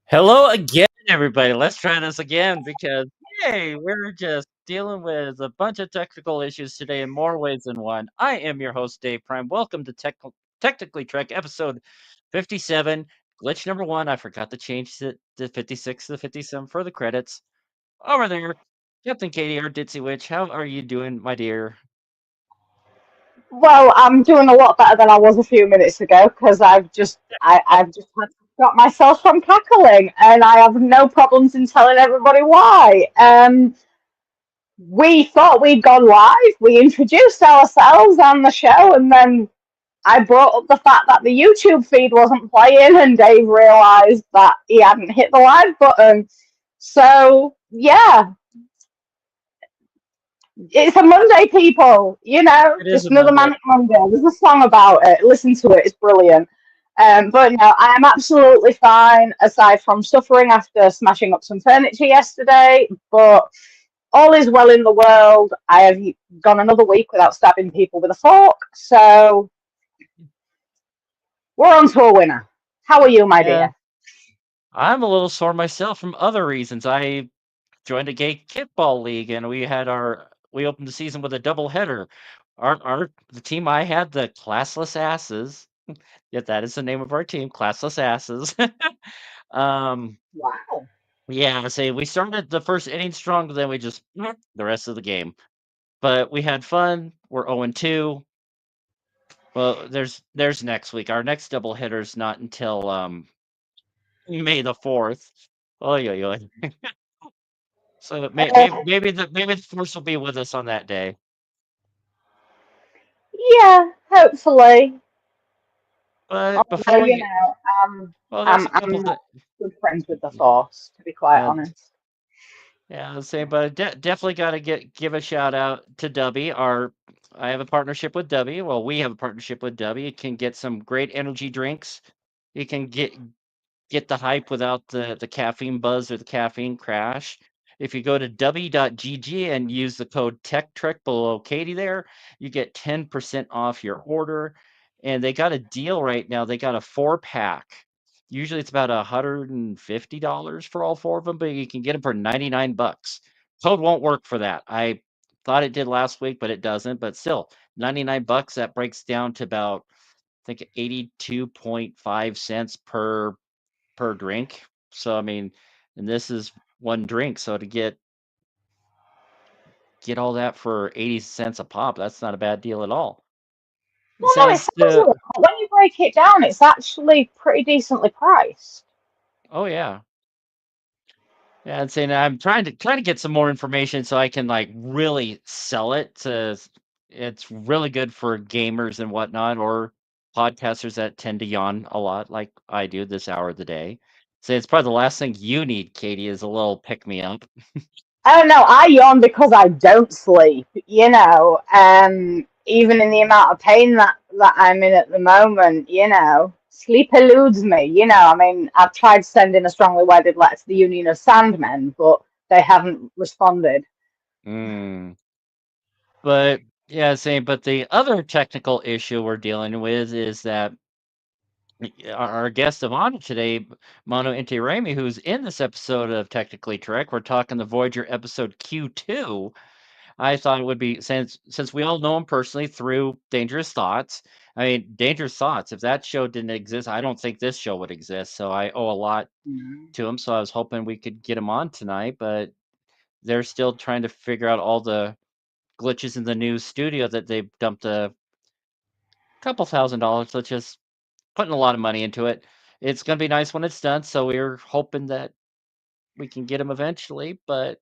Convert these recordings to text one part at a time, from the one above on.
Hello again, everybody. Let's try this again because, hey, we're just dealing with a bunch of technical issues today in more ways than one. I am your host, Dave Prime. Welcome to Technically Trek, episode 57. Glitch number one. I forgot to change it to 56 to 57 for the credits. Over there, Captain Katie, our Ditzy Witch. How are you doing, my dear? Well, I'm doing a lot better than I was a few minutes ago because I've just had to stop myself from cackling, and I have no problems in telling everybody why. We thought we'd gone live. We introduced ourselves and the show, and then I brought up the fact that the YouTube feed wasn't playing, and Dave realised that he hadn't hit the live button. So yeah, it's a Monday, people. It is Just a another Monday. Manic Monday. There's a song about it. Listen to it. It's brilliant. But no, I am absolutely fine, aside from suffering after smashing up some furniture yesterday. But all is well in the world. I have gone another week without stabbing people with a fork. So we're on to a winner. How are you, my Yeah, dear? I'm a little sore myself from other reasons. I joined a gay kickball league, and we opened the season with a double header. The team I had, the Classless Asses. Yet that is the name of our team, Classless Asses. um, Wow. yeah, say we started the first inning strong, but then we just the rest of the game. But we had fun. We're 0-2. Well, there's next week. Our next double hitter's not until May the 4th. Oh yeah, yeah. So Uh, maybe the force will be with us on that day. yeah, hopefully. But before Although, we get, well, there's a I'm couple not things. good friends with the Force, to be quite Yeah, honest. yeah, the same. But definitely got to give a shout out to Dubby. I have a partnership with Dubby. Well, we have a partnership with Dubby. You can get some great energy drinks. You can get the hype without the caffeine buzz or the caffeine crash. If you go to w.gg and use the code TechTrek below Katie there, you get 10% off your order. And they got a deal right now. They got a 4-pack. Usually it's about $150 for all four of them, but you can get them for 99 bucks. Code won't work for that. I thought it did last week, but it doesn't. But still, 99 bucks, that breaks down to about, I think, 82.5 cents per drink. So I mean, and this is one drink. So to get all that for 80 cents a pop, that's not a bad deal at all. Well, no, it Says sounds a lot. When you break it down, it's actually pretty decently priced. oh yeah. Yeah, and saying I'm trying to get some more information so I can like really sell it to it's really good for gamers and whatnot or podcasters that tend to yawn a lot like I do this hour of the day. So it's probably the last thing you need, Katie, is a little pick me up. I don't know. I yawn because I don't sleep. Even in the amount of pain that I'm in at the moment. sleep eludes me. You know, I mean, I've tried sending a strongly worded letter to the Union of Sandmen, but they haven't responded. Mm. But yeah, same. But the other technical issue we're dealing with is that our guest of honor today, Manu Intiraymi, who's in this episode of Technically Trek, we're talking the Voyager episode Q2. I thought it would be since we all know him personally through Dangerous Thoughts. I mean, Dangerous Thoughts. If that show didn't exist, I don't think this show would exist. So I owe a lot to him. So I was hoping we could get him on tonight, but they're still trying to figure out all the glitches in the new studio that they dumped a couple $1,000s. Let's just putting a lot of money into it. It's gonna be nice when it's done. So we're hoping that we can get him eventually, but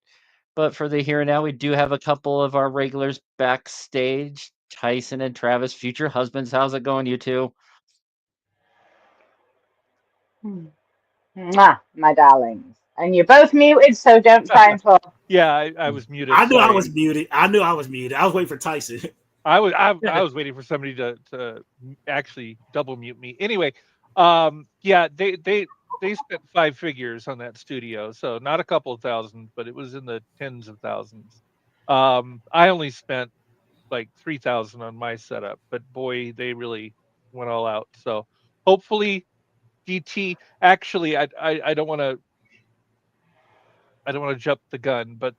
for the here and now, we do have a couple of our regulars backstage. Tyson and Travis, future husbands. How's it going, you two? Mwah, my darlings. And you're both muted, so don't try and talk. Yeah, I was muted. I knew I sorry. was muted. I knew I was muted. I was waiting for Tyson. I was waiting for somebody to actually double mute me. Anyway, yeah, they spent 5 figures on that studio, so not a couple of thousand, but it was in the tens of thousands. I only spent like 3,000 on my setup, but boy, they really went all out. So hopefully, DT. Actually, I don't want to jump the gun, but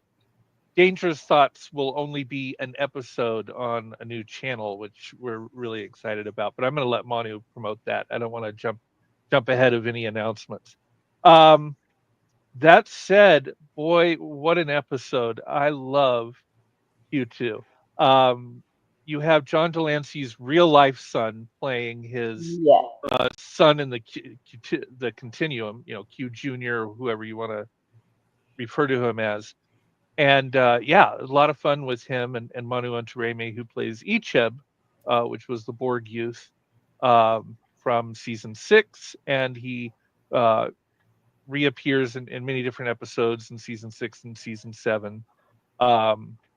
Dangerous Thoughts will only be an episode on a new channel, which we're really excited about. But I'm going to let Manu promote that. I don't want to jump ahead of any announcements. That said, boy, what an episode! I love Q2. You have John Delancey's real life son playing his son in the Continuum. You know, Q Junior, or whoever you want to refer to him as. And yeah, a lot of fun with him and Manu Intiraymi, who plays Icheb, which was the Borg youth from season 6, and he reappears in many different episodes in season 6 and season 7.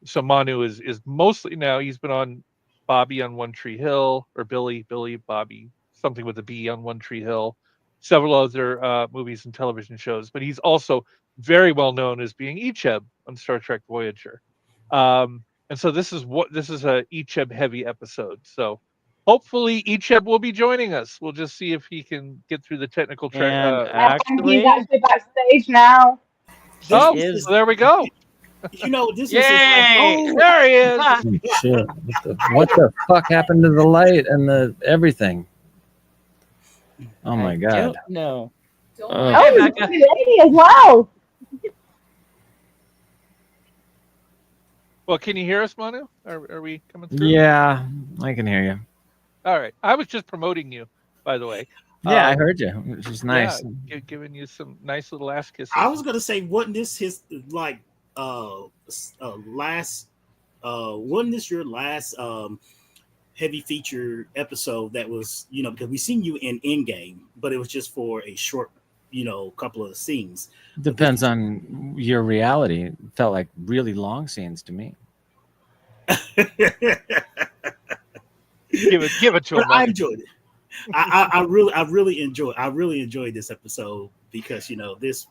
So Manu is mostly now he's been on Bobby on One Tree Hill, or Billy, Bobby, something with a B on One Tree Hill, several other movies and television shows, but he's also very well known as being Icheb on Star Trek Voyager. And so this is a Icheb heavy episode. So hopefully Icheb will be joining us. We'll just see if he can get through the technical track. He's actually backstage now. So there we go. You know, this Yay! is like, there he is. Oh, shit. What the fuck happened to the light and the everything? Oh my god. No. Oh, he's a pretty lady as well. Well, can you hear us, Manu? Are we coming through? Yeah, I can hear you. All right. I was just promoting you, by the way. Yeah, I heard you, which is nice. Yeah, giving you some nice little ass kisses. I was gonna say, wasn't this his like last? Wasn't this your last heavy feature episode? That was, you know, because we seen you in Endgame, but it was just for a short, you know, couple of scenes. Depends on your reality. It felt like really long scenes to me. Give it to him. I enjoyed it. I really enjoyed this episode because, you know, this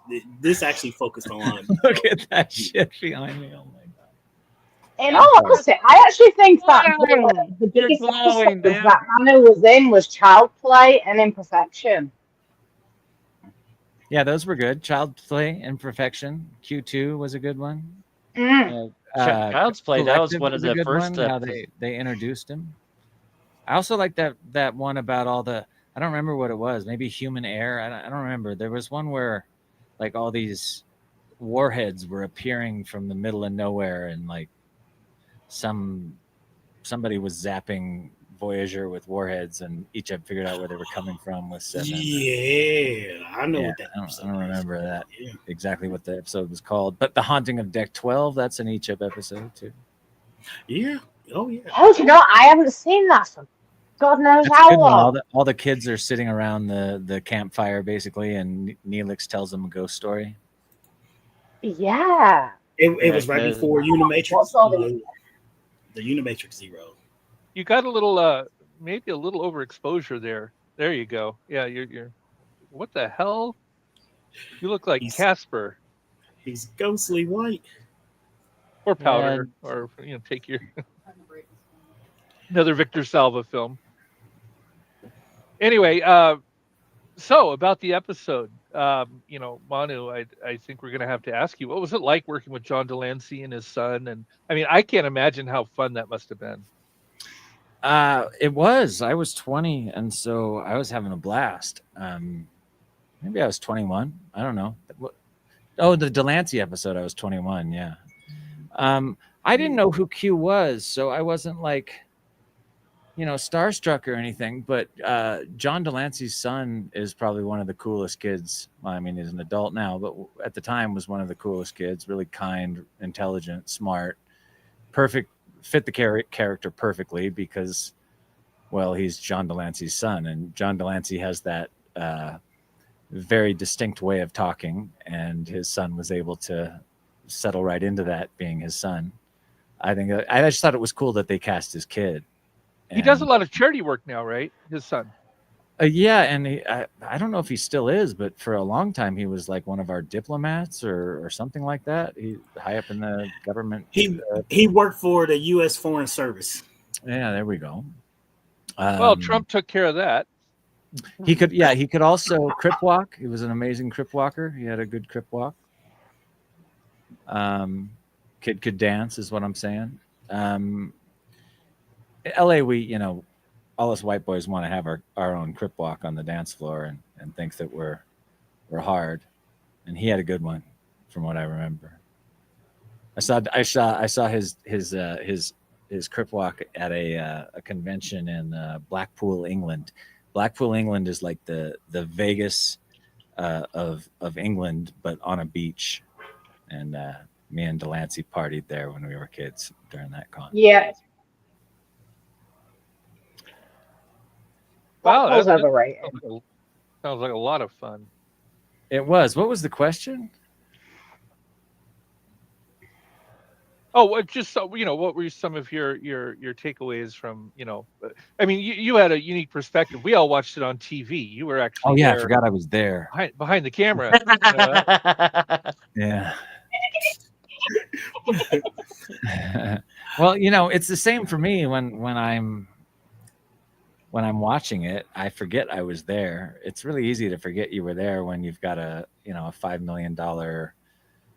actually focused on Look at that shit behind me. Oh my god. In all honesty, I actually think that the biggest episode that Manu was in was Child Play and Imperfection. Yeah, those were good. Child Play, Imperfection. Q2 was a good one. Child's Play, that was one of the first. How they introduced him. I also like that one about all the. I don't remember what it was. Maybe Human Air. I don't remember. There was one where, like, all these warheads were appearing from the middle of nowhere, and like somebody was zapping Voyager with warheads, and Icheb figured out where they were coming from with 7. Yeah, I know what that I don't remember that exactly what the episode was called, but The Haunting of Deck 12, that's an Icheb episode too. Yeah. Oh yeah. Oh, you know, I haven't seen that one. God knows That's how good. long. All the kids are sitting around the campfire basically, and Neelix tells them a ghost story. Yeah. It was right before Unimatrix. The Unimatrix Zero. You got a little, maybe a little overexposure there, There you go. Yeah, you're. What the hell? You look like He's Casper he's ghostly white. or Yeah, Powder, or take your another Victor Salva film. Anyway, so about the episode, Manu, I think we're gonna have to ask you, what was it like working with John Delancey and his son? And I mean, I can't imagine how fun that must have been. It was. I was 20, and so I was having a blast. Maybe I was 21. I don't know. Oh, the Delancey episode, I was 21. Yeah. I didn't know who Q was, so I wasn't like, starstruck or anything. But John Delancey's son is probably one of the coolest kids. Well, I mean, he's an adult now, but at the time was one of the coolest kids. Really kind, intelligent, smart, perfect. Fit the character perfectly because, well, he's John Delancey's son, and John Delancey has that very distinct way of talking, and his son was able to settle right into that being his son. I just thought it was cool that they cast his kid. He does a lot of charity work now, right? His son. Yeah, and I don't know if he still is, but for a long time he was like one of our diplomats or something like that. He high up in the government. He worked for the U.S. Foreign Service. Yeah, there we go. Well, Trump took care of that. He could also crip walk. He was an amazing crip walker. He had a good crip walk. Kid could dance, is what I'm saying. LA, all us white boys want to have our own crip walk on the dance floor and think that we're hard. And he had a good one, from what I remember. I saw his crip walk at a convention in Blackpool, England. Blackpool, England is like the Vegas of England, but on a beach. And me and Delancey partied there when we were kids during that con. Yeah. Wow, Blackpool's that overrated. sounds like a lot of fun. It was. What was the question? Oh, just so what were some of your takeaways from I mean, you had a unique perspective. We all watched it on TV. You were actually Oh yeah, I forgot I was there. behind the camera. Yeah. Well, it's the same for me when I'm watching it. I forget I was there. It's really easy to forget you were there when you've got a $5 million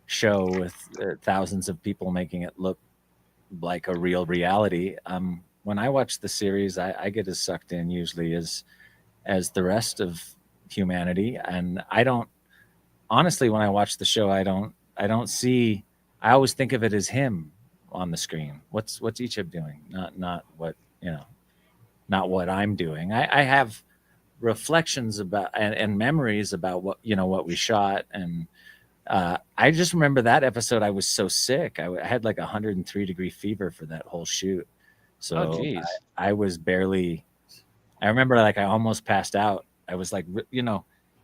show with thousands of people making it look like a real reality. When I watch the series, I get as sucked in usually as the rest of humanity, and I don't honestly, when I watch the show, I don't see. I always think of it as him on the screen. What's Icheb doing? Not what not what I'm doing. I have reflections about and memories about what we shot, and I just remember that episode. I was so sick. I had like 103-degree fever for that whole shoot. So I was barely. I remember I almost passed out. I was like,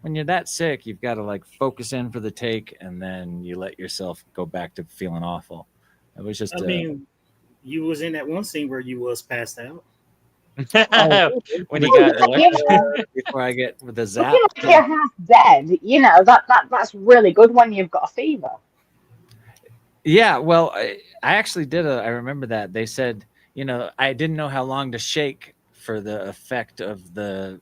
when you're that sick, you've got to like focus in for the take, and then you let yourself go back to feeling awful. It was just. You was in that one scene where you was passed out. When you got before I get with the zap. If you're half dead, that's really good when you've got a fever. Yeah, well, I actually did. I remember that they said, I didn't know how long to shake for the effect of the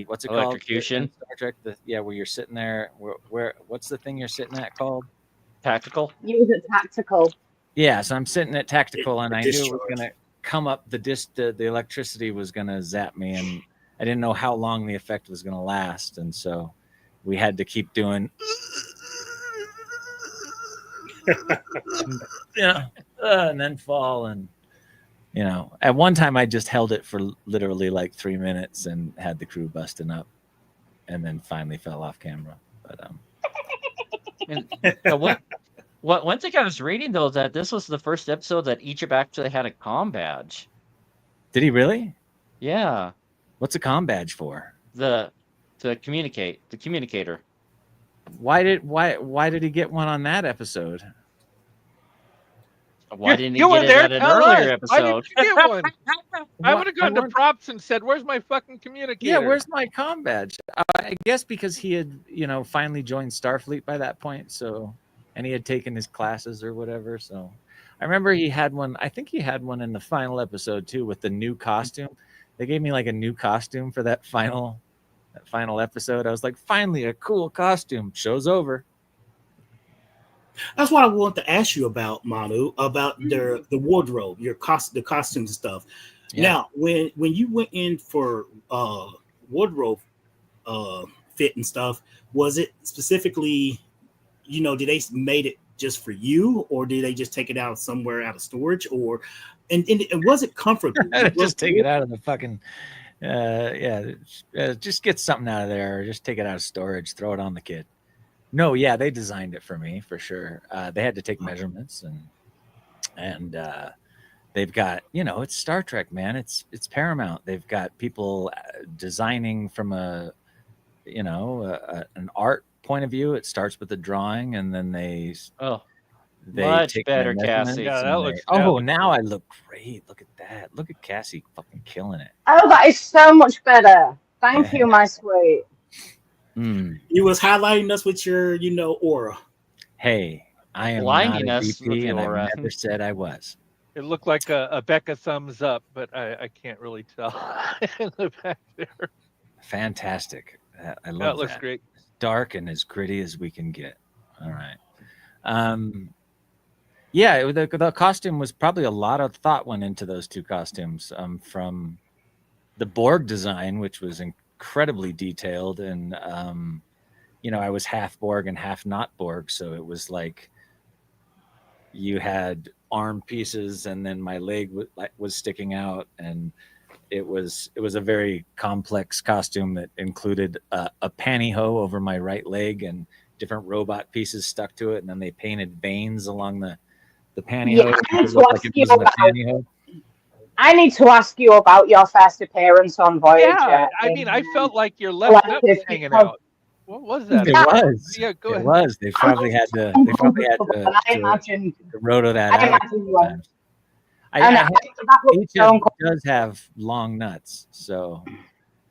what's it called? Electrocution. Star Trek. Where you're sitting there. Where what's the thing you're sitting at called? Tactical. Use it tactical. Yeah, so I'm sitting at tactical, and I knew it was gonna come up. The electricity was gonna zap me, and I didn't know how long the effect was gonna last, and so we had to keep doing. And then fall, and at one time I just held it for literally like 3 minutes and had the crew busting up, and then finally fell off camera. But One thing I was reading though, that this was the first episode that Icheb actually had a comm badge. Did he really? Yeah. What's a comm badge for? The communicator. Why did he get one on that episode? Why didn't he You were get it there. at an Tell earlier us. Why episode? didn't you get one? I What- would have gone to weren't- props and said, "Where's my fucking communicator?" Yeah, where's my comm badge? I guess because he had, finally joined Starfleet by that point. So, and he had taken his classes or whatever. So, I remember he had one. I think he had one in the final episode too, with the new costume. They gave me like a new costume for that final episode. I was like, finally a cool costume. Show's over. That's what I want to ask you about, Manu, about the wardrobe, the costumes and stuff. Yeah. Now, when you went in for wardrobe fit and stuff, was it specifically, did they made it just for you, or did they just take it out somewhere out of storage, or and was it comfortable? Just take it out of the fucking just get something out of there, or just take it out of storage, throw it on the kid. No, yeah, they designed it for me for sure. They had to take measurements, and they've got, it's Star Trek, man. It's Paramount. They've got people designing from an art point of view. It starts with the drawing, and then they Much take better, my measurements. Cassie. Yeah, that and looks- they- that oh, looks now I look great. Look at that. Look at Cassie fucking killing it. Oh, that is so much better. Thank you, my sweet. Mm. You was highlighting us with your, aura. Hey, I am Blinding not a us with VP, the and aura. I never said I was. It looked like a Becca thumbs up, but I can't really tell in the back there. Fantastic. I love That looks that. great. Dark and as gritty as we can get. All right. Yeah, the costume was probably a lot of thought went into those two costumes. From the Borg design, which was incredibly detailed, and I was half Borg and half not Borg, so it was like you had arm pieces, and then my leg was sticking out, and it was a very complex costume that included a pantyhose over my right leg and different robot pieces stuck to it, and then they painted veins along the pantyhose. I need to ask you about your first appearance on Voyager. Yeah, I mean, I felt like your left nut was hanging out. What was that? It was. Yeah, go It ahead. was. They probably had to. I imagine. To roto that I out. imagine you were. sometimes. And I that looks so Icheb uncomfortable. does have long nuts, so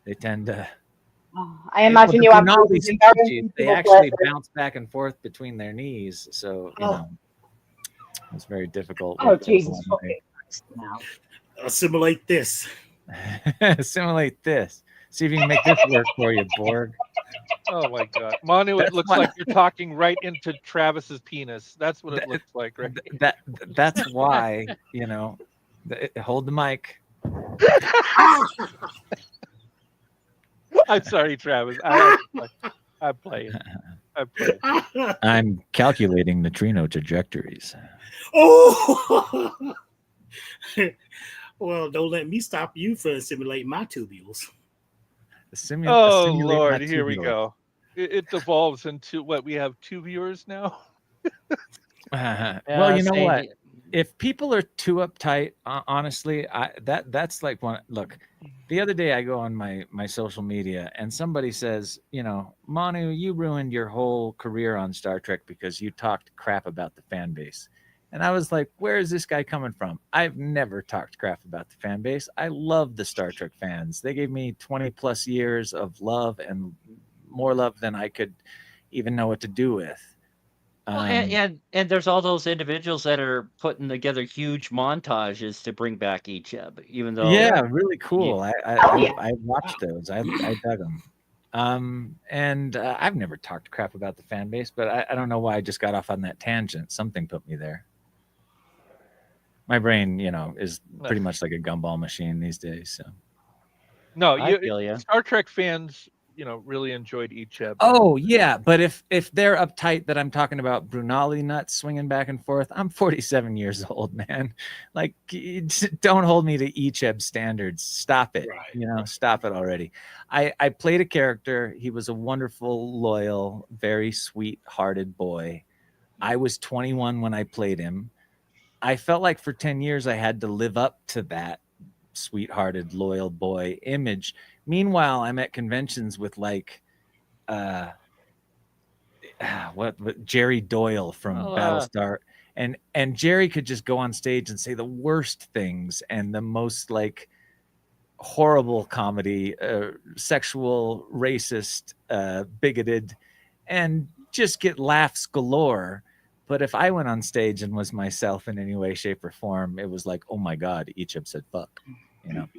they tend to. I imagine you have bruises in very They uncomfortable actually places. bounce back and forth between their knees, so it's very difficult. Oh, with Jesus one fucking Christ now. Assimilate this. leg. Assimilate this. See if you can make this work for you, Borg. Oh my god, Manu! It looks like you're talking right into Travis's penis. That's what it looks like, right? That's why hold the mic. I'm sorry, Travis. I'm playing. I'm calculating neutrino trajectories. Oh, well, don't let me stop you from assimilating my tubules. Oh Assimilate Lord, my here we tubules. go. It devolves into what we have 2 viewers now. Well, you know what? If people are too uptight, honestly, that's like one. Look, the other day I go on my social media and somebody says, Manu, you ruined your whole career on Star Trek because you talked crap about the fan base. And I was like, where is this guy coming from? I've never talked crap about the fan base. I love the Star Trek fans. They gave me 20 plus years of love, and more love than I could even know what to do with. Well, and there's all those individuals that are putting together huge montages to bring back Icheb, even though really cool. I watched those. I dug them. And I've never talked crap about the fan base, but I don't know why I just got off on that tangent. Something put me there. My brain, is pretty much like a gumball machine these days. So. No, I feel ya. Star Trek fans, really enjoyed Icheb. Oh yeah, but if they're uptight that I'm talking about Brunali nuts swinging back and forth, I'm 47 years old, man. Like, don't hold me to Icheb standards. Stop it. Right. Stop it already. I played a character. He was a wonderful, loyal, very sweet-hearted boy. I was 21 when I played him. I felt like for 10 years I had to live up to that sweethearted, loyal boy image. Meanwhile, I'm at conventions with like what Jerry Doyle from Battlestar, and Jerry could just go on stage and say the worst things and the most like horrible comedy, sexual, racist, bigoted, and just get laughs galore. But if I went on stage and was myself in any way, shape, or form, it was like, oh my God, Icheb said fuck. You know,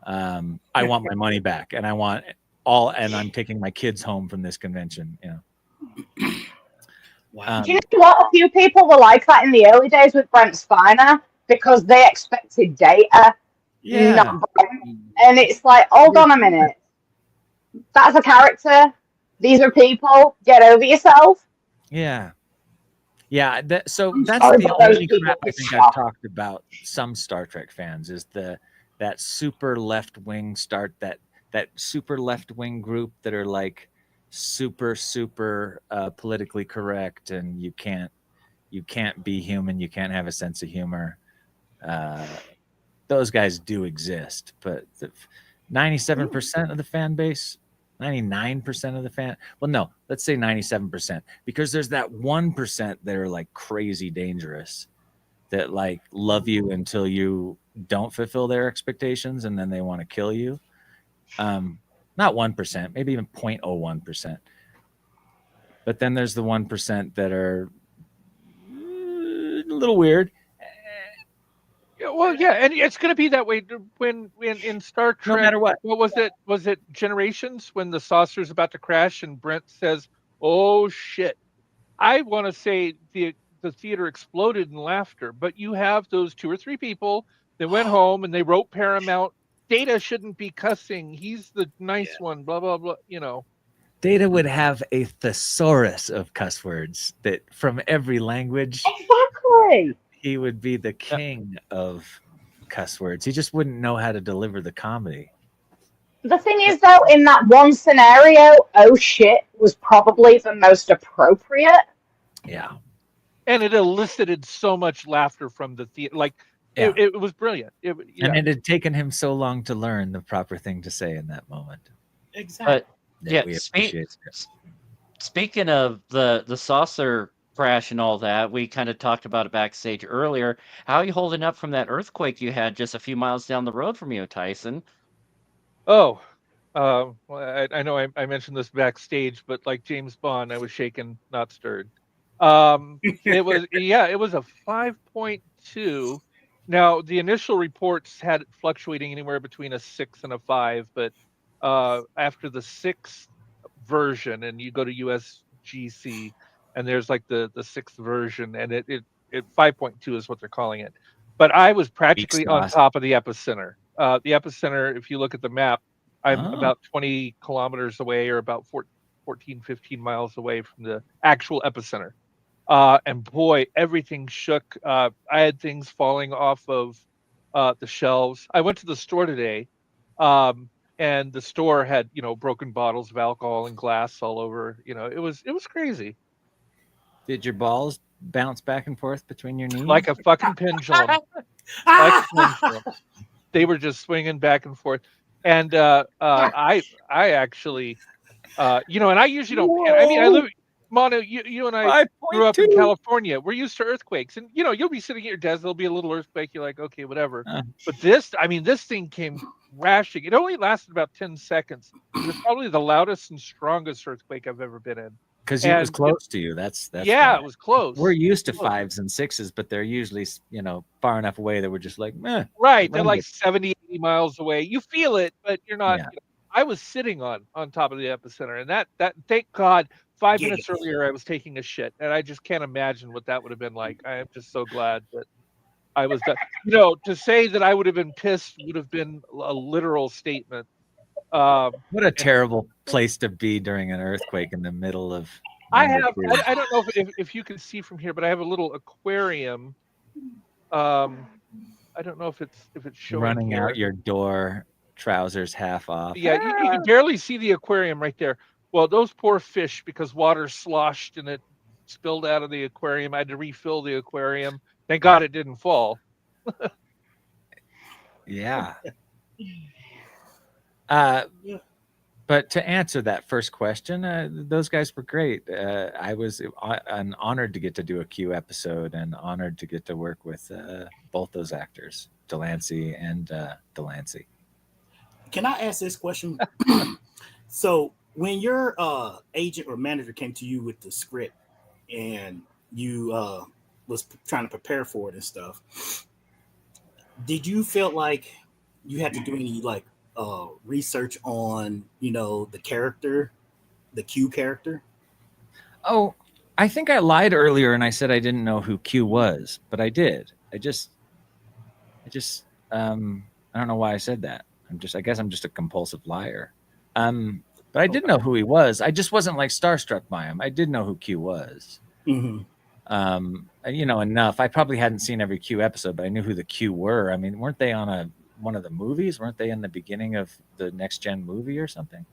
I want my money back, and I want and I'm taking my kids home from this convention. You know. Wow. Do you know what? A few people were like that in the early days with Brent Spiner because they expected data, Yeah. not Brent. And it's like, hold on a minute. That's a character. These are people. Get over yourself. Yeah. Yeah. So I'm that's sorry, the but those only people crap I are think shocked. I've talked about some Star Trek fans is that super left wing that super left wing group that are like super politically correct, and you can't be human, you can't have a sense of humor. Those guys do exist, but 97% of the fan base, 99% of the fan, well, no, let's say 97%, because there's that 1% that are like crazy dangerous, that like love you until you don't fulfill their expectations, and then they want to kill you. Not 1%, maybe even 0.01%. But then there's the 1% that are a little weird. Yeah, well, yeah, and it's going to be that way when in Star Trek. No matter what. What was it? Was it Generations when the saucer's about to crash and Brent says, "Oh shit"? I want to say the theater exploded in laughter, but you have those 2 or 3 people that went home and they wrote Paramount. Data shouldn't be cussing. He's the nice one. Blah blah blah. You know. Data would have a thesaurus of cuss words that from every language. Exactly. He would be the king of cuss words. He just wouldn't know how to deliver the comedy. The thing is, though, in that one scenario, oh shit was probably the most appropriate. Yeah. And it elicited so much laughter from the theater. Like, Yeah. it was brilliant. And it had taken him so long to learn the proper thing to say in that moment. Exactly. But that we yeah, appreciate it. speaking of the saucer crash and all that, we kind of talked about it backstage earlier. How are you holding up from that earthquake you had just a few miles down the road from you, Tyson? Oh, well, I know I mentioned this backstage, but like James Bond, I was shaken, not stirred. It was it was a 5.2. Now the initial reports had it fluctuating anywhere between a 6 and a 5, but after the 6th version, and you go to USGC, and there's like the 6th version, and it 5.2 is what they're calling it. But I was practically on top of the epicenter. The epicenter, if you look at the map, I'm about 20 kilometers away, or about 14, 15 miles away from the actual epicenter. And boy, everything shook. I had things falling off of the shelves. I went to the store today, and the store had, broken bottles of alcohol and glass all over. It was crazy. Did your balls bounce back and forth between your knees? Like a fucking pendulum. Like a pendulum. They were just swinging back and forth. And I actually, and I usually don't panic. I mean, I live, Manu, you and I grew up in California. We're used to earthquakes, and you'll be sitting at your desk, there'll be a little earthquake. You're like, okay, whatever. But this thing came crashing. It only lasted about 10 seconds. It was probably the loudest and strongest earthquake I've ever been in. Because it was close to you. That's yeah, it was close. We're used to 5s and 6s, but they're usually far enough away that we're just like, meh. Right, they're like 70, 80 miles away. You feel it, but you're not. Yeah. I was sitting on top of the epicenter, and that thank God, 5 minutes earlier I was taking a shit, and I just can't imagine what that would have been like. I am just so glad that I was done. To say that I would have been pissed would have been a literal statement. What a terrible place to be during an earthquake in the middle of. I don't know if you can see from here, but I have a little aquarium. I don't know if it's showing running here. Out your door, trousers half off. Yeah, you can barely see the aquarium right there. Well, those poor fish, because water sloshed and it spilled out of the aquarium. I had to refill the aquarium. Thank God it didn't fall. Yeah. But to answer that first question, those guys were great. I was honored to get to do a Q episode and honored to get to work with both those actors, Delancey and Delancey. Can I ask this question? So when your agent or manager came to you with the script and you was trying to prepare for it and stuff, did you feel like you had to do any like research on, the character, the Q character? Oh, I think I lied earlier and I said I didn't know who Q was, but I did. I don't know why I said that. I guess I'm just a compulsive liar. But I did know who he was. I just wasn't like starstruck by him. I did know who Q was. Mm-hmm. Enough. I probably hadn't seen every Q episode, but I knew who the Q were. I mean, weren't they on one of the movies? Weren't they in the beginning of the Next Gen movie or something?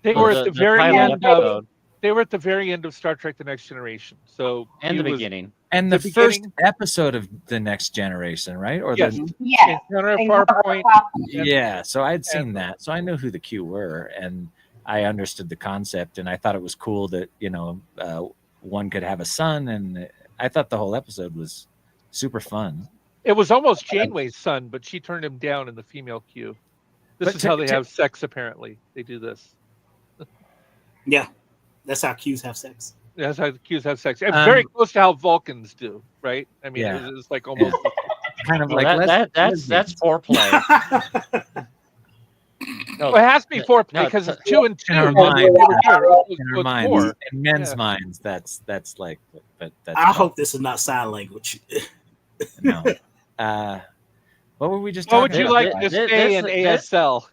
They Well, were at the very pilot end of. episode They were at the very end of Star Trek: The Next Generation. So and the he was- beginning. And The the first beginning- episode of the Next Generation, right? Or Yes. Yeah. Encounter at Encounter Farpoint. yeah. So I'd seen and- that, so I knew who the Q were, and I understood the concept, and I thought it was cool that one could have a son, and I thought the whole episode was super fun. It was almost Janeway's son, but she turned him down in the female Q. This But is how they have sex. Apparently, they do this. Yeah, that's how Qs have sex. That's how the Qs have sex. And very close to how Vulcans do, right? I mean, Yeah. it's like almost. Kind of Well, like that's foreplay. Well, it has to be foreplay no, because it's- it's 2 and 2. in our and mind, they were here. It was- in it our was minds, 4. in men's Yeah. minds, that's like, but that's I hope this is not sign language. no. What were we just What would talking you about? like to This- say in this- ASL?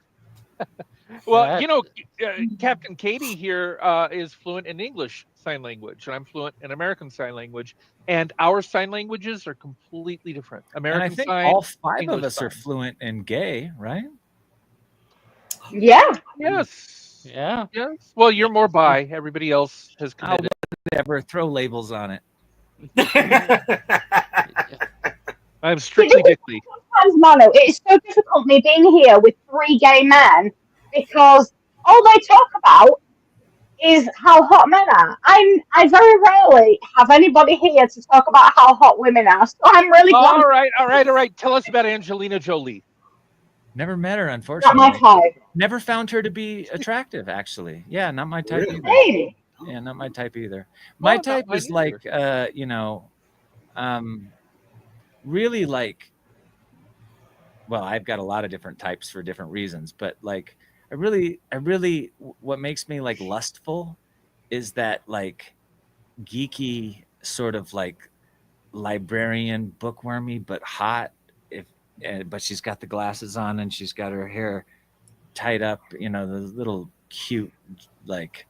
Well, That- Captain Katie here is fluent in English Sign Language, and I'm fluent in American Sign Language, and our sign languages are completely different. And American I think Sign, all 5 English of us are sign. fluent in gay, right? Yeah. yes, Yeah. yes. Well, you're more bi. Everybody else has committed. Whatever, throw labels on it. I'm strictly Dickley. Sometimes, Manu, it's so difficult me being here with 3 gay men because all they talk about is how hot men are. I very rarely have anybody here to talk about how hot women are, so I'm really glad All right. Tell us about Angelina Jolie. Never met her, not my unfortunately. type. Never found her to be attractive, actually. Yeah, not my type Really? either. Hey, Yeah, not my type either. Well, My not type mine is like, really like. Well, I've got a lot of different types for different reasons, but like, I really, what makes me like lustful is that like geeky sort of like librarian bookwormy, but hot. But she's got the glasses on and she's got her hair tied up, the little cute, like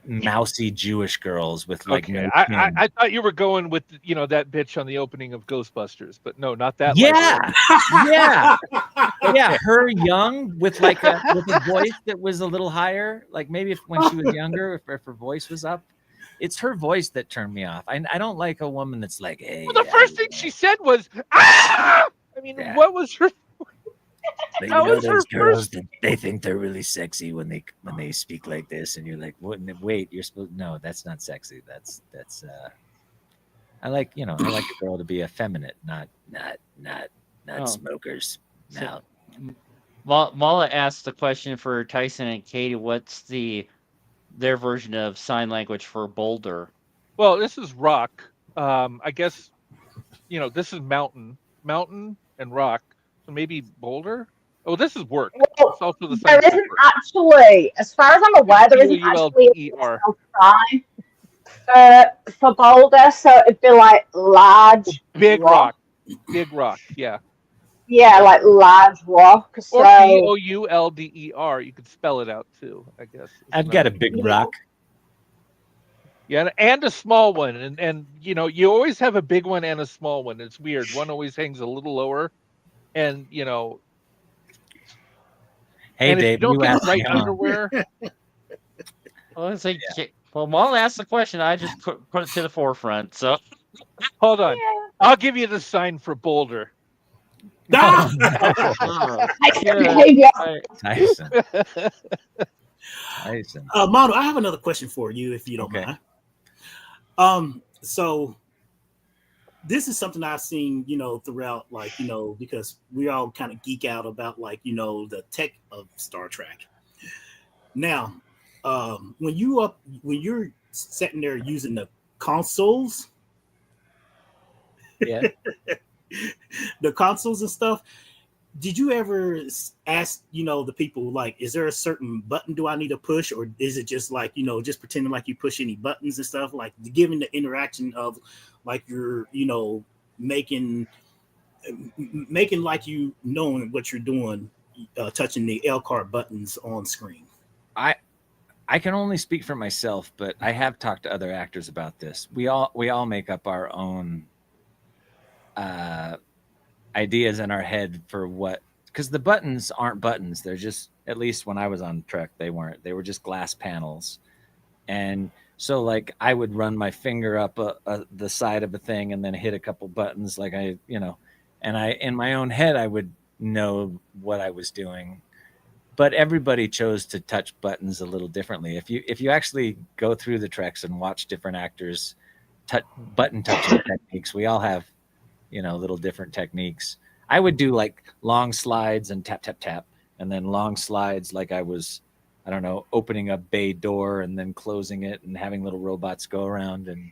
mousy Jewish girls with like Okay, no I chin. thought you were going with that bitch on the opening of Ghostbusters, but no, not that. Yeah, yeah. Her young with with a voice that was a little higher, like maybe when she was younger, if her voice was up. It's her voice that turned me off. I don't like a woman that's like, hey. Well, the first thing she said was, "Ah!" I mean, Yeah. what was her? But That was her first- they think they're really sexy when they speak like this, and you're like, what? Wait, you're supposed? No, that's not sexy. That's. I like I like a girl to be effeminate, not Oh. smokers. So- No, Mala asked the question for Tyson and Katie. What's their version of sign language for boulder? Well, this is rock. I guess, this is mountain and rock. So maybe boulder. Oh, this is work. well, It's also the there sign isn't actually, as far as I'm aware, there isn't actually a Ulder. sign for boulder, so it'd be like large Big rock. Big rock. Yeah. Yeah, like large rock. So Or Boulder. You could spell it out too, I guess. I've got a big rock. Yeah, and a small one, and you always have a big one and a small one. It's weird. One always hangs a little lower, and Hey, and if you Dave, don't you get asked the right me on. underwear. Well, it's like, well, Mala asked the question. I just put it to the forefront. So Hold on, yeah. I'll give you the sign for Boulder. Ah! Oh, Extra good. behavior. Tyson. Tyson. Manu, I have another question for you, if you don't Okay. mind. So this is something I've seen, throughout, because we all kind of geek out about, the tech of Star Trek. Now, when you're sitting there using the consoles, Yeah. the consoles and stuff, did you ever ask, the people, like, is there a certain button do I need to push, or is it just like, just pretending like you push any buttons and stuff, like giving the interaction of like you're, making like knowing what you're doing, touching the L card buttons on screen? I can only speak for myself, but I have talked to other actors about this. We all make up our own ideas in our head for what, because the buttons aren't buttons. They're just, at least when I was on Trek, they weren't. They were just glass panels. And so like I would run my finger up the side of a thing and then hit a couple buttons, like and I, in my own head, I would know what I was doing. But everybody chose to touch buttons a little differently. If you actually go through the Treks and watch different actors button touching techniques, we all have, little different techniques. I would do like long slides and tap, tap, tap, and then long slides like I was, I don't know, opening a bay door and then closing it and having little robots go around and,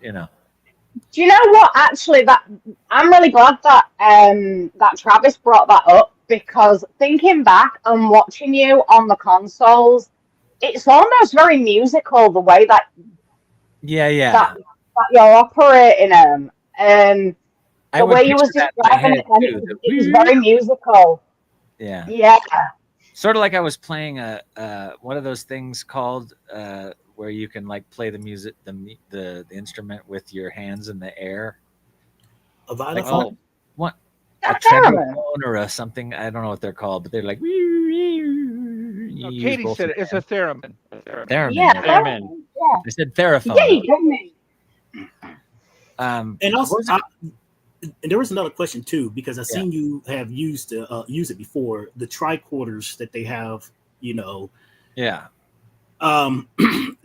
Do you know what? Actually, that I'm really glad that that Travis brought that up, because thinking back and watching you on the consoles, it's almost very musical the way that yeah. that you're operating them, and I the would way you was picture that in my describing head it, too. it was very musical. Yeah. Yeah. Sort of like I was playing one of those things called where you can like play the music, the instrument with your hands in the air. A Like vinyl? what? A That's terrible. tremophone or a something. I don't know what they're called, but they're like. No, Katie said it's a theremin. Theremin. Yeah, Yeah. Theremin. yeah. I said therophone. Yeah, you got me. And also, and there was another question too, because I've Yeah. seen you have used it before. The tricorders that they have, Yeah.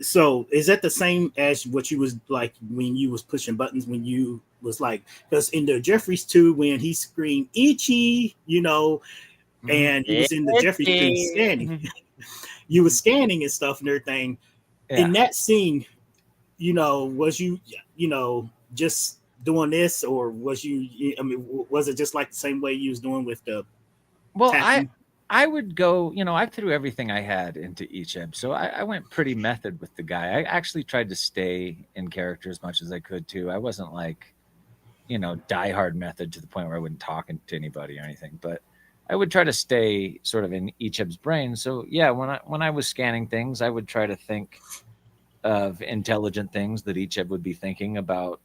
So is that the same as what you was like when you was pushing buttons, when you was like, because in the Jeffries 2, when he screamed itchy, and he was in the Jeffries 2 scanning, you was scanning and stuff and everything. Yeah. In that scene, was you, just doing this, or was you? I mean, was it just like the same way you was doing with the? Well, tapping? I would go, I threw everything I had into Icheb. So I went pretty method with the guy. I actually tried to stay in character as much as I could too. I wasn't like, diehard method to the point where I wouldn't talk to anybody or anything, but I would try to stay sort of in Icheb's brain. So yeah, when I was scanning things, I would try to think of intelligent things that Icheb would be thinking about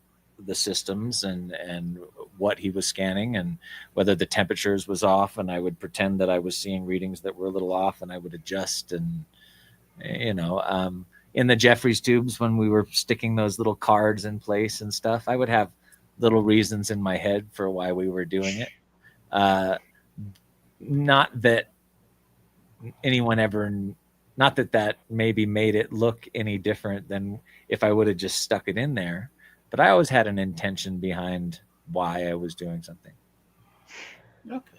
the systems and what he was scanning and whether the temperatures was off, and I would pretend that I was seeing readings that were a little off, and I would adjust. And in the Jeffries tubes, when we were sticking those little cards in place and stuff, I would have little reasons in my head for why we were doing it. Not that maybe made it look any different than if I would have just stuck it in there. But I always had an intention behind why I was doing something. Okay.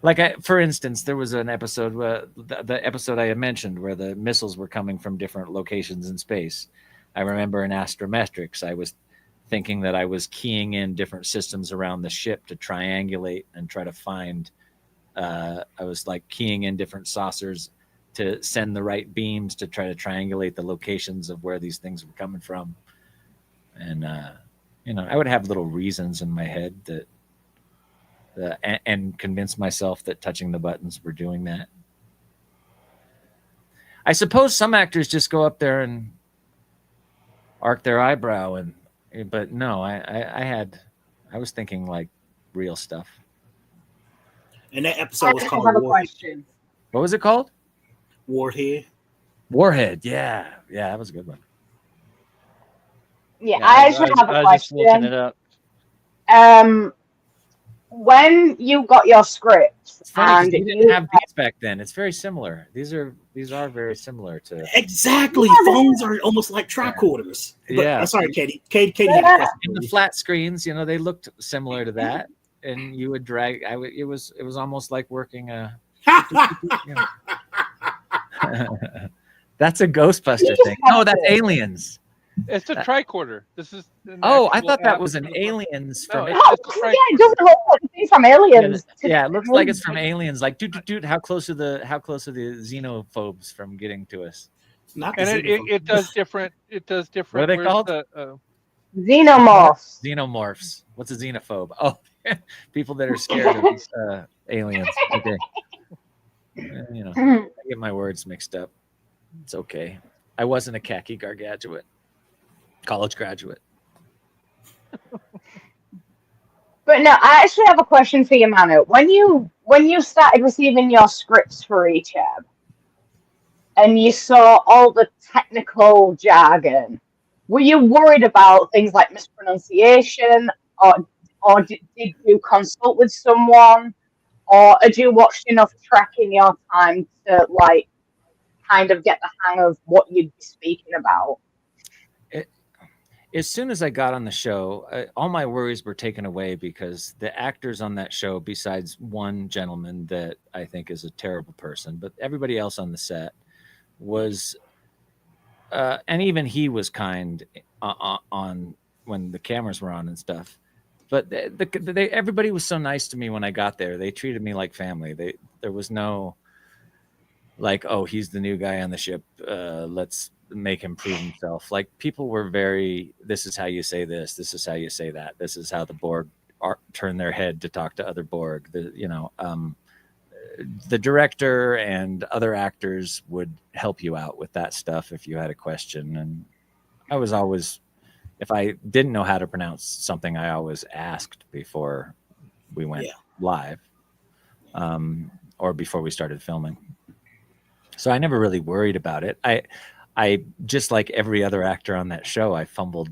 Like, for instance, there was an episode where the episode I had mentioned where the missiles were coming from different locations in space. I remember in Astrometrics, I was thinking that I was keying in different systems around the ship to triangulate and try to find. I was like keying in different saucers to send the right beams to try to triangulate the locations of where these things were coming from. And, I would have little reasons in my head that, and convince myself that touching the buttons were doing that. I suppose some actors just go up there and arc their eyebrow, but no, I was thinking like real stuff. And that I episode was have called a Warhead. question. What was it called? Warhead. Warhead. Yeah, that was a good one. Yeah, Yeah, I actually have a I was just looking question. it up. when you got your scripts It's funny because and you didn't you have these back then. It's very similar. These are very similar to. Exactly. Phones are almost like tricorders. But Yeah. sorry, Katie. Katie had a question. In the flat screens, you know, they looked similar to that, and you would drag. It was almost like working a. You know. That's a Ghostbuster thing. No, that's Aliens. It's a tricorder. This is. Oh, I thought that was an Aliens from. No, Oh, yeah, it doesn't look like it's from Aliens. Yeah, it looks like it's from Aliens. Like, dude, how close are the xenophobes from getting to us? Not And it does different. It does different. What are they called? Xenomorphs. Xenomorphs. What's a xenophobe? Oh, people that are scared of aliens. Okay. You know, I get my words mixed up. It's okay. I wasn't a khaki gargaduate, college graduate. But no, I actually have a question for you, Manu. When you started receiving your scripts for Icheb, and you saw all the technical jargon, were you worried about things like mispronunciation, or did you consult with someone, or had you watched enough Trek in your time to like kind of get the hang of what you'd be speaking about? As soon as I got on the show, all my worries were taken away because the actors on that show, besides one gentleman that I think is a terrible person, but everybody else on the set was, and even he was kind on when the cameras were on and stuff. But everybody was so nice to me when I got there. They treated me like family. There was no like, oh, he's the new guy on the ship. Let's make him prove himself. Like, people were very, this is how you say this. This is how you say that. This is how the Borg turn their head to talk to other Borg. The director and other actors would help you out with that stuff if you had a question. And I was always, if I didn't know how to pronounce something, I always asked before we went live, or before we started filming. So I never really worried about it. I just like every other actor on that show, I fumbled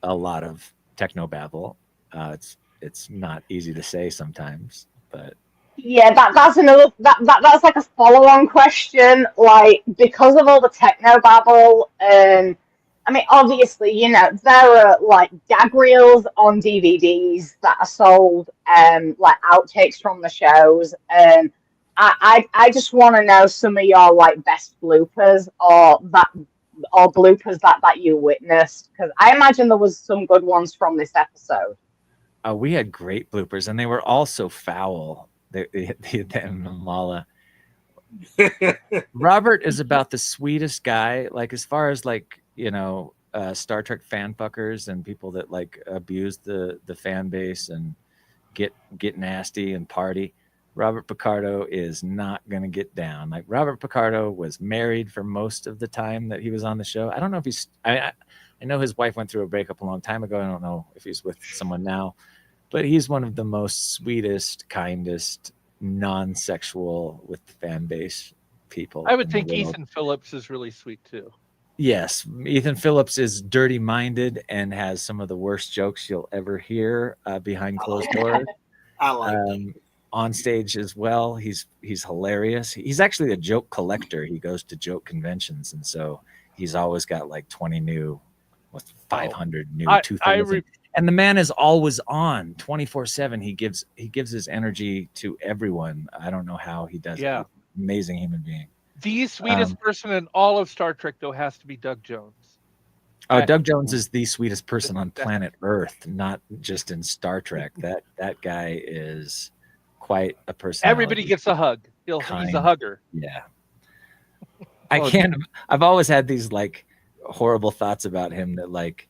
a lot of technobabble. It's not easy to say sometimes, but yeah, that's another that's like a follow-on question. Like, because of all the technobabble, I mean, obviously, you know, there are like gag reels on DVDs that are sold, like outtakes from the shows, and I just want to know some of your like best bloopers or bloopers that you witnessed, because I imagine there was some good ones from this episode. We had great bloopers, and they were all so foul. Mala. Robert is about the sweetest guy. Like, as far as like, you know, Star Trek fan fuckers and people that like abuse the fan base and get nasty and party, Robert Picardo is not going to get down. Like, Robert Picardo was married for most of the time that he was on the show. I don't know if he's, I know his wife went through a breakup a long time ago. I don't know if he's with someone now, but he's one of the most sweetest, kindest, non-sexual with the fan base people. I would think Ethan Phillips is really sweet too. Yes, Ethan Phillips is dirty-minded and has some of the worst jokes you'll ever hear behind closed doors. I like that. On stage as well, he's hilarious. He's actually a joke collector. He goes to joke conventions, and so he's always got like 20 new, 500 new, 2,000. And the man is always on 24/7. He gives his energy to everyone. I don't know how he does it. Amazing human being. The sweetest person in all of Star Trek, though, has to be Doug Jones. Doug Jones is the sweetest person on planet Earth, not just in Star Trek. That guy is quite a person. Everybody gets a hug. He's a hugger. Yeah. I've always had these like horrible thoughts about him that like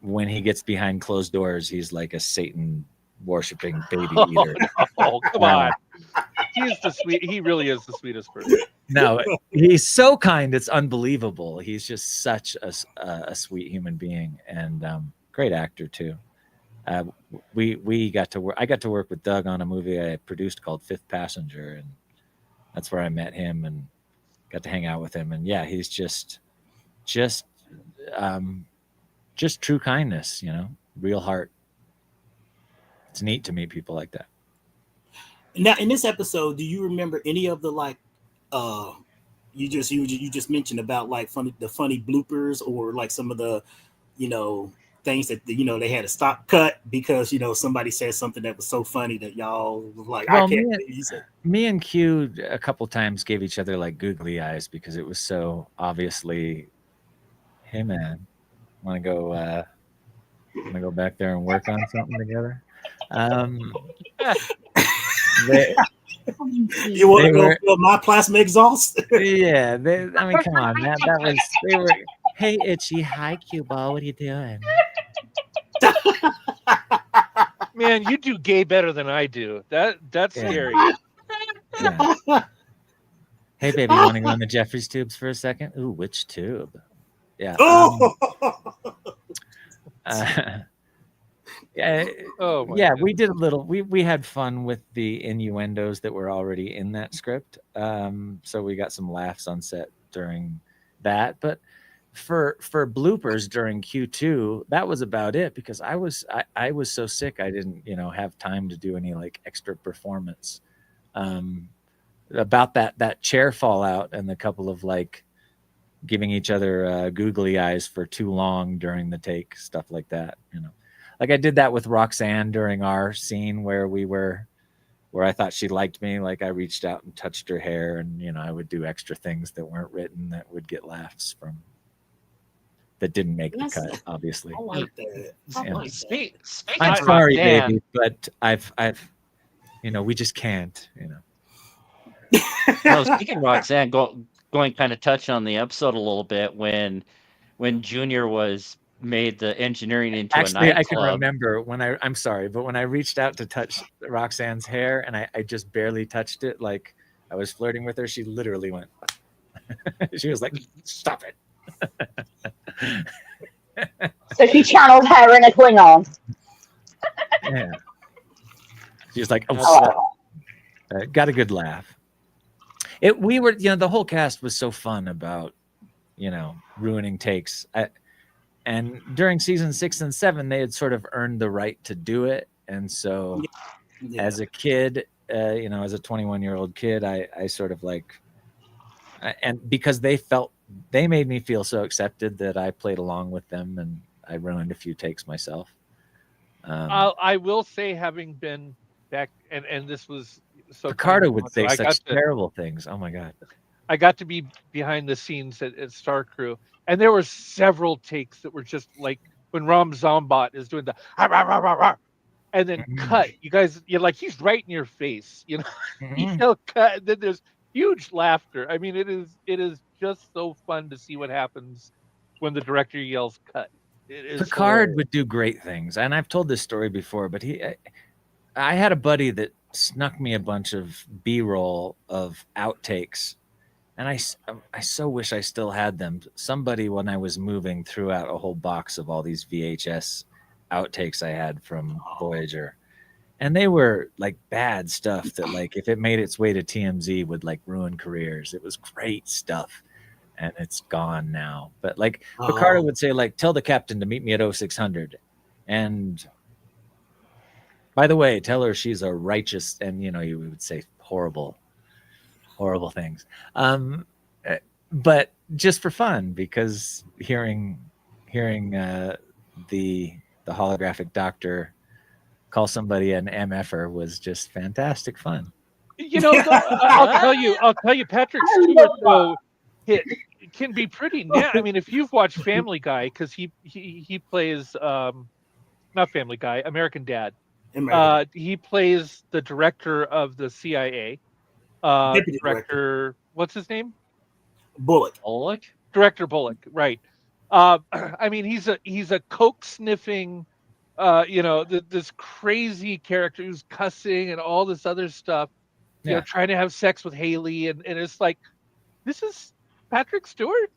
when he gets behind closed doors, he's like a Satan worshiping baby eater. Oh, come on. He really is the sweetest person. No, he's so kind. It's unbelievable. He's just such a sweet human being, and great actor too. I got to work with Doug on a movie I produced called Fifth Passenger, and that's where I met him and got to hang out with him. And yeah, he's just true kindness, you know, real heart. it's neat to meet people like that. Now, in this episode, do you remember any of the like, you just mentioned about like the funny bloopers, or like some of the, things that they had to stop cut because somebody said something that was so funny that y'all was like, Well, I can't believe you said. Me and Q a couple times gave each other like googly eyes because it was so obviously, hey man, want to go back there and work on something together. You want to go fill my plasma exhaust? Yeah, I mean, come on, man. They were. Hey, Itchy. Hi, Q Ball. What are you doing? Man, you do gay better than I do. That's scary. Yeah. Hey, baby, you want to go in the Jeffries tubes for a second? Ooh, which tube? Yeah. Yeah, we did a little. We had fun with the innuendos that were already in that script. So we got some laughs on set during that. But for bloopers during Q2, that was about it because I was so sick I didn't have time to do any like extra performance. About that chair fallout and the couple of like giving each other googly eyes for too long during the take, stuff like that. Like I did that with Roxanne during our scene where I thought she liked me. Like I reached out and touched her hair, and I would do extra things that weren't written that would get laughs from. That didn't make the cut, obviously. I like that. Speaking I'm of sorry, Roxanne, baby, but I've we just can't. No, speaking of Roxanne, going kind of touch on the episode a little bit when Junior was made the engineering into a Actually, I can nightclub. remember when I'm sorry, but when I reached out to touch Roxanne's hair and I just barely touched it, like I was flirting with her, she literally went. She was like, "Stop it." So she channeled her in a Klingon. Yeah. She was like, "Oh, Oh. got a good laugh." We were, the whole cast was so fun about, ruining takes. And during season 6 and 7, they had sort of earned the right to do it. And so as a kid, as a 21-year-old kid, I sort of like, and because they made me feel so accepted that I played along with them and I ruined a few takes myself. I will say, having been back, and this was so. Ricardo would say such terrible things. Oh my God. I got to be behind the scenes at Star Crew, and there were several takes that were just like when Ram Zombat is doing the and then cut. You guys, you're like, he's right in your face, cut. And then there's huge laughter. I mean, it is just so fun to see what happens when the director yells cut. Picard would do great things, and I've told this story before, but I had a buddy that snuck me a bunch of B-roll of outtakes. And I so wish I still had them. Somebody, when I was moving, threw out a whole box of all these VHS outtakes I had from Voyager. And they were like bad stuff that like if it made its way to TMZ would like ruin careers. It was great stuff. And it's gone now. But like Picardo would say, like, tell the captain to meet me at 0600. And by the way, tell her she's a righteous, and you would say horrible things, but just for fun, because hearing the holographic doctor call somebody an MFer was just fantastic fun. I'll tell you, Patrick Stewart though, it can be pretty. I mean, if you've watched Family Guy, because he plays not Family Guy, American Dad. He plays the director of the CIA. Director, what's his name? Bullock. Director Bullock, right? I mean, he's a coke sniffing, this crazy character who's cussing and all this other stuff. Trying to have sex with Haley, and it's like, this is Patrick Stewart.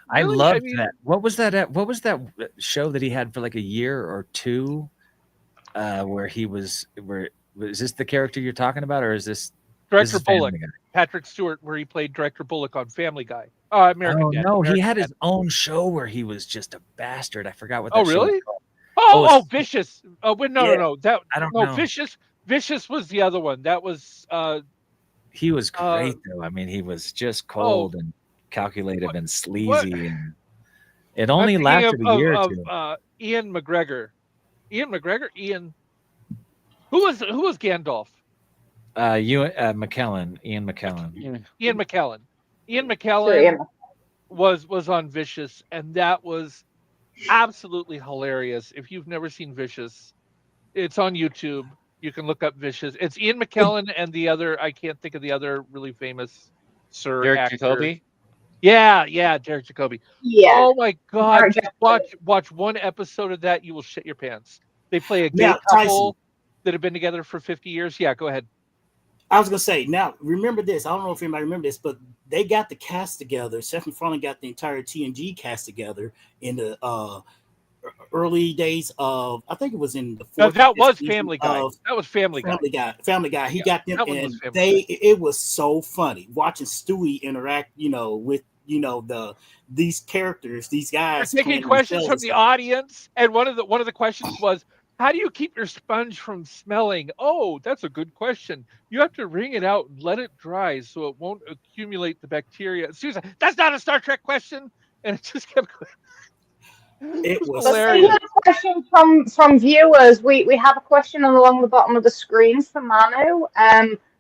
I loved that. What was that show that he had for like a year or two, where is this the character you're talking about, or is this? Director Bullock, Patrick Stewart, where he played Director Bullock on Family Guy. American Dad. No, he had his own show where he was just a bastard. I forgot what that show was called. Oh, Vicious. Wait, no, Yeah. no. That I don't no know. Vicious was the other one. That was He was great though. I mean, he was just cold and calculative and what sleazy, and it I'm only thinking lasted a year or of two. Ian McGregor. Who was Gandalf? McKellen, Ian McKellen. Ian McKellen. Ian Sure, yeah. McKellen was on Vicious, and that was absolutely hilarious. If you've never seen Vicious, it's on YouTube. You can look up Vicious. It's Ian McKellen and the other, I can't think of the other really famous Sir Derek actor. Jacobi. Yeah, Derek Jacobi. Yeah. Oh my God! Derek Just watch one episode of that. You will shit your pants. They play a gay Now, Tyson, couple that have been together for 50 years. Yeah, go ahead. I was gonna say, now remember this. I don't know if anybody remember this, but they got the cast together. Seth MacFarlane got the entire TNG cast together in the early days of, I think it was in the No, fourth. that was season Family Guy. of That was Family Guy. Family Guy. He Yeah, got them, that one and was Family Guy. it was so funny watching Stewie interact, with these characters, these guys They're taking playing questions themselves from and the stuff. audience, and one of the questions was, "How do you keep your sponge from smelling?" Oh, that's a good question. You have to wring it out and let it dry so it won't accumulate the bacteria. Susan, that's not a Star Trek question, and it just kept going. It was was Let's see hilarious. a question from viewers. We have a question along the bottom of the screen for Manu.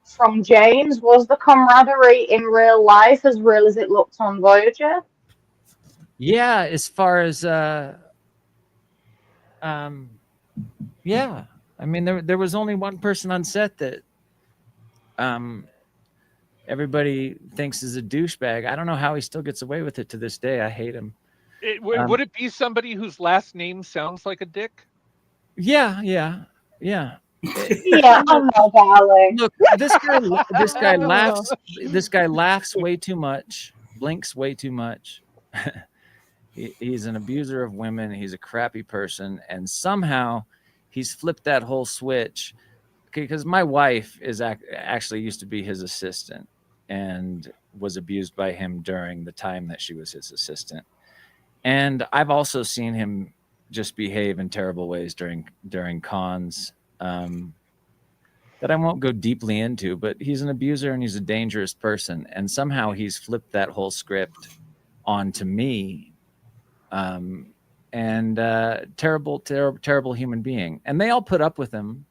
From James, was the camaraderie in real life as real as it looked on Voyager? Yeah, as far as yeah. I mean, there was only one person on set that everybody thinks is a douchebag. I don't know how he still gets away with it to this day. I hate him. Would it be somebody whose last name sounds like a dick? Yeah. Yeah, oh no, darling. Look, this guy laughs way too much, blinks way too much. He's an abuser of women. He's a crappy person, and somehow he's flipped that whole switch. Because my wife is actually used to be his assistant and was abused by him during the time that she was his assistant. And I've also seen him just behave in terrible ways during cons that I won't go deeply into, but he's an abuser and he's a dangerous person. And somehow he's flipped that whole script onto me. Terrible human being. And they all put up with him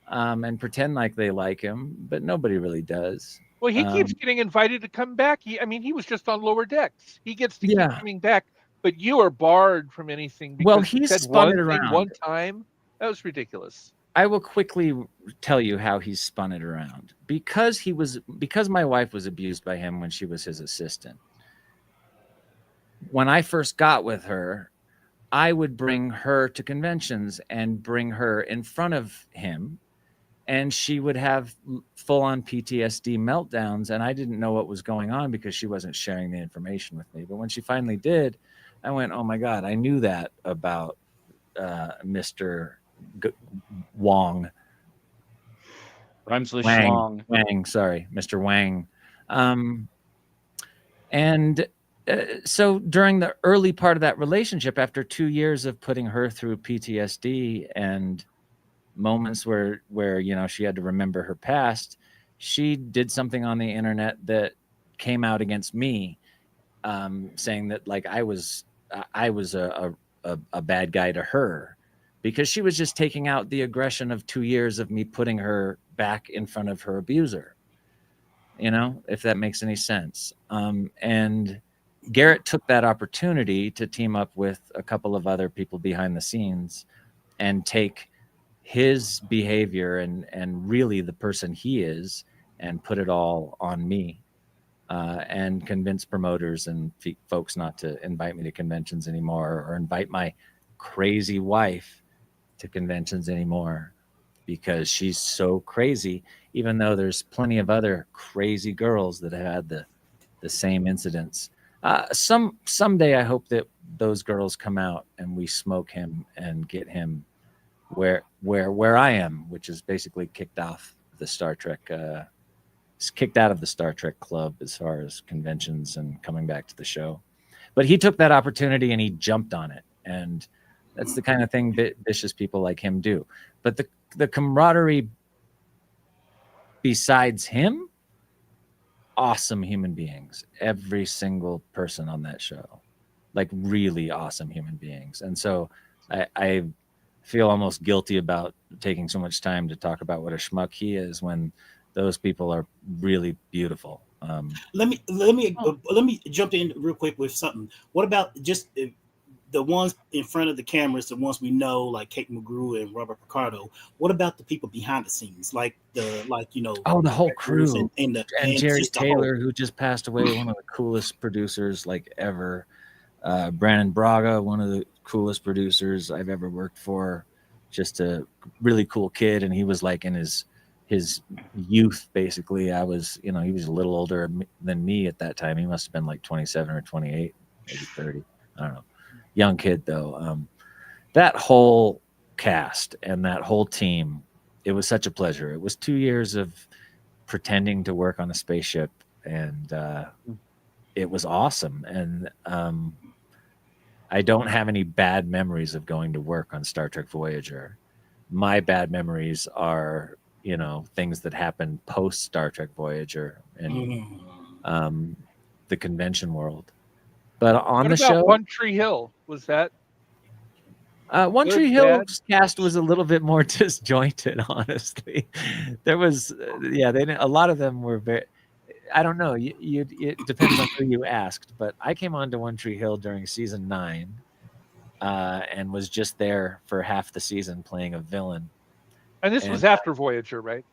and pretend like they like him, but nobody really does. Well, he keeps getting invited to come back. He was just on Lower Decks. He gets to keep coming back, but you are barred from anything because he said one thing one time. That was ridiculous. I will quickly tell you how he's spun it around. Because my wife was abused by him when she was his assistant. When I first got with her, I would bring her to conventions and bring her in front of him, and she would have full-on PTSD meltdowns, and I didn't know what was going on because she wasn't sharing the information with me. But when she finally did, I went, oh my God, I knew that about Mr. Wong. Rhymes with Wang, schlong. sorry, Mr. Wang. So during the early part of that relationship, after 2 years of putting her through PTSD and moments where she had to remember her past, she did something on the internet that came out against me, saying that like I was a bad guy to her because she was just taking out the aggression of 2 years of me putting her back in front of her abuser, if that makes any sense. And Garrett took that opportunity to team up with a couple of other people behind the scenes and take his behavior and really the person he is and put it all on me, and convince promoters and folks not to invite me to conventions anymore or invite my crazy wife to conventions anymore because she's so crazy, even though there's plenty of other crazy girls that had the same incidents. Someday I hope that those girls come out and we smoke him and get him where I am, which is basically kicked off the Star Trek, kicked out of the Star Trek club as far as conventions and coming back to the show. But he took that opportunity and he jumped on it. And That's the kind of thing that vicious people like him do. But the camaraderie besides him, awesome human beings. Every single person on that show, like really awesome human beings. And so I feel almost guilty about taking so much time to talk about what a schmuck he is when those people are really beautiful. Let me jump in real quick with something. What about just the ones in front of the cameras, the ones we know, like Kate McGrew and Robert Picardo? What about the people behind the scenes, like the whole crew and Jerry just Taylor, who just passed away, one of the coolest producers like ever. Brandon Braga, one of the coolest producers I've ever worked for. Just a really cool kid, and he was like in his youth, basically. I was, he was a little older than me at that time. He must have been like 27 or 28, maybe 30. I don't know. Young kid though. That whole cast and that whole team, it was such a pleasure. It was 2 years of pretending to work on a spaceship, and it was awesome. And I don't have any bad memories of going to work on Star Trek Voyager. My bad memories are, things that happened post Star Trek Voyager and the convention world. But on the show, One Tree Hill, was that? One Tree Hill's cast was a little bit more disjointed, honestly. There was, they didn't, a lot of them were very. I don't know. It depends on who you asked, but I came on to One Tree Hill during season 9, and was just there for half the season playing a villain. And this was after Voyager, right?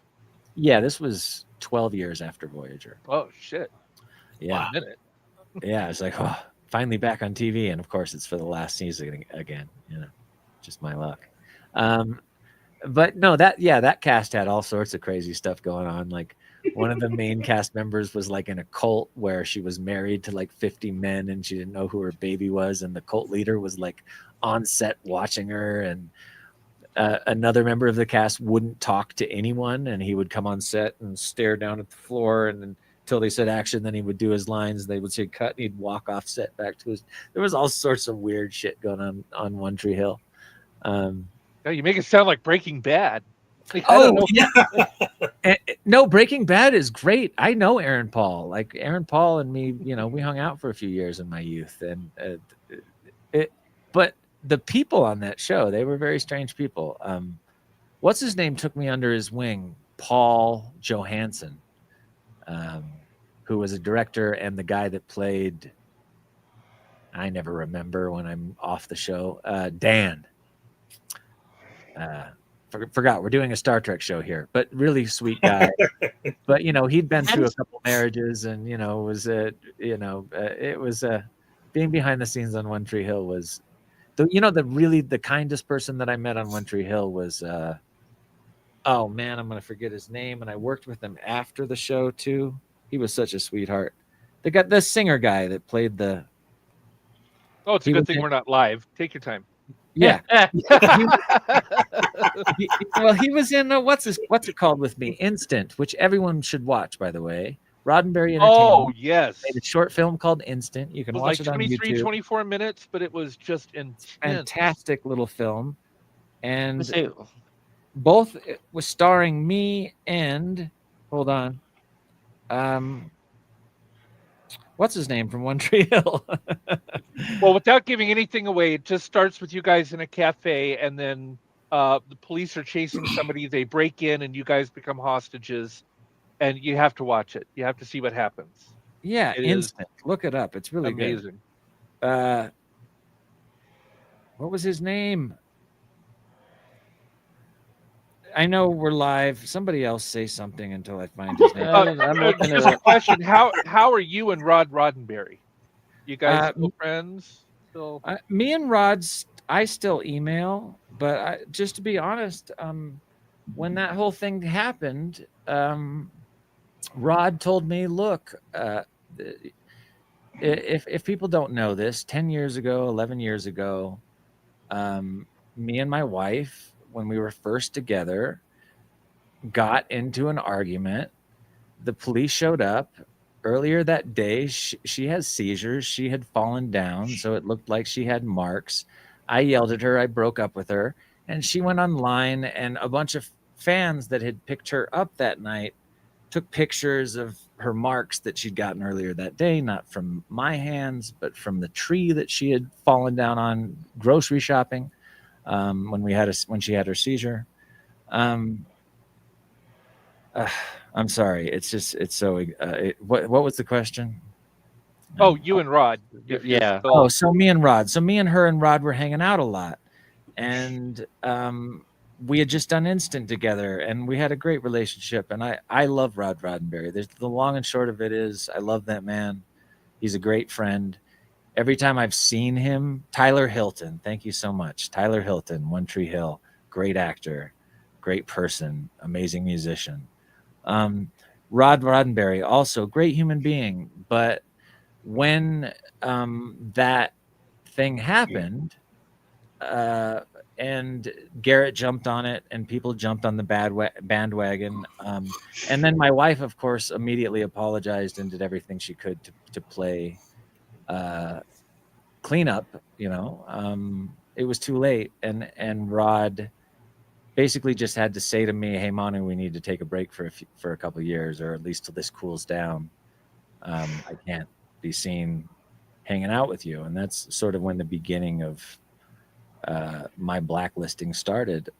Yeah, this was 12 years after Voyager. Oh shit! Yeah, yeah. It's like, finally back on TV, and of course, it's for the last season again. Just my luck. But no, that cast had all sorts of crazy stuff going on. Like, one of the main cast members was like in a cult where she was married to like 50 men and she didn't know who her baby was. And the cult leader was like on set watching her. And another member of the cast wouldn't talk to anyone. And he would come on set and stare down at the floor. And then until they said action, then he would do his lines. They would say cut and he'd walk off set back to his. There was all sorts of weird shit going on One Tree Hill. Yeah, you make it sound like Breaking Bad. No, Breaking Bad is great. I know Aaron Paul. Like, Aaron Paul and me, we hung out for a few years in my youth, and but the people on that show, they were very strange people. What's his name took me under his wing? Paul Johansson, who was a director and the guy that played. I never remember when I'm off the show. Dan. Forgot we're doing a Star Trek show here, but really sweet guy. But he'd been through a couple marriages, and it was being behind the scenes on One Tree Hill was the kindest person that I met on One Tree Hill was oh man, I'm gonna forget his name, and I worked with him after the show too. He was such a sweetheart. They got the singer guy that played the. Oh, it's a good thing we're not live. Take your time. Yeah. He was in what's it called with me? Instant, which everyone should watch, by the way. Roddenberry Entertainment. Oh, yes. Made a short film called Instant. You can watch it on YouTube. 24 minutes, but it was just intense. Fantastic little film. And both was starring me and hold on. What's his name from One Tree Hill? Well, without giving anything away, it just starts with you guys in a cafe, and then the police are chasing somebody. They break in, and you guys become hostages, and you have to watch it. You have to see what happens. Yeah, Instant. Look it up. It's really amazing. Good. What was his name? I know we're live. Somebody else say something until I find his name. Just a question: How are you and Rod Roddenberry? You guys still friends? Still? Me and Rod, I still email, but just to be honest, when that whole thing happened, Rod told me, "Look, if people don't know this, 10 years ago, 11 years ago, me and my wife." When we were first together, got into an argument. The police showed up earlier that day. She has seizures. She had fallen down, so it looked like she had marks. I yelled at her. I broke up with her, and she went online, and a bunch of fans that had picked her up that night took pictures of her marks that she'd gotten earlier that day, not from my hands, but from the tree that she had fallen down on grocery shopping when she had her seizure. I'm sorry. It's so. What was the question? Oh, you and Rod. If you're Yeah. still- So me and Rod. So me and her and Rod were hanging out a lot, and we had just done Instant together, and we had a great relationship. And I love Rod Roddenberry. There's the long and short of it is, I love that man. He's a great friend. Every time I've seen him, Tyler Hilton, thank you so much. Tyler Hilton, One Tree Hill, great actor, great person, amazing musician. Rod Roddenberry, also great human being. But when that thing happened, and Garrett jumped on it, and people jumped on the bandwagon. And then my wife, of course, immediately apologized and did everything she could to play clean up. It was too late, and Rod basically just had to say to me, "Hey, Manu, we need to take a break for a couple of years, or at least till this cools down. I can't be seen hanging out with you." And that's sort of when the beginning of my blacklisting started.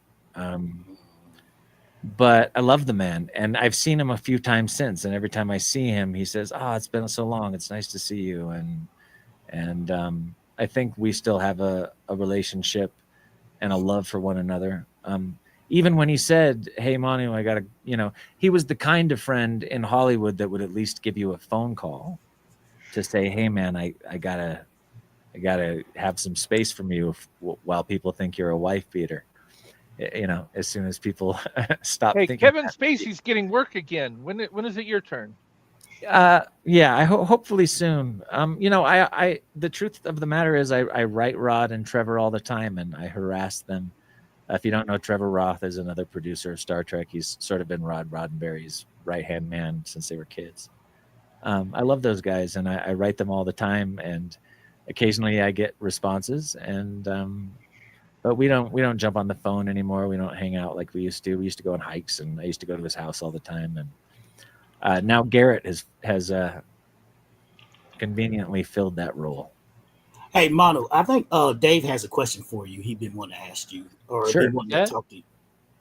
But I love the man, and I've seen him a few times since, and every time I see him, he says, "Oh, it's been so long. It's nice to see you." And I think we still have a relationship and a love for one another. Even when he said, "Hey, Manu, I gotta," he was the kind of friend in Hollywood that would at least give you a phone call to say, "Hey, man, I gotta have some space from you while people think you're a wife beater." As soon as people stop Hey, thinking. Kevin Spacey's getting work again. When is it your turn? Yeah, hopefully soon. I the truth of the matter is I write Rod and Trevor all the time, and I harass them. If you don't know, Trevor Roth is another producer of Star Trek. He's sort of been Rod Roddenberry's right-hand man since they were kids. I love those guys, and I write them all the time, and occasionally I get responses, and but we don't jump on the phone anymore. We don't hang out like we used to. We used to go on hikes, and I used to go to his house all the time. And now Garrett has conveniently filled that role. Hey, Manu, I think Dave has a question for you. He'd been wanting to ask you, or Sure. been wanting to talk to you.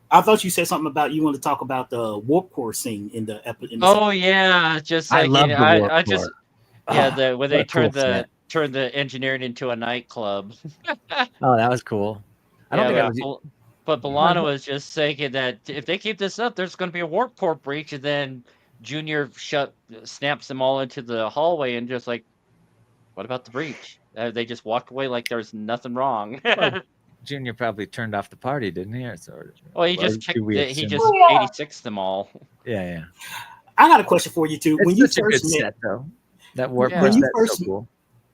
I thought you said something about you want to talk about the warp core scene in the episode. Oh yeah, just I like love the warp I core. just when they what a cool turned the engineering into a nightclub. Oh, that was cool. I don't think I was. But B'Elanna was just saying that if they keep this up, there's going to be a warp core breach, and then Junior snaps them all into the hallway, and just like, what about the breach? They just walked away like there's nothing wrong. Well, Junior probably turned off the party, didn't he? Well, he just do we he assume? just Oh, yeah. 86'd them all. Yeah. I got a question for you too. It's When you such a good first met, set, though. That warp Yeah. core When you set's first- so cool.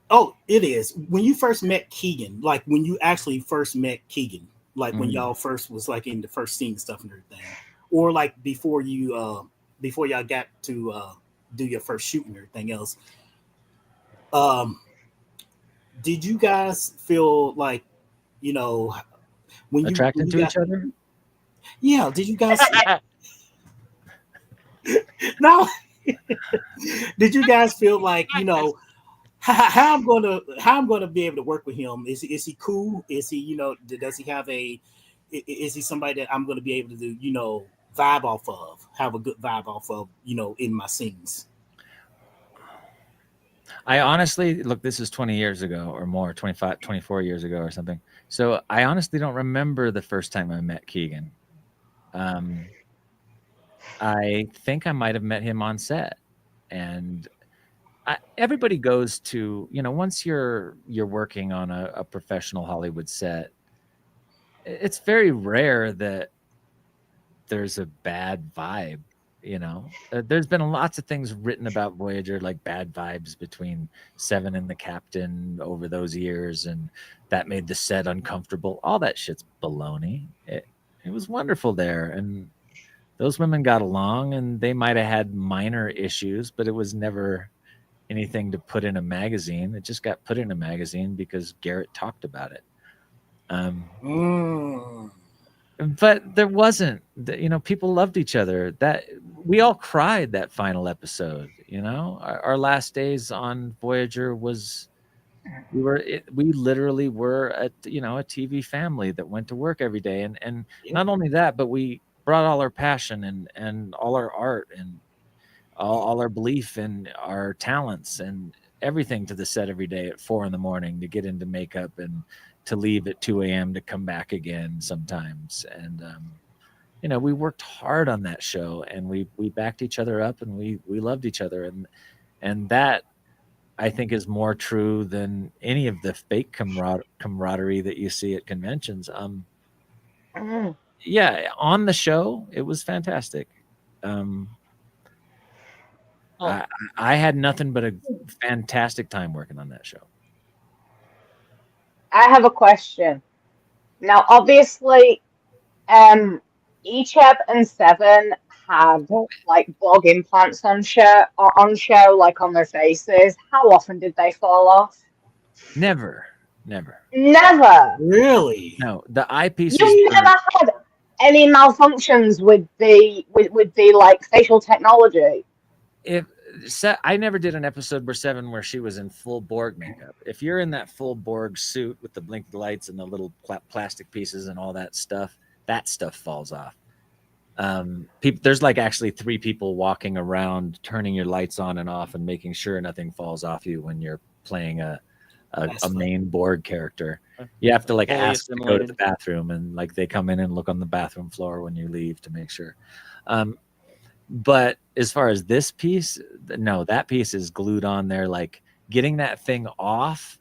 oh, it is. When you first met Keegan, like when you actually first met Keegan, like when Mhm. y'all first was like in the first scene stuff and everything, or like before y'all got to do your first shoot and everything else. Did you guys feel like, when you Attracted to each other? Yeah, did you guys no? Did you guys feel like, how I'm gonna be able to work with him? Is he cool? Is he, does he have is he somebody that I'm gonna be able to do, vibe off of, have a good vibe off of, in my scenes? I honestly, look, this is 20 years ago or more, 25, 24 years ago or something. So I honestly don't remember the first time I met Keegan. I think I might have met him on set. And everybody goes to, once you're working on a professional Hollywood set, it's very rare that there's a bad vibe. There's been lots of things written about Voyager, like bad vibes between Seven and the captain over those years, and that made the set uncomfortable. All that shit's baloney. It was wonderful there, and those women got along, and they might have had minor issues, but it was never anything to put in a magazine. It just got put in a magazine because Garrett talked about it. Mm. But there wasn't, people loved each other. That we all cried that final episode. Our last days on Voyager was we literally were a TV family that went to work every day, and Yeah. not only that, but we brought all our passion and all our art and all our belief and our talents and everything to the set every day at 4 a.m. to get into makeup and to leave at 2 a.m. to come back again sometimes. And we worked hard on that show, and we backed each other up, and we loved each other, and that, I think, is more true than any of the fake camaraderie that you see at conventions. Yeah, on the show, it was fantastic. I had nothing but a fantastic time working on that show. I have a question. Now, obviously, Icheb and Seven had like bug implants on show, like on their faces. How often did they fall off? Never. Never. Really? No, the eyepieces. You never had any malfunctions with the like facial technology. I never did an episode where Seven where she was in full Borg makeup. If you're in that full Borg suit with the blinking lights and the little plastic pieces and all that stuff falls off. There's like actually 3 people walking around turning your lights on and off and making sure nothing falls off you when you're playing a main Borg character. You have to like Fully ask to go to the assimilated. bathroom, and like they come in and look on the bathroom floor when you leave to make sure. But as far as this piece, no, that piece is glued on there. Like getting that thing off.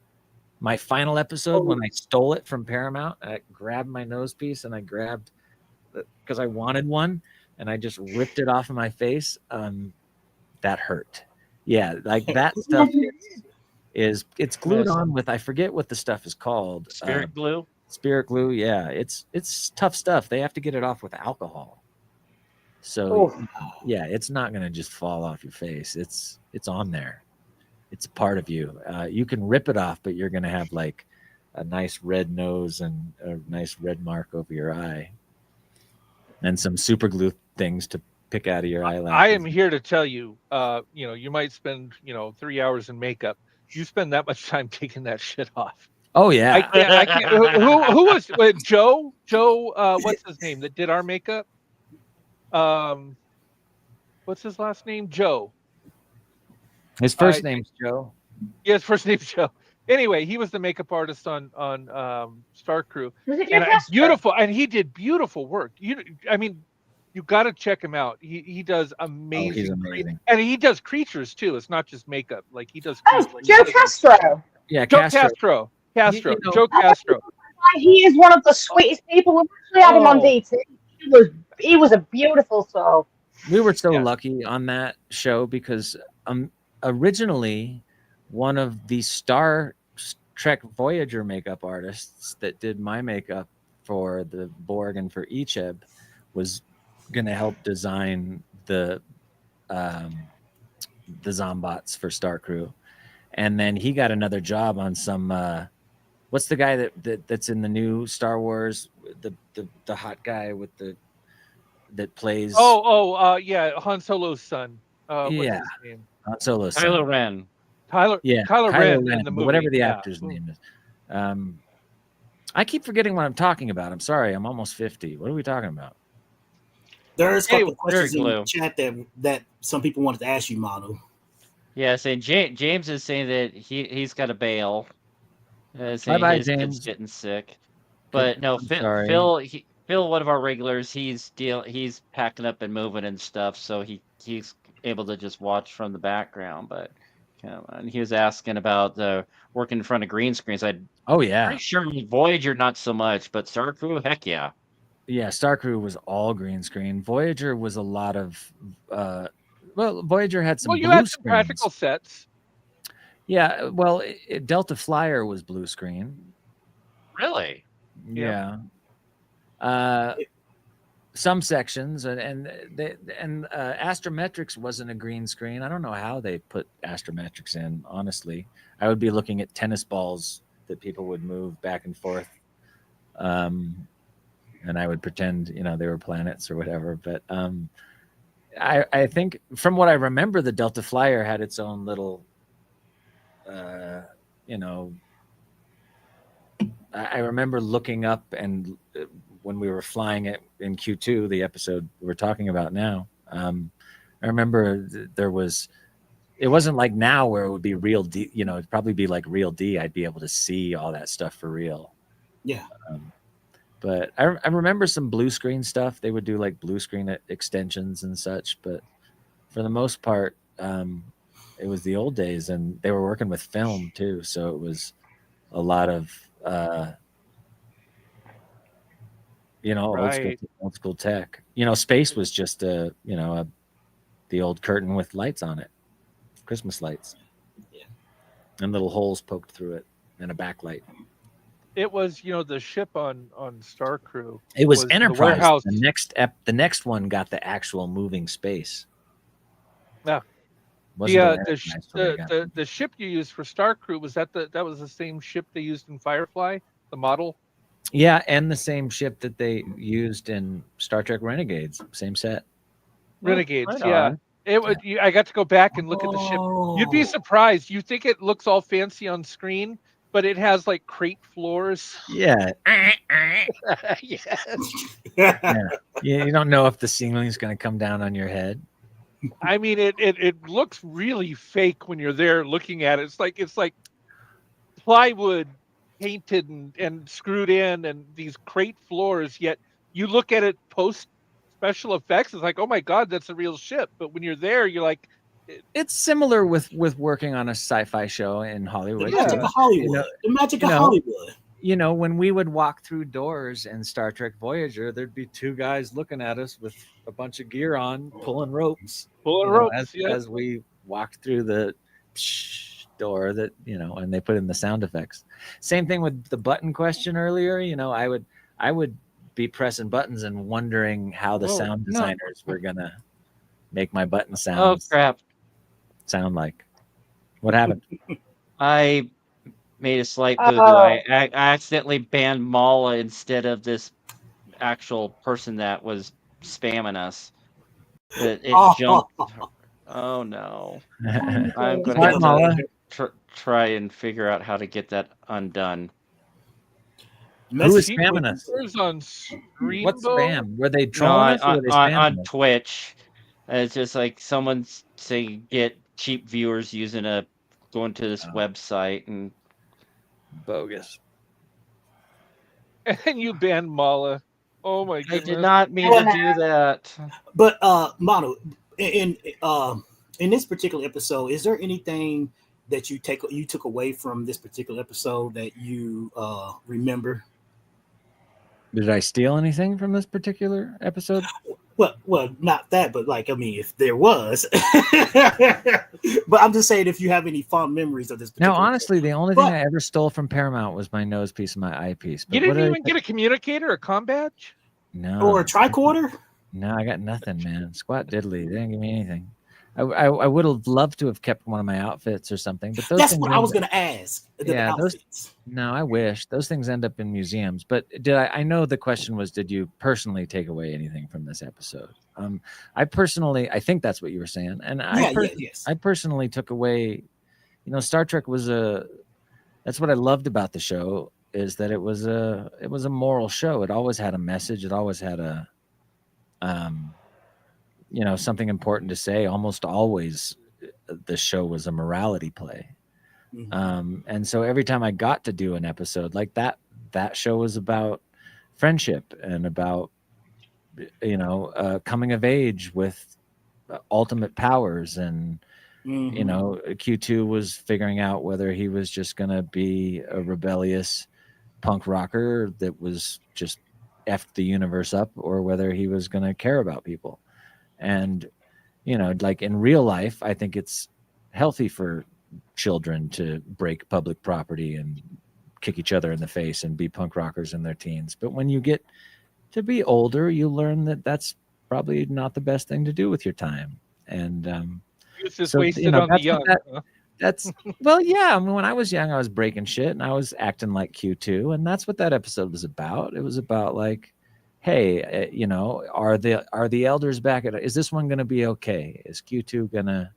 My final episode, when I stole it from Paramount, I grabbed my nose piece and I grabbed, because I wanted one, and I just ripped it off of my face. That hurt. Yeah, like that stuff it's glued on with, I forget what the stuff is called. Spirit glue. Spirit glue. Yeah, it's tough stuff. They have to get it off with alcohol. So yeah, it's not gonna just fall off your face. It's on there. It's a part of you. You can rip it off, but you're gonna have like a nice red nose and a nice red mark over your eye, and some super glue things to pick out of your eyelashes. I am here to tell you, you might spend 3 hours in makeup. You spend that much time taking that shit off. Oh yeah. I can't. Who was Joe? What's his name that did our makeup? What's his last name? Joe. His first name's Joe. Yeah, his first name's Joe. Anyway, he was the makeup artist on Star Crew. And beautiful, and he did beautiful work. You got to check him out. He does amazing. He's amazing. And he does creatures too. It's not just makeup. Like he does. Joe Castro. Yeah, Joe Castro. Joe Castro. He is one of the sweetest people. We actually had him on DT. He was a beautiful soul. We were so lucky on that show because originally one of the Star Trek Voyager makeup artists that did my makeup for the Borg and for Icheb was going to help design the Zombots for Star Crew, and then he got another job on some what's the guy that's in the new Star Wars, the hot guy with that plays Han Solo's son. What's his name? Han Solo's son. Kylo Ren. Kylo Ren in the movie. Whatever the actor's name is. I keep forgetting what I'm talking about. I'm sorry. I'm almost 50. What are we talking about? There's a couple of questions in the chat that some people wanted to ask you, Manu. Yeah, saying James is saying that he's got to bail. Bye, James. Kid's getting sick. But no, Phil, one of our regulars, he's packing up and moving and stuff, so he's able to just watch from the background. But and he was asking about the working in front of green screens. Pretty sure Voyager not so much, but Star Crew, heck yeah. Yeah, Star Crew was all green screen. Voyager was a lot of Voyager had some blue had some screens. Practical sets. Yeah, well, Delta Flyer was blue screen. Really? Yeah. Some sections and Astrometrics wasn't a green screen. I don't know how they put Astrometrics in, honestly. I would be looking at tennis balls that people would move back and forth and I would pretend, they were planets or whatever. But I think from what I remember, the Delta Flyer had its own little, I remember looking up, and when we were flying it in Q2, the episode we're talking about now, I remember it wasn't like now where it would be real D, it'd probably be like real D. I'd be able to see all that stuff for real. Yeah. But I remember some blue screen stuff. They would do like blue screen extensions and such. But for the most part, it was the old days, and they were working with film too. So it was a lot of, Right. old school tech. Space was just the old curtain with lights on it, Christmas lights. Yeah. And little holes poked through it, and a backlight. It was, the ship on Star Crew. It was the Enterprise. warehouse. The next one got the actual moving space. Yeah. Wasn't The ship you used for Star Crew, that was the same ship they used in Firefly, the model? Yeah, and the same ship that they used in Star Trek Renegades, same set. Renegades, right yeah. on. I got to go back and look at the ship. You'd be surprised. You think it looks all fancy on screen, but it has like crate floors. Yeah. Yeah. You don't know if the ceiling's going to come down on your head. I mean, it looks really fake when you're there looking at it. It's like plywood painted and screwed in, and these crate floors. Yet you look at it post special effects, it's like, oh my god, that's a real ship. But when you're there, you're like, it's similar with working on a sci-fi show in Hollywood. The magic of Hollywood. The magic of Hollywood. When we would walk through doors in Star Trek Voyager, there'd be two guys looking at us with a bunch of gear on, pulling ropes. As we walked through the door that, and they put in the sound effects. Same thing with the button question earlier. I would be pressing buttons and wondering how the sound designers were gonna make my button sounds. Oh crap! Sound like. What happened? I made a slight boo-boo. I accidentally banned Mala instead of this actual person that was spamming us. It jumped. Oh no! I'm gonna try and figure out how to get that undone. Who is spamming us? On screen, what spam? Were they trolling us? Or were they on Twitch? It's just like someone's saying get cheap viewers going to this website and bogus. And you banned Mala. Oh my goodness! I did not mean to do that. But Manu, in this particular episode, is there anything that you took away from this particular episode that you remember? Did I steal anything from this particular episode? Well, not that, but if there was. But I'm just saying, if you have any fond memories of this. No, honestly, the only thing I ever stole from Paramount was my nose piece and my eyepiece. You didn't even get a communicator, a comm badge? No. Or a tricorder? No, I got nothing, man. Squat diddly. They didn't give me anything. I would have loved to have kept one of my outfits or something, but that's what I was going to ask. No, I wish those things end up in museums. But I know the question was, did you personally take away anything from this episode? I think that's what you were saying, and I personally took away. Star Trek was that's what I loved about the show, is that it was a moral show. It always had a message. It always had a something important to say. Almost always the show was a morality play. Mm-hmm. And so every time I got to do an episode like that show was about friendship and about, coming of age with ultimate powers. And, Q2 was figuring out whether he was just going to be a rebellious punk rocker that was just effed the universe up, or whether he was going to care about people. And, like in real life, I think it's healthy for children to break public property and kick each other in the face and be punk rockers in their teens. But when you get to be older, you learn that that's probably not the best thing to do with your time. And it's just wasted on the young. That's well, yeah. I mean, when I was young, I was breaking shit and I was acting like Q2, and that's what that episode was about. It was about like, hey, are the elders back at? Is this one gonna be okay? Is Q2 gonna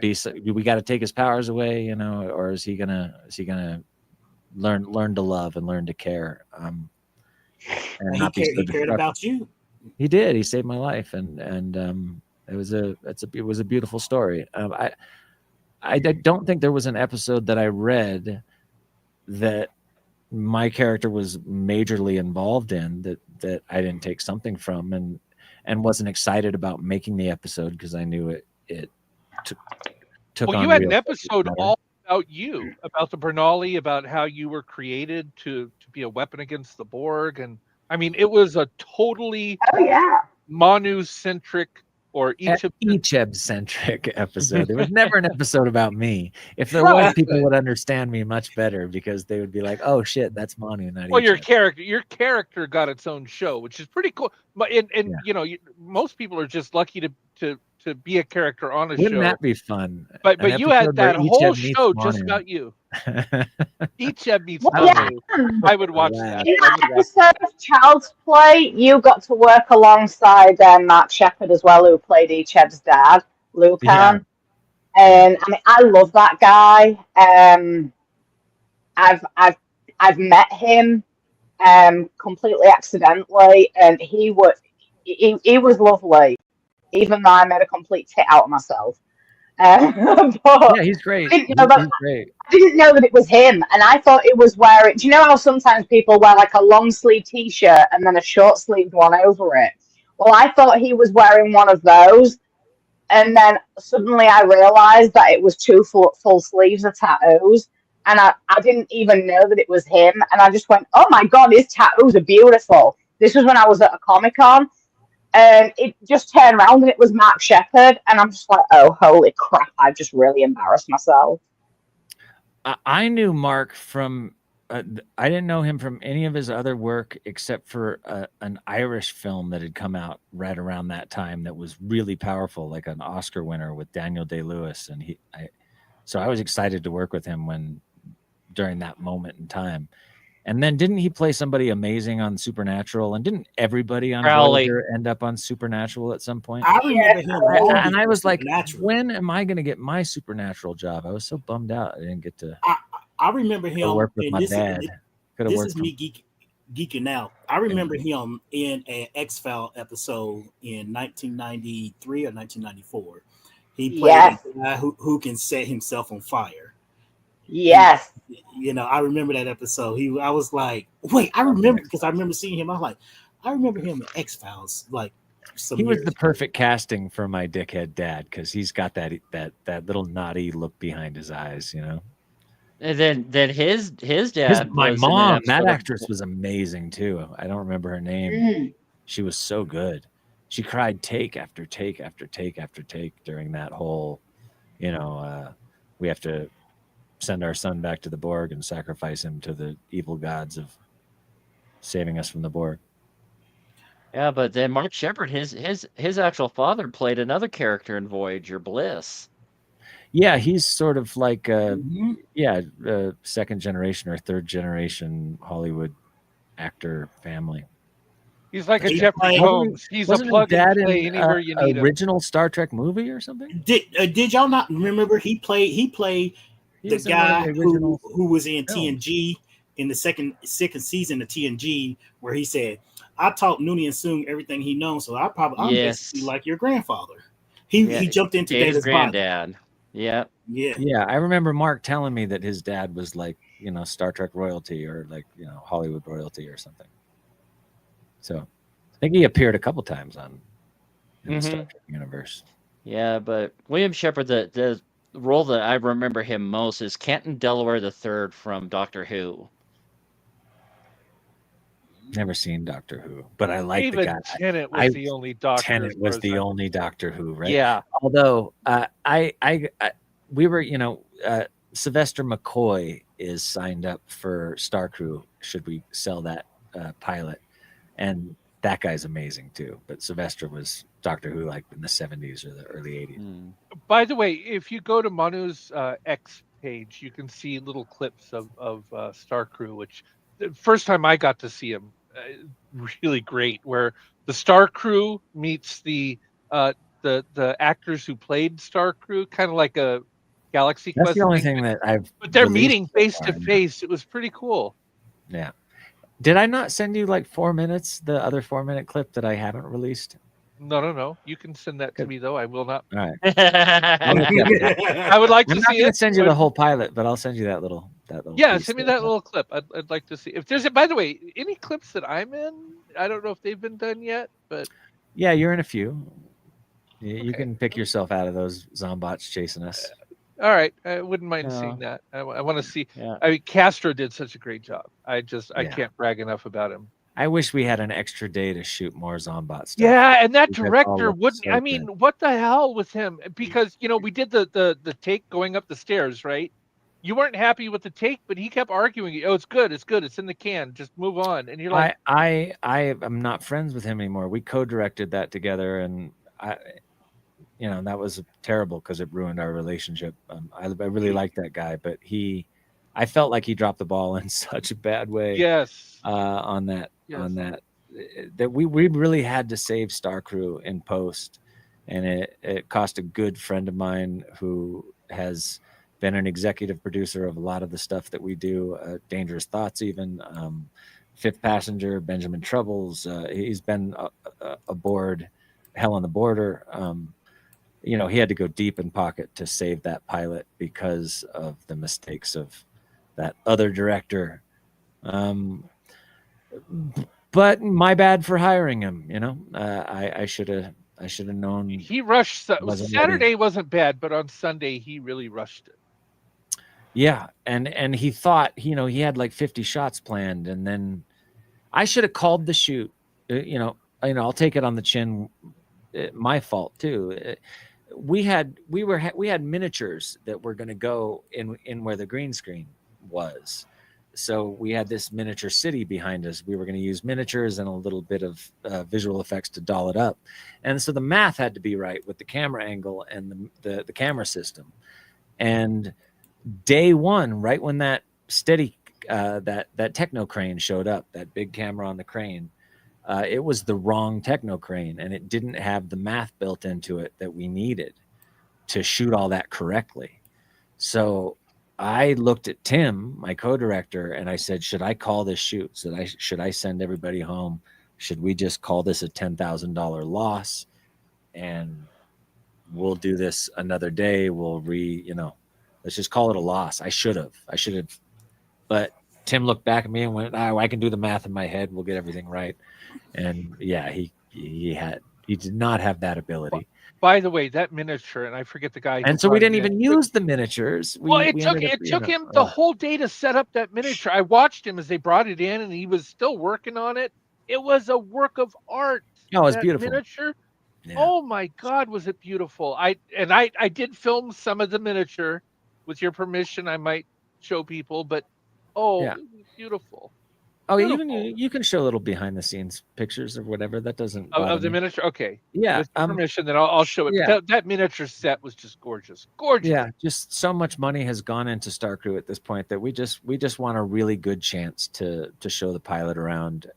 be? Do we got to take his powers away? Or is he gonna learn to love and learn to care? And not be so He cared about you. He did. He saved my life, and it was a beautiful story. I don't think there was an episode that I read that my character was majorly involved in that I didn't take something from and wasn't excited about making the episode because I knew it took Well, on you had real an episode matter. all about you, about the Bernali, about how you were created to be a weapon against the Borg, and I mean, it was a totally Oh yeah. Manu-centric or Icheb-centric episode. There was never an episode about me. If there Right. was, people would understand me much better because they would be like, "Oh shit, that's Manu, not Well, Icheb." your character got its own show, which is pretty cool. But most people are just lucky to be a character on a show. Wouldn't that be fun? But you had that whole show just Manu. about you. Icheb meets Well, Manu. yeah. I would watch Wow. that. In I that would watch episode of Child's Play, you got to work alongside Mark Shepherd as well, who played Icheb's dad, Lucan. Yeah. And I mean, I love that guy. I've met him completely accidentally, and he was lovely, even though I made a complete tit out of myself. But Yeah, he's great. I didn't know He's great. I didn't know that it was him, and I thought it was wearing. Do you know how sometimes people wear like a long sleeve T-shirt and then a short sleeved one over it? Well, I thought he was wearing one of those, and then suddenly I realized that it was two full sleeves of tattoos, and I didn't even know that it was him, and I just went, "Oh my god, his tattoos are beautiful." This was when I was at a Comic-Con, and it just turned around and it was Mark Shepherd, and I'm just like, "Oh, holy crap! I've just really embarrassed myself." I knew Mark from. I didn't know him from any of his other work except for an Irish film that had come out right around that time that was really powerful, like an Oscar winner with Daniel Day-Lewis, and so I was excited to work with him during that moment in time. And then didn't he play somebody amazing on Supernatural? And didn't everybody on Crowley. Voyager end up on Supernatural at some point? I remember him. And I was like, Supernatural. when am I going to get my Supernatural job? I was so bummed out I didn't get to I remember him. work with and my this is- dad. Could have This worked is me geeking out. I remember him in an X-File episode in 1993 or 1994. He played Yes. a guy who can set himself on fire. Yes. I remember that episode. I was like, wait, I remember because I remember seeing him. I was like, I remember him in X-Files. Like, He was the perfect casting for my dickhead dad because he's got that little naughty look behind his eyes, And then his dad. My was in an mom, episode that of- actress was amazing too. I don't remember her name. Mm. She was so good. She cried take after take after take after take during that whole, we have to send our son back to the Borg and sacrifice him to the evil gods of saving us from the Borg. Yeah, but then Mark Shepherd, his actual father played another character in Voyager, Bliss. Yeah, he's sort of like Mhm. second generation or third generation Hollywood actor family. He's like a He Jeffrey played- Combs. He's a Wasn't his plug dad and play in anywhere you need him. original Star Trek movie or something? Did y'all not remember he played He the was in one of guy the original who was in films. TNG in the second season of TNG where he said, "I taught Noonien Soong everything he knows, so I'm Yes. basically like your grandfather." He Yeah, jumped into Dave's David's body. granddad. Yeah. Yeah. Yeah, I remember Mark telling me that his dad was like, Star Trek royalty or like, Hollywood royalty or something. So I think he appeared a couple times in the Star Mhm. Trek universe. Yeah, but William Shepherd, the role that I remember him most is Canton Delaware III from Doctor Who. Never seen Doctor Who, but I like Even the guy. Tennant was I- the only doctor. Tennant as was far the as I- only Doctor Who, right? Yeah. Although we were, Sylvester McCoy is signed up for Star Crew. Should we sell that pilot? And that guy's amazing too. But Sylvester was Doctor Who like in the 70s or the early 80s. Mm. By the way, if you go to Manu's X page, you can see little clips of Star Crew, which the first time I got to see him, really great, where the Star Crew meets the actors who played Star Crew, kind of like a Galaxy That's Quest the only thing, thing that I've. but they're released meeting so face to far. face. It was pretty cool. Yeah. Did I not send you like 4 minutes, the other 4-minute clip that I haven't released? No. You can send that to Good. me though. I will not. All right. I'll look at it. I would like I'm to not see going it. to send you the but- whole pilot, but I'll send you that little Yeah, piece send me there. that little clip. I'd like to see if there's. By the way, any clips that I'm in, I don't know if they've been done yet, but Yeah, you're in a few. You Okay. can pick yourself out of those zombots chasing us. all right, I wouldn't mind Yeah. seeing that. I want to see. Yeah. I mean, Castro did such a great job. I Yeah. can't brag enough about him. I wish we had an extra day to shoot more zombot stuff. Yeah, and that Because all director looks wouldn't. so I mean, what the hell with him? Because we did the take going up the stairs, right? You weren't happy with the take, but he kept arguing. Oh, it's good. It's good. It's in the can. Just move on. And you're like, I am not friends with him anymore. We co-directed that together, and that was terrible because it ruined our relationship. I really liked that guy, but I felt like he dropped the ball in such a bad way. yes. On that that we really had to save Star Crew in post, and it cost a good friend of mine who has been an executive producer of a lot of the stuff that we do, Dangerous Thoughts, even Fifth Passenger, Benjamin Troubles. He's been aboard Hell on the Border. He had to go deep in pocket to save that pilot because of the mistakes of that other director. But my bad for hiring him. I should have known. He rushed. Wasn't Saturday ready. wasn't bad, but on Sunday he really rushed it. Yeah, and he thought, he had like 50 shots planned, and then I should have called the shoot. I'll take it on the chin. My fault too. We had miniatures that were going to go in where the green screen was. So we had this miniature city behind us. We were going to use miniatures and a little bit of visual effects to doll it up. And so the math had to be right with the camera angle and the camera system. And day one, right when that steady, that techno crane showed up, that big camera on the crane, it was the wrong techno crane, and it didn't have the math built into it that we needed to shoot all that correctly. So I looked at Tim, my co-director, and I said, should I call this shoot? Should I send everybody home? Should we just call this a $10,000 loss and we'll do this another day? Let's just call it a loss. I should have. But Tim looked back at me and went, I can do the math in my head. We'll get everything right. And yeah, he did not have that ability. By the way, that miniature, and I forget the guy. And so we didn't even use the miniatures. It took him the whole day to set up that miniature. I watched him as they brought it in, and he was still working on it. It was a work of art. Oh, it's beautiful. Miniature. Yeah. Oh my God, was it beautiful? I did film some of the miniature. With your permission, I might show people, but it was beautiful. Oh, Beautiful. you can show little behind the scenes pictures or whatever. That doesn't Of the miniature. Okay. Yeah. With permission, then I'll show it. Yeah. That miniature set was just gorgeous. Gorgeous. Yeah, just so much money has gone into Star Crew at this point that we just want a really good chance to show the pilot around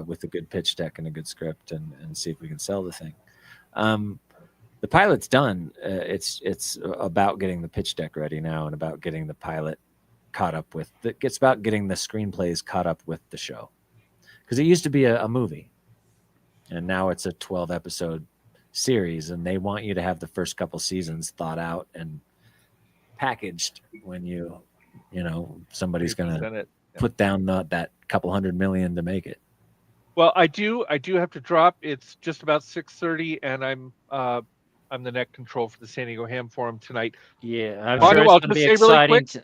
with a good pitch deck and a good script and see if we can sell the thing. The pilot's done. It's about getting the pitch deck ready now and about getting the pilot caught up with. It's about getting the screenplays caught up with the show, because it used to be a movie, and now it's a 12-episode series, and they want you to have the first couple seasons thought out and packaged when somebody's gonna put down that couple $100 million to make it. Well, I do have to drop. It's just about 6:30, and I'm the net control for the San Diego Ham Forum tonight. Yeah, I'm Manu, sure I'll it's going to just be say really exciting.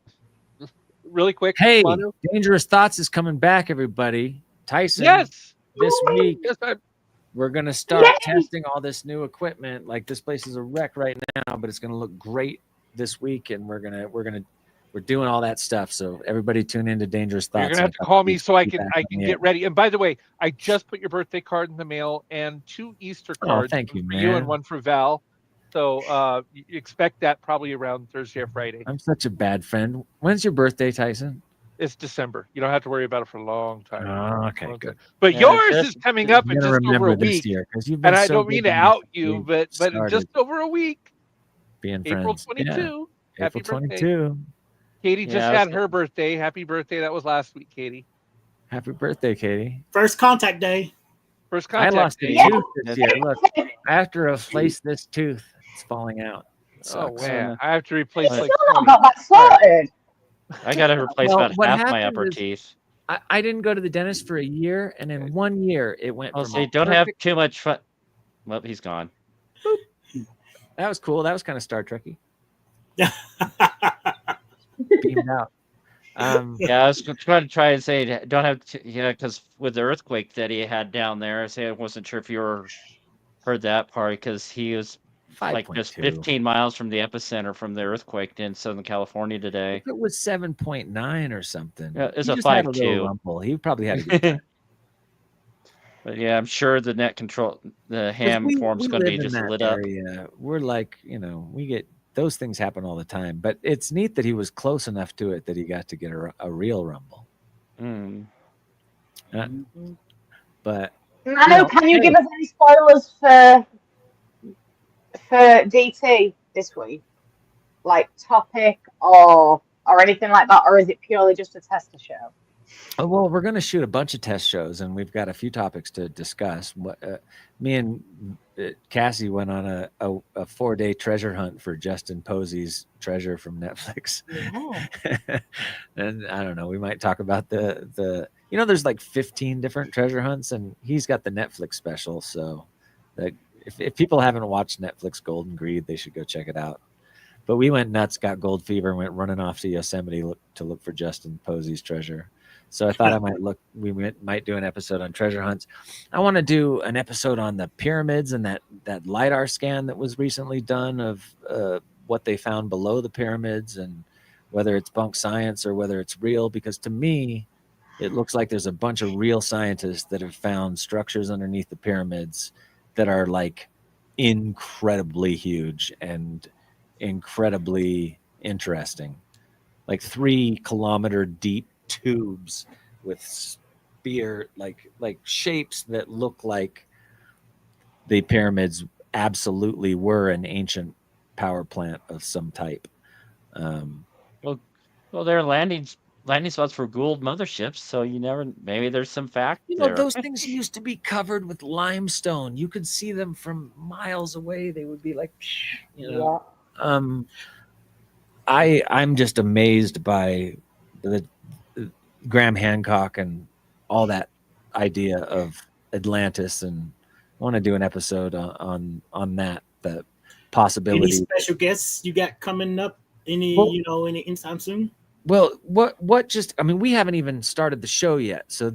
Really quick. Hey, Manu? Dangerous Thoughts is coming back, everybody. Tyson, Yes. this week Yes, we're going to start testing all this new equipment. Like, this place is a wreck right now, but it's going to look great this week, and we're going to we're doing all that stuff. So everybody tune into Dangerous Thoughts. You're gonna have to call me so I can get ready. And by the way, I just put your birthday card in the mail and 2 Easter cards. Thank you, for man. you and one for Val. So you expect that probably around Thursday or Friday. I'm such a bad friend. When's your birthday, Tyson? It's December. You don't have to worry about it for a long time. Oh, okay, good. But yours is coming up in just over a week. You've been and I don't mean to out you, but in just over a week. Being April friends. 22. Yeah. Happy April birthday. 22. Katie just had her birthday. Happy birthday. That was last week, Katie. Happy birthday, Katie. First contact day. First contact day. I lost a tooth this year. Look, I have to replace this tooth. It's falling out. Oh, man. I have to replace like got that sorted. I got to replace about half my upper teeth. I didn't go to the dentist for a year, and in 1 year, it went from so you don't have too much fun. Well, he's gone. Boop. That was cool. That was kind of Star Trek-y. Beamed out. Yeah, I was trying to say don't have because with the earthquake that he had down there, I wasn't sure if you heard that part because he was 5. like just 15 miles from the epicenter from the earthquake in Southern California today. If it was 7.9 or something. Yeah, it's a 5.2. He probably had a good time. But yeah, I'm sure the net control, the ham form's going to be just lit up. We're like, we get those things happen all the time. But it's neat that he was close enough to it that he got to get a real rumble. But Manu, can you give us any spoilers for DT this week? Like topic or anything like that? Or is it purely just a tester show? Well, we're going to shoot a bunch of test shows, and we've got a few topics to discuss. Me and Cassie went on a 4-day treasure hunt for Justin Posey's treasure from Netflix. Yeah. And I don't know, we might talk about the there's like 15 different treasure hunts, and he's got the Netflix special. So if people haven't watched Netflix Golden Greed, they should go check it out. But we went nuts, got gold fever, and went running off to Yosemite to look for Justin Posey's treasure. So I thought we might do an episode on treasure hunts. I want to do an episode on the pyramids and that LiDAR scan that was recently done of what they found below the pyramids and whether it's bunk science or whether it's real. Because to me, it looks like there's a bunch of real scientists that have found structures underneath the pyramids that are like incredibly huge and incredibly interesting. Like 3-kilometer deep tubes with spear like shapes that look like the pyramids absolutely were an ancient power plant of some type. Well, they're landing spots for Gould motherships, so maybe there's some fact there. Those things used to be covered with limestone. You could see them from miles away. They would be like, Yeah. I'm just amazed by the Graham Hancock and all that idea of Atlantis, and I want to do an episode on that, the possibility. Any special guests you got coming up? Any anytime soon? Well, we haven't even started the show yet. So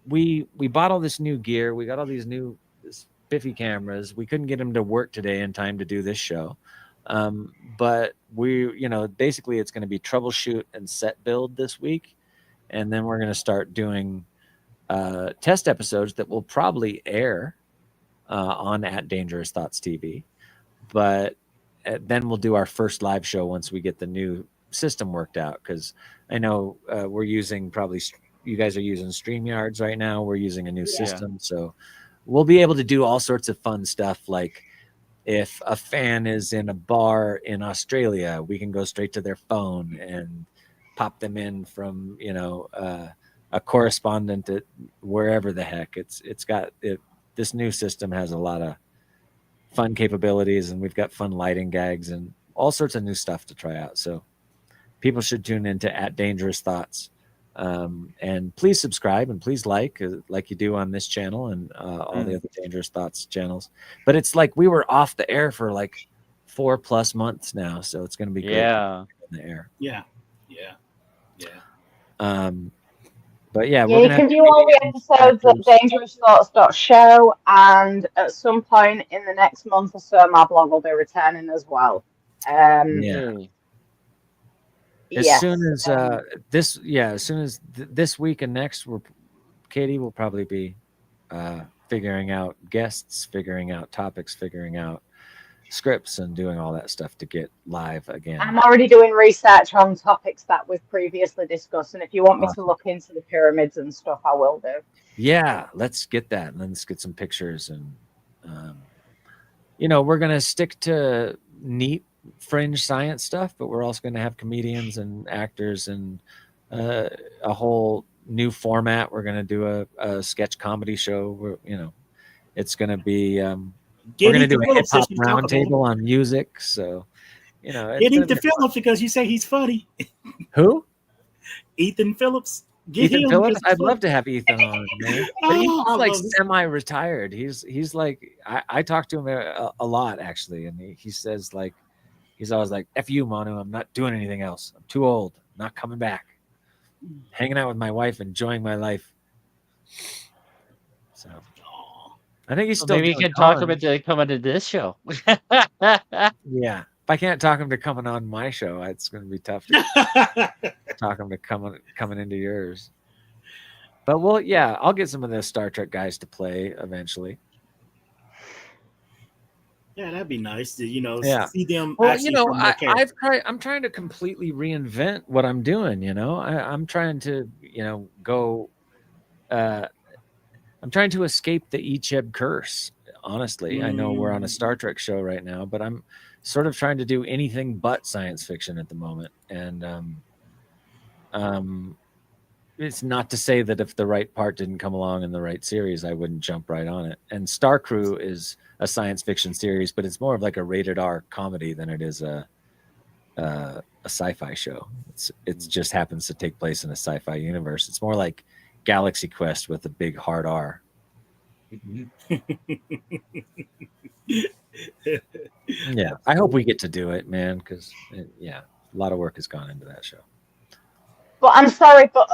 we bought all this new gear. We got all these new spiffy cameras. We couldn't get them to work today in time to do this show. But basically it's going to be troubleshoot and set build this week. And then we're going to start doing test episodes that will probably air on at Dangerous Thoughts TV. But then we'll do our first live show once we get the new system worked out. Because I know we're using you guys are using StreamYards right now. We're using a new system. So we'll be able to do all sorts of fun stuff. Like if a fan is in a bar in Australia, we can go straight to their phone and pop them in from a correspondent at wherever the heck. This new system has a lot of fun capabilities, and we've got fun lighting gags and all sorts of new stuff to try out. So people should tune into at Dangerous Thoughts, and please subscribe and please like you do on this channel and all the other Dangerous Thoughts channels. But it's like we were off the air for like 4+ months now, so it's going to be great in the air. Yeah. But yeah, you can view all the episodes at dangerousthoughts.show, and at some point in the next month or so, my blog will be returning as well. As Yes. soon as this week and next, Katie will probably be figuring out guests, figuring out topics, figuring out scripts, and doing all that stuff to get live again. I'm already doing research on topics that we've previously discussed, and if you want me to look into the pyramids and stuff, I will do. Yeah, let's get that, and let's get some pictures, and we're gonna stick to neat fringe science stuff, but we're also gonna have comedians and actors and a whole new format. We're gonna do a sketch comedy show. It's gonna be we're gonna do a hip hop roundtable on music. So get Ethan Phillips because you say he's funny. Who? Ethan Phillips. Ethan Phillips. I'd love to have Ethan on, man. But he's like semi-retired. He's like I talk to him a lot actually, and he says like he's always like, "F you, Manu. I'm not doing anything else. I'm too old. I'm not coming back. Hanging out with my wife, enjoying my life." So I think he's still. Maybe you can talk him into coming to this show. Yeah. If I can't talk him to coming on my show, it's going to be tough to talk him to coming into yours. But I'll get some of the Star Trek guys to play eventually. Yeah, that'd be nice to see them. Well, I'm trying to completely reinvent what I'm doing. I'm trying to go. I'm trying to escape the Icheb curse. Honestly, I know we're on a Star Trek show right now, but I'm sort of trying to do anything but science fiction at the moment. And it's not to say that if the right part didn't come along in the right series, I wouldn't jump right on it. And Star Crew is a science fiction series, but it's more of like a rated R comedy than it is a sci-fi show. It just happens to take place in a sci-fi universe. It's more like Galaxy Quest with a big hard R. Yeah, I hope we get to do it, man, because a lot of work has gone into that show. But I'm sorry, but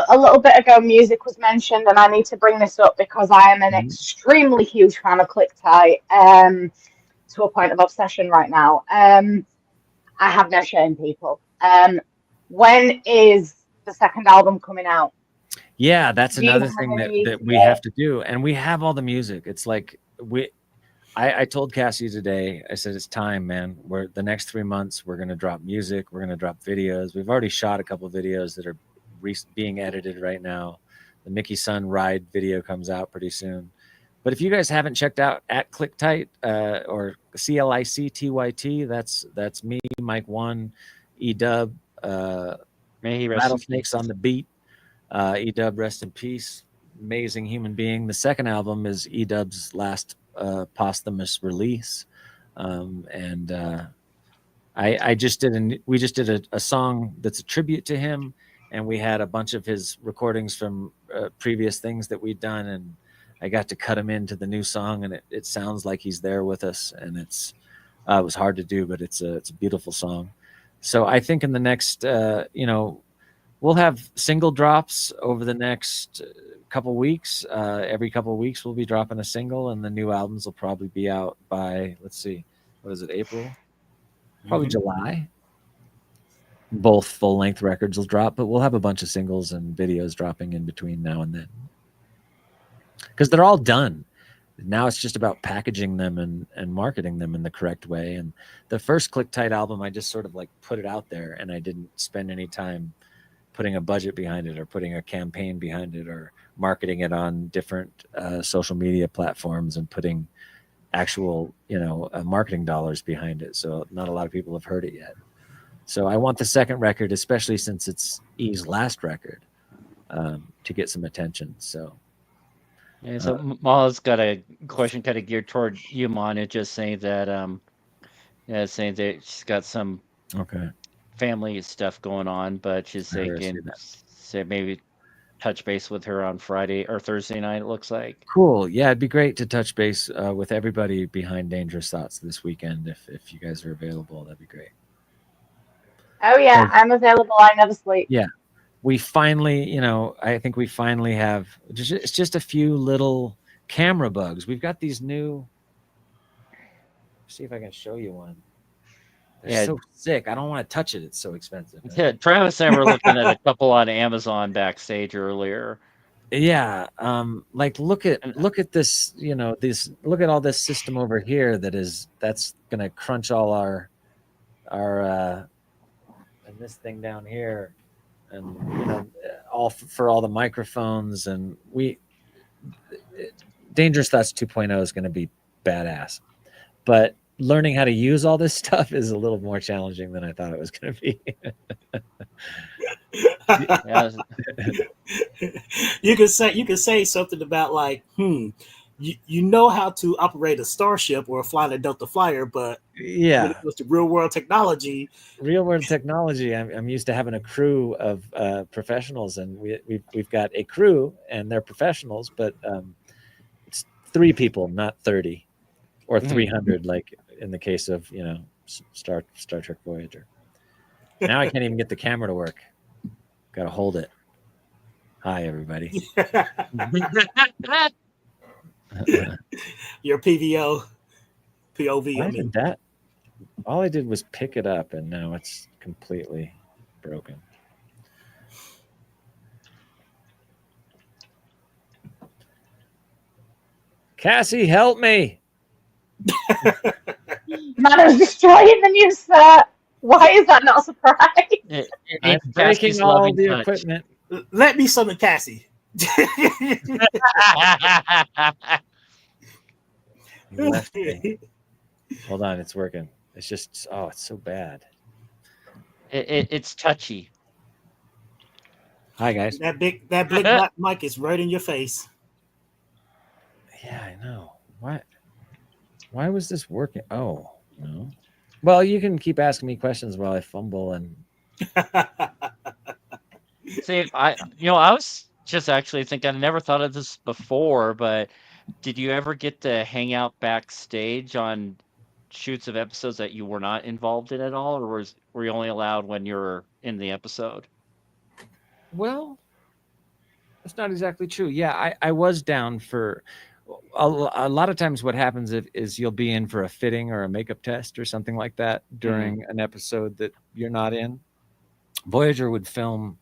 a little bit ago music was mentioned, and I need to bring this up because I am an extremely huge fan of ClickTight, to a point of obsession right now. I have no shame, people. When is the second album coming out? Yeah, that's another thing that we have to do, and we have all the music. It's like I told Cassie today, I said, it's time, man. The next 3 months, we're going to drop music. We're going to drop videos. We've already shot a couple of videos that are being edited right now. The Mickey Sun ride video comes out pretty soon. But if you guys haven't checked out at ClickTight or CLICTYT, that's me, Mike One, Edub, Rattlesnakes on the Beat. Edub, rest in peace. Amazing human being. The second album is Edub's last posthumous release, and we just did a song that's a tribute to him, and we had a bunch of his recordings from previous things that we'd done, and I got to cut him into the new song, and it sounds like he's there with us, and it was hard to do, but it's a beautiful song. So I think in the next we'll have single drops over the next couple weeks. Every couple of weeks we'll be dropping a single, and the new albums will probably be out by, let's see, what is it, April? Probably July. Both full-length records will drop, but we'll have a bunch of singles and videos dropping in between now and then. Because they're all done. Now it's just about packaging them and marketing them in the correct way. And the first ClickTight album, I just sort of like put it out there, and I didn't spend any time putting a budget behind it or putting a campaign behind it or marketing it on different social media platforms and putting actual, marketing dollars behind it. So not a lot of people have heard it yet. So I want the second record, especially since it's E's last record, to get some attention. So. Yeah, so Mala's got a question kind of geared toward you, Manu, just saying that saying that she's got some family stuff going on, but she's thinking maybe touch base with her on Friday or Thursday night, it looks like. Cool. Yeah, it'd be great to touch base with everybody behind Dangerous Thoughts this weekend. If you guys are available, that'd be great. Oh, yeah, I'm available. I never sleep. Yeah. We finally, I think we finally have, it's just a few little camera bugs. We've got these new, see if I can show you one. They're Yeah. so sick. I don't want to touch it. It's so expensive. Yeah, Travis and I were looking at a couple on Amazon backstage earlier. Yeah, like look at And this, look at all this system over here that's gonna crunch all our and this thing down here, and all for all the microphones, and Dangerous Thoughts 2.0 is going to be badass, but learning how to use all this stuff is a little more challenging than I thought it was going to be. yeah, You could say something about like, you know how to operate a starship or fly a Delta flyer, but when Yeah, it comes to real world technology, real world technology. I'm used to having a crew of professionals, and we've got a crew and they're professionals, but it's 3 people, not 30 or 300, like in the case of Star Trek Voyager. Now I can't even get the camera to work. Got to hold it. Hi, everybody. your POV. Why I mean, did that? All I did was pick it up, and now it's completely broken. Cassie, help me! Manu's destroying the new set. Why is that not a surprise? I'm breaking all the equipment. let me summon Cassie. You left me. Hold on, it's working. It's just, it's so bad. It's touchy. Hi, guys. That big black mic is right in your face. Yeah, I know. Why was this working? Oh, no. Well, you can keep asking me questions while I fumble and. See, I was just actually thinking, I never thought of this before, but did you ever get to hang out backstage on shoots of episodes that you were not involved in at all, or were you only allowed when you're in the episode? Well, that's not exactly true. Yeah, I was down for a lot of times. What happens is you'll be in for a fitting or a makeup test or something like that during an episode that you're not in. Voyager would film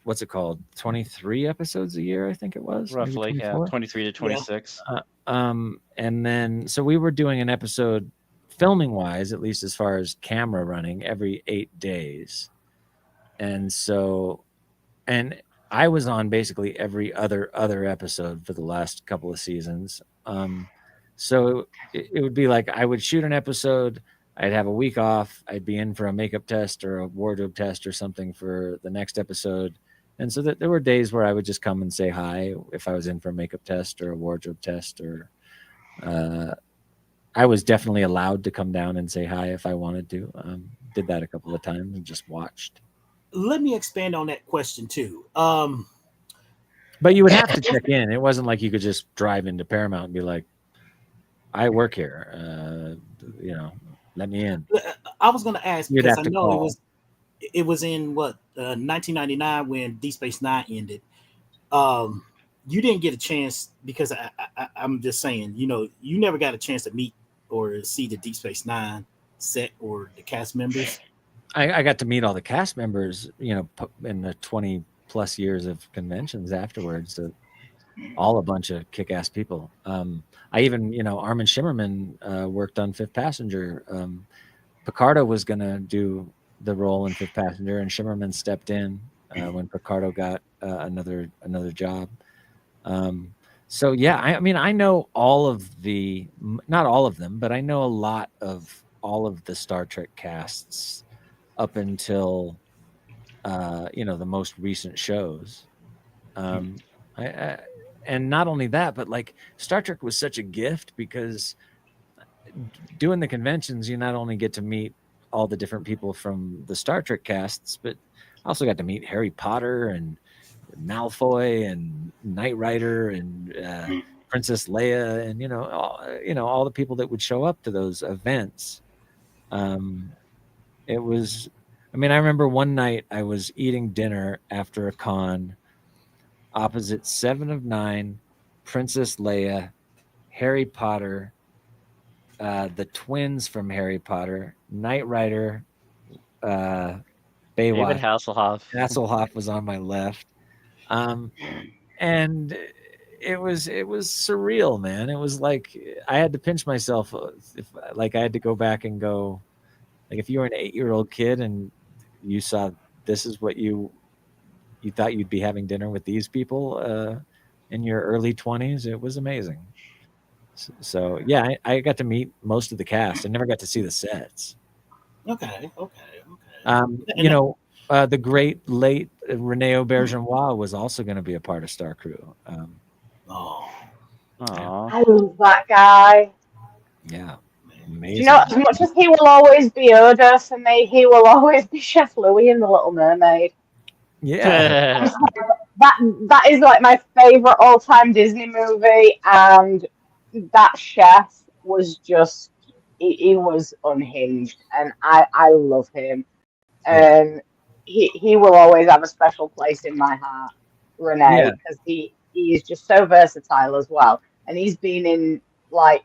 what's it called, 23 episodes a year, I think it was, Roughly, maybe yeah, 23 to 26. and then so we were doing an episode filming wise, at least as far as camera running, every 8 days. And so I was on basically every other episode for the last couple of seasons. So it would be like I would shoot an episode, I'd have a week off, I'd be in for a makeup test or a wardrobe test or something for the next episode. And so that there were days where I would just come and say hi if I was in for a makeup test or a wardrobe test, or I was definitely allowed to come down and say hi if I wanted to. Did that a couple of times and just watched. Let me expand on that question too. But you would have to check in. It wasn't like you could just drive into Paramount and be like, I work here. Let me in. I was going to ask You'd because have I to know call. it was in 1999 when Deep Space Nine ended. You didn't get a chance because I'm just saying, you never got a chance to meet or see the Deep Space Nine set or the cast members. I got to meet all the cast members, in the 20 plus years of conventions afterwards. So all a bunch of kick-ass people. I even, Armin Shimmerman worked on Fifth Passenger. Picardo was going to do the role in Fifth Passenger, and Shimmerman stepped in when Picardo got another job. So yeah, I know all of not all of them, but I know a lot of all of the Star Trek casts up until the most recent shows. And not only that, but like Star Trek was such a gift because doing the conventions, you not only get to meet all the different people from the Star Trek casts, but I also got to meet Harry Potter and Malfoy and Knight Rider and Princess Leia and all the people that would show up to those events. It was, I remember one night I was eating dinner after a con opposite 7 of 9, Princess Leia, Harry Potter, the twins from Harry Potter, Knight Rider, David Baywatch. Hasselhoff. Hasselhoff was on my left, and it was surreal, man. It was like I had to pinch myself, if like I had to go back and go, like if you were an 8-year-old kid and you saw this is what you thought you'd be having dinner with these people in your early 20s, it was amazing. So yeah, I got to meet most of the cast. I never got to see the sets. Okay. The great late Rene Auberjonois was also going to be a part of Star Crew. Oh, I love that guy. Yeah, Do amazing. you know, as much as he will always be Oda for me, he will always be Chef Louis in The Little Mermaid. Yeah, That is like my favorite all-time Disney movie, and that chef was just he was unhinged, and I love him. And he will always have a special place in my heart, Renee, Yeah. because he is just so versatile as well, and he's been in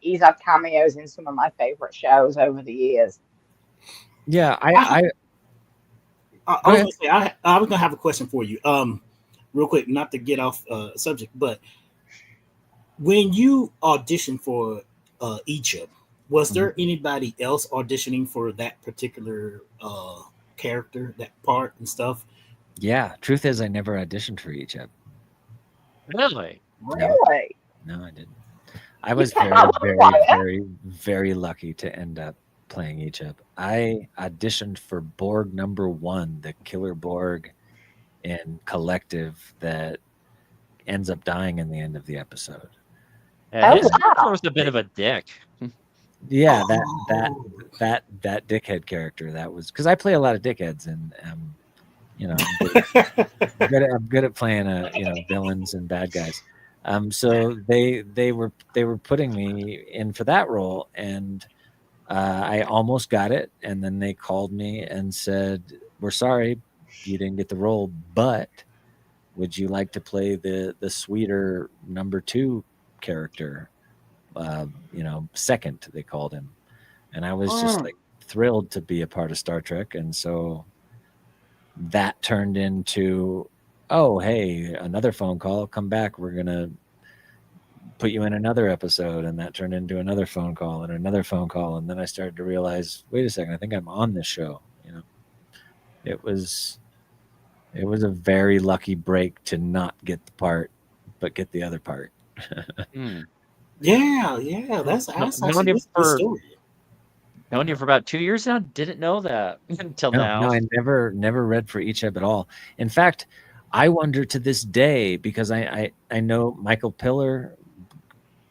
he's had cameos in some of my favorite shows over the years. yeah. I Go was ahead. gonna say I was gonna have a question for you. Real quick, not to get off subject, but when you auditioned for Icheb, was there anybody else auditioning for that particular character, that part and stuff? Yeah, truth is, I never auditioned for Icheb. Really? Really? No, I didn't. I was kept very, that one very, quiet. very, very lucky to end up playing Icheb. I auditioned for Borg number 1, the killer Borg in Collective that ends up dying in the end of the episode. Yeah, his wow. character was a bit of a dick. Yeah, Oh. that dickhead character. That was because I play a lot of dickheads, and I'm good at playing villains and bad guys. So they were putting me in for that role, and I almost got it, and then they called me and said, "We're sorry, you didn't get the role, but would you like to play the sweeter number 2 character?" Second, they called him, and I was just like thrilled to be a part of Star Trek, and so that turned into, oh hey, another phone call, come back, we're gonna put you in another episode, and that turned into another phone call and another phone call, and then I started to realize, wait a second, I think I'm on this show. It was a very lucky break to not get the part but get the other part. Yeah, that's known actually him this good for story. known him for about 2 years now. Didn't know that until now. No, I never read for Icheb at all. In fact, I wonder to this day, because I know Michael Piller,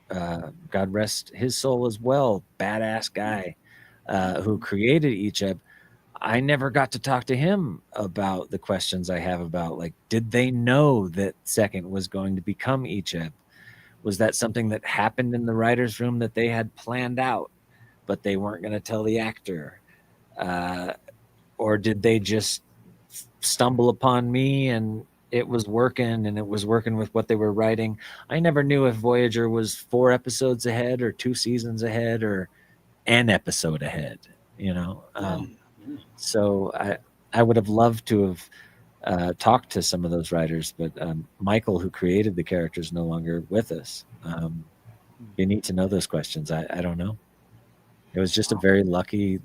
God rest his soul as well, badass guy, who created Icheb. I never got to talk to him about the questions I have about, like, did they know that Second was going to become Icheb? Was that something that happened in the writer's room that they had planned out, but they weren't going to tell the actor? Or did they just stumble upon me and it was working, and it was working with what they were writing? I never knew if Voyager was 4 episodes ahead or 2 seasons ahead or an episode ahead, So I would have loved to have talked to some of those writers, but Michael, who created the character, is no longer with us. You need to know those questions. I don't know. It was just a very lucky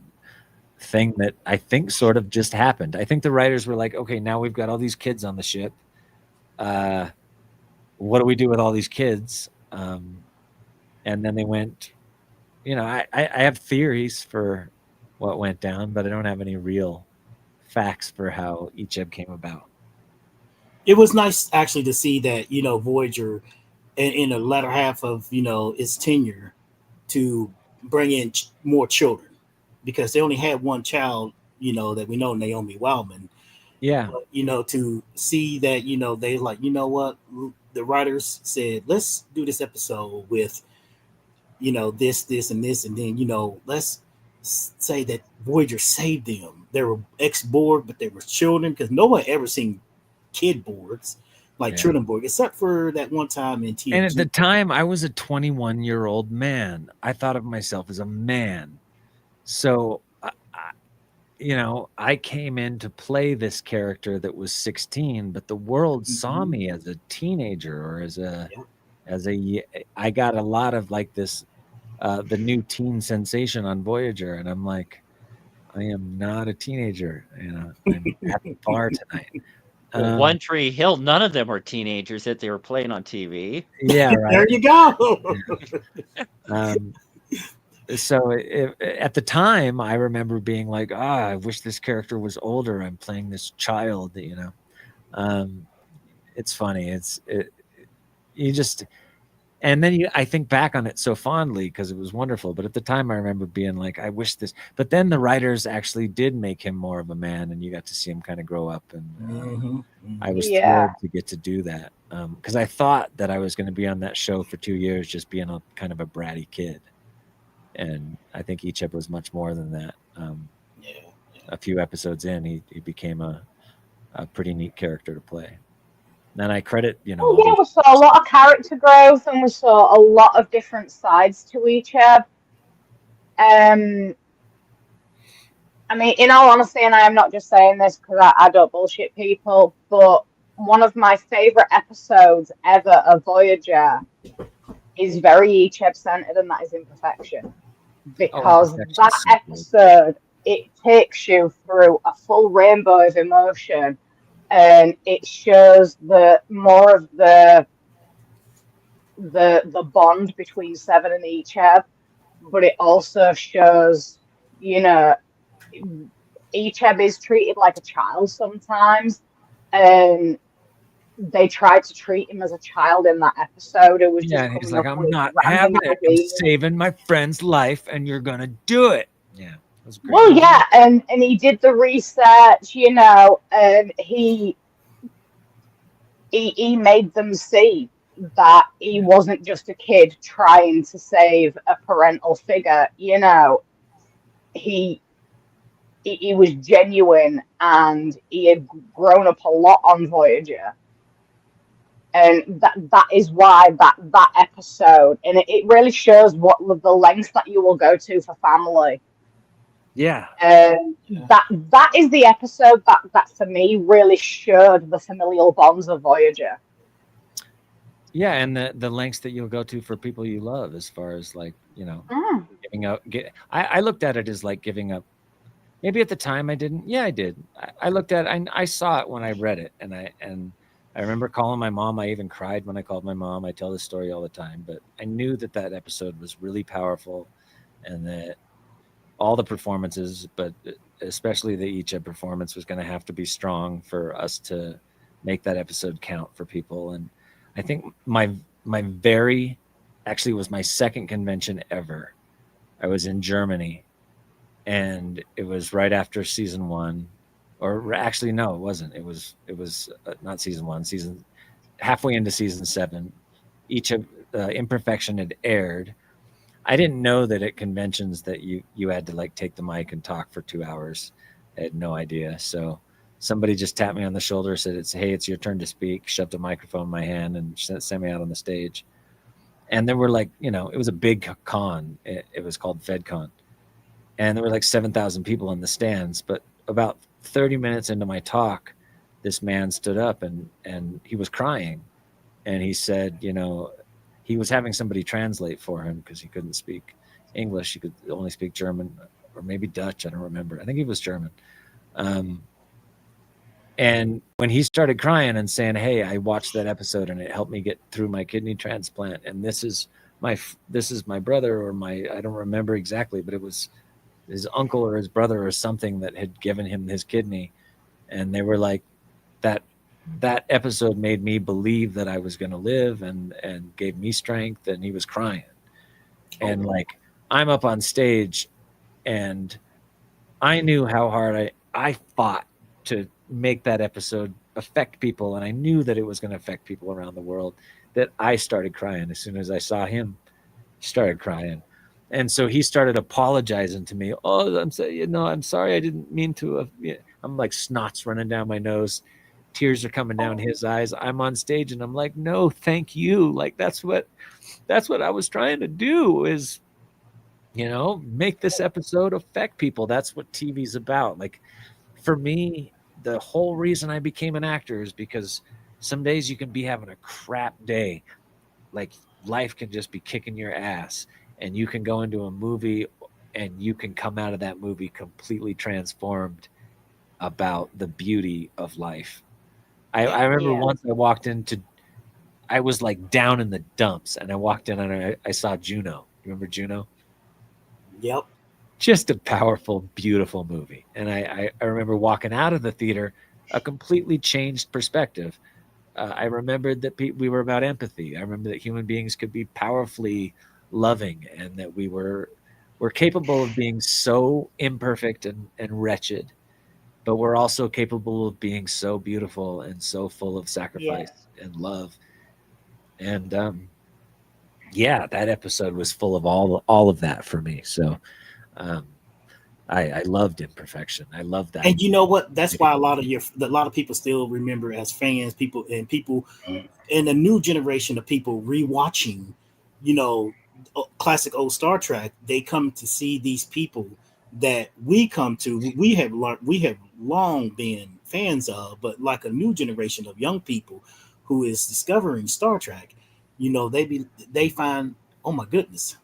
thing that I think sort of just happened. I think the writers were like, okay, now we've got all these kids on the ship. What do we do with all these kids? And then they went, I have theories for what went down, but I don't have any real facts for how Icheb came about. It was nice actually to see that Voyager in the latter half of its tenure to bring in more children, because they only had one child that we know, Naomi Wildman. Yeah. But, to see that they like, what, the writers said, let's do this episode with this and this, and then let's say that Voyager saved them. They were ex-Borg, but they were children, because no one ever seen kid Borgs. like Yeah. Trelleborg, except for that one time in TNG. And at the time, I was a 21-year-old man. I thought of myself as a man. So, I came in to play this character that was 16, but the world saw me as a teenager or I got a lot of like this, the new teen sensation on Voyager. And I'm like, I am not a teenager. I'm at the bar tonight. One Tree Hill, none of them were teenagers that they were playing on TV. Yeah, right. There you go. So at the time, I remember being like, I wish this character was older. I'm playing this child, It's funny. And then I think back on it so fondly because it was wonderful. But at the time, I remember being like, I wish this. But then the writers actually did make him more of a man, and you got to see him kind of grow up. And I was thrilled to get to do that because I thought that I was going to be on that show for 2 years, just being a kind of a bratty kid. And I think Icheb was much more than that. A few episodes in, he became a pretty neat character to play. And I credit, we saw a lot of character growth, and we saw a lot of different sides to Icheb. I mean, in all honesty, and I am not just saying this because I don't bullshit people, but one of my favorite episodes ever of Voyager is very Icheb centered, and that is Imperfection. Because that episode, it takes you through a full rainbow of emotion. And it shows more of the bond between Seven and Icheb, but it also shows, Icheb is treated like a child sometimes, and they tried to treat him as a child in that episode. It was he's like, I'm not having it. I'm saving my friend's life, and you're gonna do it. Yeah. Well, yeah, and he did the research, and he made them see that he wasn't just a kid trying to save a parental figure. He was genuine, and he had grown up a lot on Voyager, and that is why that episode, and it really shows what the lengths that you will go to for family. Yeah. That is the episode that for me really showed the familial bonds of Voyager. Yeah, and the lengths that you'll go to for people you love, as far as like, giving up. I looked at it as like giving up. Maybe at the time I didn't. Yeah, I did. I looked at it. I saw it when I read it, and I remember calling my mom. I even cried when I called my mom. I tell this story all the time, but I knew that episode was really powerful, and that all the performances, but especially the Icheb performance, was going to have to be strong for us to make that episode count for people. And I think my actually was my second convention ever. I was in Germany, and it was right after season 1, or actually no, it wasn't. It was not season 1, halfway into season 7. Icheb Imperfection had aired. I didn't know that at conventions that you had to like take the mic and talk for 2 hours. I had no idea. So somebody just tapped me on the shoulder, said, it's your turn to speak, shoved a microphone in my hand, and sent me out on the stage. And there were like, it was a big con. It was called FedCon. And there were like 7,000 people in the stands. But about 30 minutes into my talk, this man stood up and he was crying. And he said, he was having somebody translate for him because he couldn't speak English. He could only speak German or maybe Dutch. I don't remember. I think he was German. And when he started crying and saying, hey, I watched that episode and it helped me get through my kidney transplant. And this is my brother, or I don't remember exactly, but it was his uncle or his brother or something that had given him his kidney. And they were like, that episode made me believe that I was going to live and gave me strength. And he was crying. And like, I'm up on stage, and I knew how hard I fought to make that episode affect people. And I knew that it was going to affect people around the world, that I started crying. As soon as I saw him, started crying. And so he started apologizing to me. Oh, I'm sorry. I didn't mean to. I'm like snots running down my nose. tears are coming down his eyes. I'm on stage and I'm like, no, thank you. Like that's what I was trying to do is, make this episode affect people. That's what TV's about. Like for me, the whole reason I became an actor is because some days you can be having a crap day. Like life can just be kicking your ass, and you can go into a movie and you can come out of that movie completely transformed about the beauty of life. I remember once I was like down in the dumps, and I walked in and I saw Juno. You remember Juno? Yep. Just a powerful, beautiful movie. And I remember walking out of the theater a completely changed perspective. I remembered that we were about empathy. I remember that human beings could be powerfully loving, and that we're capable of being so imperfect and wretched, but we're also capable of being so beautiful and so full of sacrifice and love. And that episode was full of all of that for me. So I loved Imperfection. I love that. And you know what? That's why a lot of people still remember as fans, people in a new generation of people rewatching, classic old Star Trek. They come to see these people that we have long been fans of, but like a new generation of young people who is discovering Star Trek, they find, oh my goodness,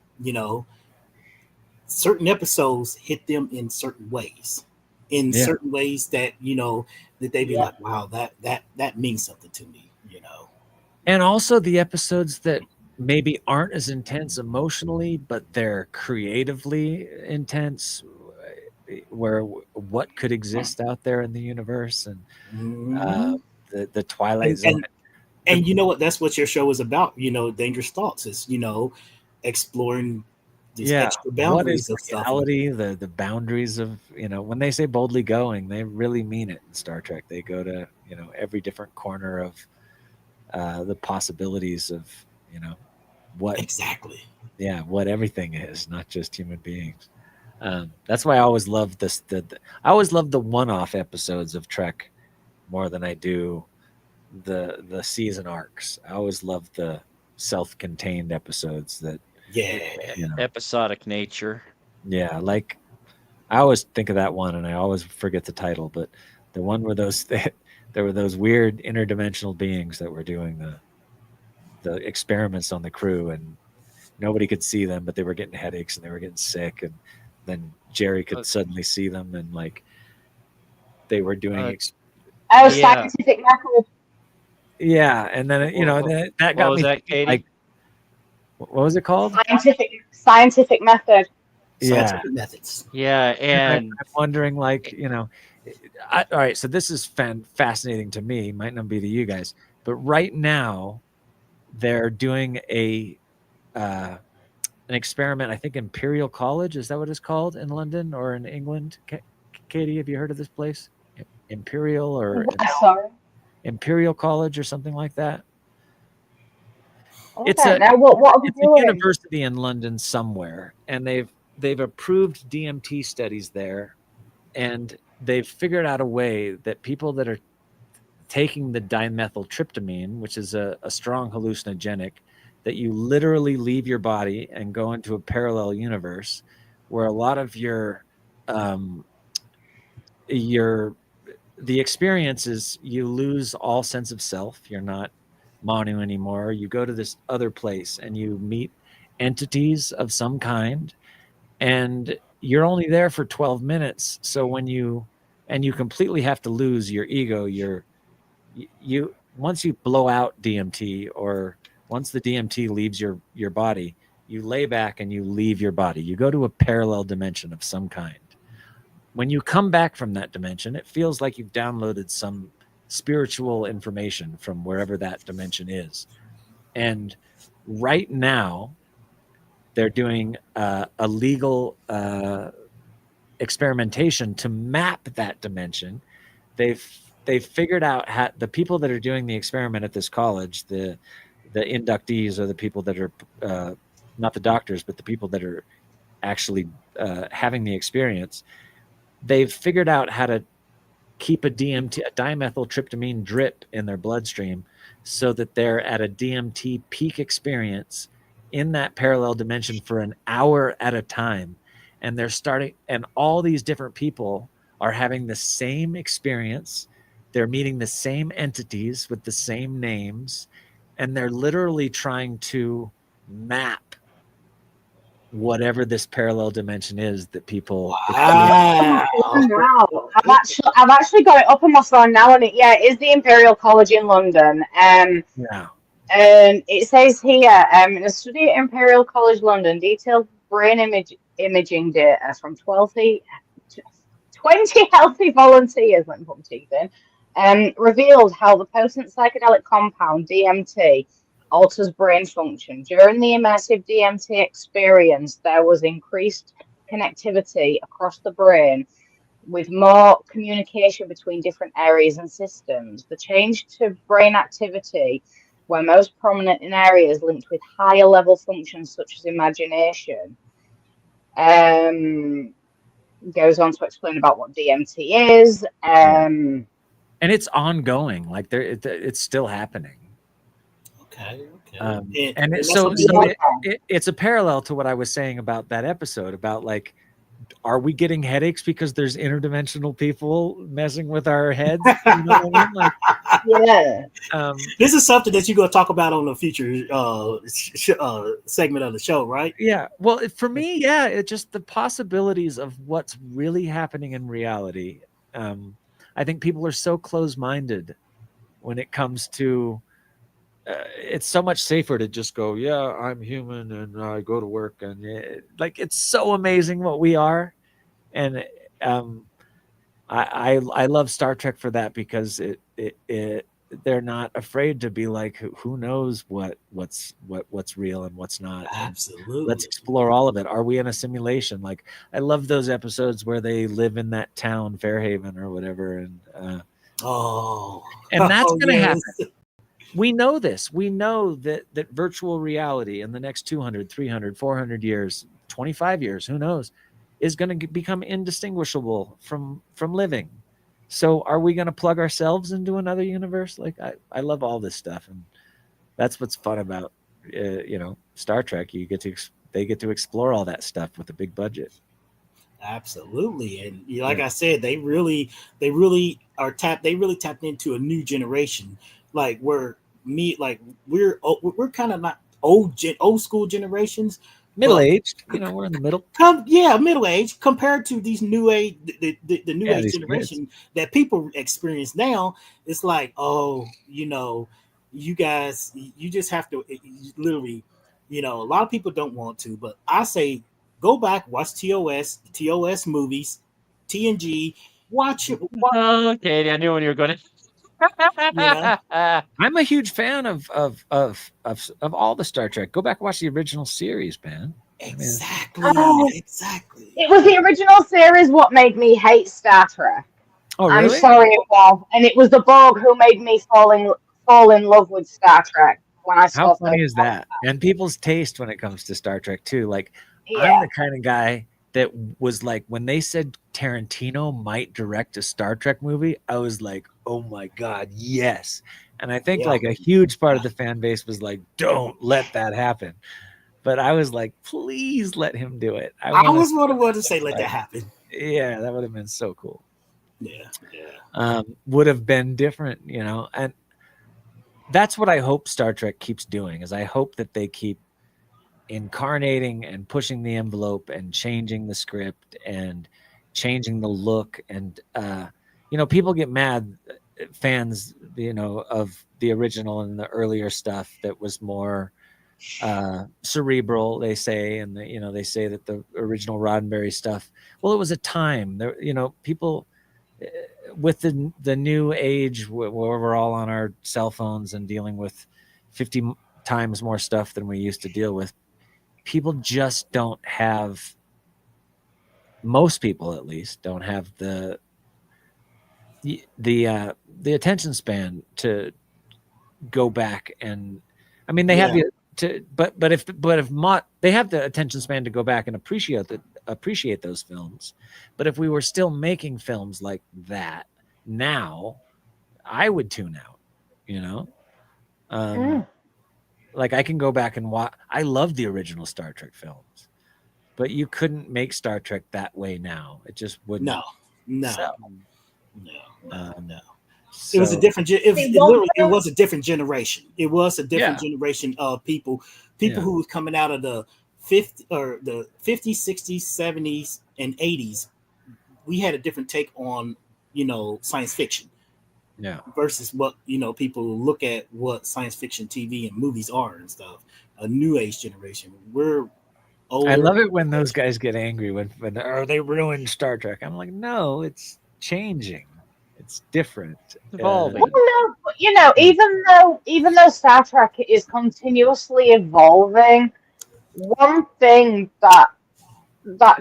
certain episodes hit them in certain ways, certain ways that that they be like, wow, that means something to me, And also the episodes that maybe aren't as intense emotionally, but they're creatively intense, where what could exist out there in the universe, and the Twilight Zone. And you know what? That's what your show is about. Dangerous Thoughts is exploring these extra boundaries what is reality, the boundaries of, when they say boldly going, they really mean it in Star Trek. They go to every different corner of the possibilities of what what everything is, not just human beings. That's why I always love I always love the one-off episodes of Trek more than I do the season arcs. I always love the self-contained episodes that episodic nature. Yeah, like I always think of that one, and I always forget the title, but the one where there were those weird interdimensional beings that were doing the experiments on the crew, and nobody could see them, but they were getting headaches and they were getting sick, and then Jerry could suddenly see them, and like they were doing scientific method. Yeah, and then that got me Katie? like, what was it called? Scientific method. Scientific methods. Yeah, and I'm wondering, like, all right, so this is fascinating to me. Might not be to you guys, but right now they're doing an experiment. I think Imperial College, is that what it's called in London or in England? Katie, have you heard of this place? Imperial or Imperial College or something like that? Okay. It's a university in London somewhere, and they've approved DMT studies there, and they've figured out a way that people that are taking the dimethyltryptamine, which is a strong hallucinogenic, that you literally leave your body and go into a parallel universe where a lot of the experience is you lose all sense of self. You're not Manu anymore. You go to this other place and you meet entities of some kind, and you're only there for 12 minutes. So when you completely have to lose your ego, once you blow out DMT, or once the DMT leaves your body, you lay back and you leave your body. You go to a parallel dimension of some kind. When you come back from that dimension, it feels like you've downloaded some spiritual information from wherever that dimension is. And right now, they're doing a legal experimentation to map that dimension. They've figured out how the people that are doing the experiment at this college, the inductees, are the people that are not the doctors, but the people that are actually having the experience. They've figured out how to keep a dimethyltryptamine drip in their bloodstream so that they're at a DMT peak experience in that parallel dimension for an hour at a time. And and all these different people are having the same experience. They're meeting the same entities with the same names, and they're literally trying to map whatever this parallel dimension is that people Wow. Wow. I've actually got it up on my phone now, and it is the Imperial College in London. Yeah. And it says here, in a study at Imperial College London, detailed brain imaging data from 20 healthy volunteers, let me put my teeth in, revealed how the potent psychedelic compound DMT alters brain function. During the immersive DMT experience, there was increased connectivity across the brain with more communication between different areas and systems. The change to brain activity were most prominent in areas linked with higher level functions such as imagination. Goes on to explain about what DMT is. And it's ongoing, like it's still happening. Okay. It's a parallel to what I was saying about that episode about like, are we getting headaches because there's interdimensional people messing with our heads? You know what I mean? Like, yeah. This is something that you're going to talk about on the future segment of the show, right? Yeah. Well, for me, yeah, it's just the possibilities of what's really happening in reality. I think people are so close-minded when it comes to. It's so much safer to just go, yeah, I'm human and I go to work, and it's so amazing what we are, and I love Star Trek for that, because they're not afraid to be like, who knows what's real and what's not. Absolutely. Let's explore all of it. Are we in a simulation? Like, I love those episodes where they live in that town, Fairhaven or whatever, and that's going to happen. We know this. We know that virtual reality in the next 200, 300, 400 years, 25 years, who knows, is going to become indistinguishable from living. So are we going to plug ourselves into another universe? Like, I love all this stuff. And that's what's fun about, Star Trek. They get to explore all that stuff with a big budget. Absolutely. And like I said, they really tapped into a new generation. Like we're kind of not old school generations, middle-aged, we're in the middle. Middle-aged compared to these new age, the new age generation that people experience now. It's like, you guys, you just have to literally, a lot of people don't want to, but I say go back, watch TOS movies, TNG, watch it. Okay, I knew when you were going to. I'm a huge fan of all the Star Trek. Go back and watch the original series, man. Exactly. Exactly. It was the original series what made me hate Star Trek. Oh, really? I'm sorry, it was, and it was the Borg who made me fall in love with Star Trek when I saw. How funny is that? And people's taste when it comes to Star Trek too. Like, I'm the kind of guy that was like, when they said Tarantino might direct a Star Trek movie, I was like, oh my God, yes. And I think like a huge part of the fan base was like, don't let that happen. But I was like, please let him do it. I was one of the ones to say, let that happen. Yeah, that would have been so cool. Yeah. Would have been different, and that's what I hope Star Trek keeps doing, is I hope that they keep incarnating and pushing the envelope and changing the script and changing the look. And people get mad, fans of the original and the earlier stuff that was more cerebral, they say, and they say that the original Roddenberry stuff, well, it was a time there, people with the new age where we're all on our cell phones and dealing with 50 times more stuff than we used to deal with. People just don't have, most people at least don't have the attention span to go back. And I mean, they have but if they have the attention span to go back and appreciate those films. But if we were still making films like that now, I would tune out. You know, Mm. like I can go back and watch. I love the original Star Trek films, but you couldn't make Star Trek that way now. It just wouldn't. No. sell. No. So, It was a different. It See, one literally thing- was a different generation. It was a different Yeah. generation of people Yeah. who was coming out of the 50s, 60s, 70s, and 80s. We had a different take on science fiction yeah. versus what people look at what science fiction TV and movies are and stuff. A new age generation. We're older. I love it when those guys get angry when they ruined Star Trek. I'm like, no, it's changing. It's different. Evolving. Well, no, but even though Star Trek is continuously evolving, one thing that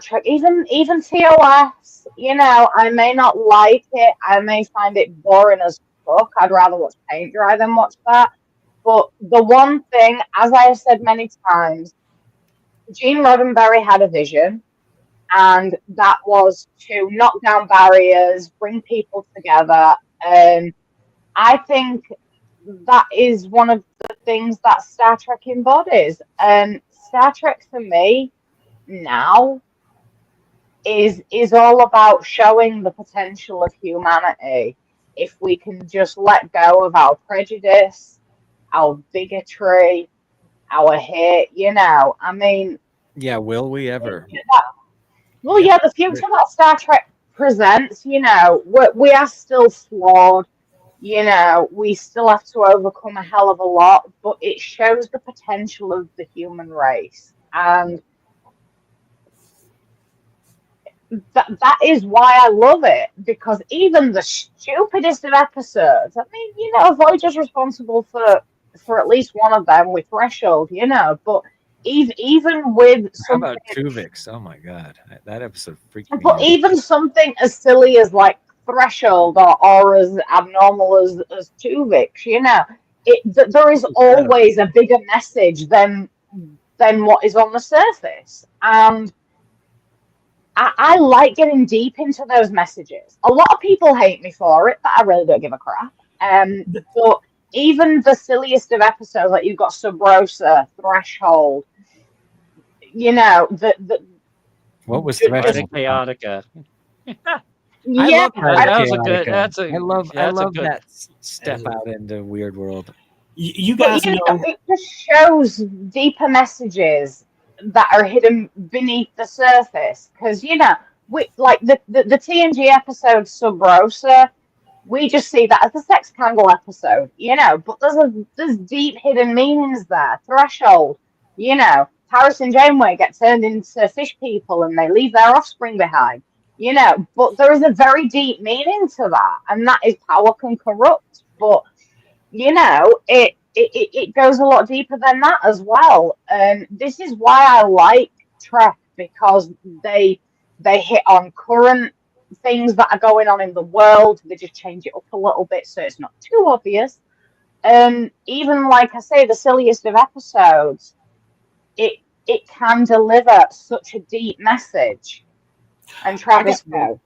Trek, even TOS, I may not like it. I may find it boring as fuck. I'd rather watch paint dry than watch that. But the one thing, as I have said many times, Gene Roddenberry had a vision, and that was to knock down barriers, bring people together. And I think that is one of the things that Star Trek embodies. And Star Trek for me now is all about showing the potential of humanity. If we can just let go of our prejudice, our bigotry, our hate, I mean, Yeah, will we ever? well, yeah, the future that Star Trek presents, we are still flawed. We still have to overcome a hell of a lot, but it shows the potential of the human race. And that is why I love it, because even the stupidest of episodes, I mean, Voyager's responsible for at least one of them with Threshold, but even with How something, about Tuvix? Oh my god, that episode freaked me but out. even something as silly as like Threshold or as abnormal as Tuvix, there is always a bigger message than what is on the surface. And I like getting deep into those messages. A lot of people hate me for it, but I really don't give a crap. But even the silliest of episodes, like you've got Sub Rosa, Threshold, What was just- Threshold? Chaotica. I yeah, love That was a Chaotica. good. That's a. I love that's a good. that step out into weird world. You but guys know. it just shows deeper messages that are hidden beneath the surface. Because we like the TNG episode Sub Rosa, we just see that as the sex candle episode, but there's deep hidden meanings there. Threshold, Paris and Janeway get turned into fish people and they leave their offspring behind, but there is a very deep meaning to that, and that is power can corrupt. But it goes a lot deeper than that as well. And this is why I like Trek, because they hit on current things that are going on in the world. They just change it up a little bit so it's not too obvious. And even like I say, the silliest of episodes, it can deliver such a deep message. And Travis Go.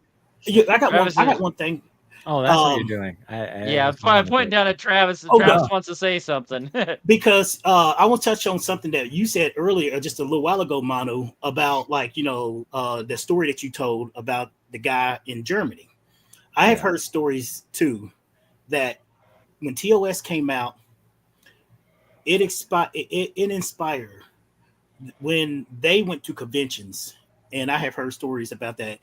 I got one thing. Oh, that's what you're doing. Yeah, I'm pointing down at Travis, and Oh, Travis no. wants to say something. Because I want to touch on something that you said earlier, just a little while ago, Manu, about the story that you told about the guy in Germany. I have heard stories too that when TOS came out, it inspired when they went to conventions, and I have heard stories about that.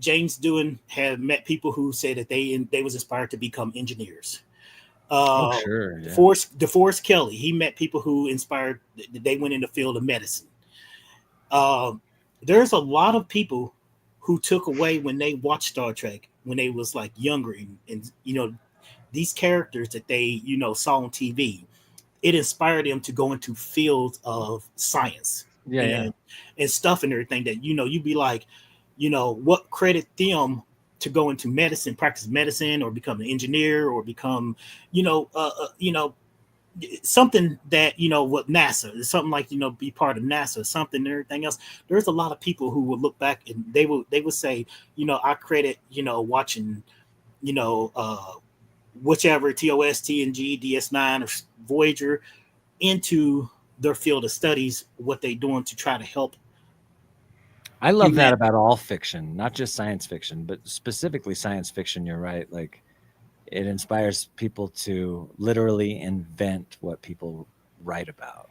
James Doohan had met people who said that they was inspired to become engineers. Sure. Yeah. DeForest Kelly, he met people who inspired. They went in the field of medicine. There's a lot of people who took away when they watched Star Trek when they was like younger, and these characters that they saw on TV, it inspired them to go into fields of science and stuff and everything that you'd be like, what credit them to go into medicine, practice medicine, or become an engineer, or become something that, you know, what NASA, something like, you know, be part of NASA, something and everything else. There's a lot of people who would look back and they would say, you know, I credit, you know, watching, you know, whichever TOS, TNG, DS9, or Voyager into their field of studies, what they're doing to try to help. I love that about all fiction, not just science fiction, but specifically science fiction. You're right. Like, it inspires people to literally invent what people write about.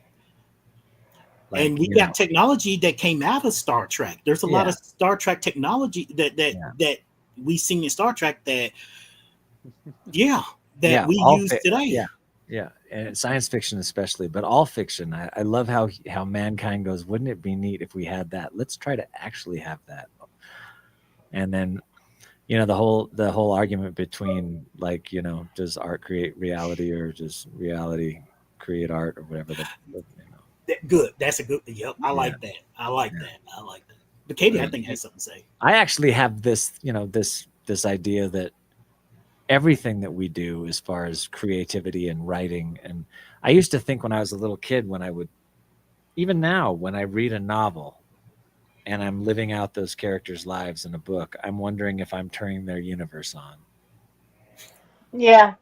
Like, and we got technology that came out of Star Trek. There's a lot of Star Trek technology that we seen in Star Trek that we use today. Yeah, and science fiction especially, but all fiction. I love how mankind goes, wouldn't it be neat if we had that? Let's try to actually have that. And then, you know, the whole argument between, like, you know, does art create reality or does reality create art or whatever. Good. That's a good. Yep. I like that. I like that. But Katie, I think, has something to say. I actually have this, you know, this idea that everything that we do as far as creativity and writing, and I used to think when I was a little kid, when I would, even now, when I read a novel and I'm living out those characters' lives in a book, I'm wondering if I'm turning their universe on. Yeah,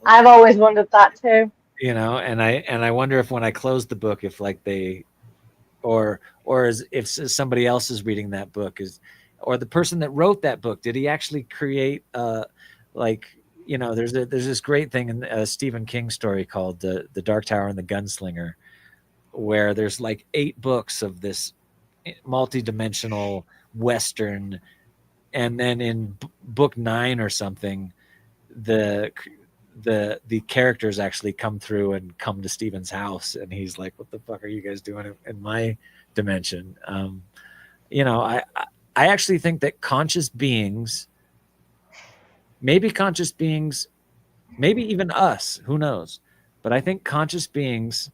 I've always wondered that too. You know, and I wonder if when I close the book, if like they, or if somebody else is reading that book, or the person that wrote that book, did he actually create like, you know, there's this great thing in a Stephen King story called the Dark Tower and the Gunslinger, where there's like 8 books of this multi-dimensional Western, and then in book 9 or something, the characters actually come through and come to Stephen's house, and he's like, what the fuck are you guys doing in my dimension? You know, I actually think that conscious beings, maybe even us, who knows, but I think conscious beings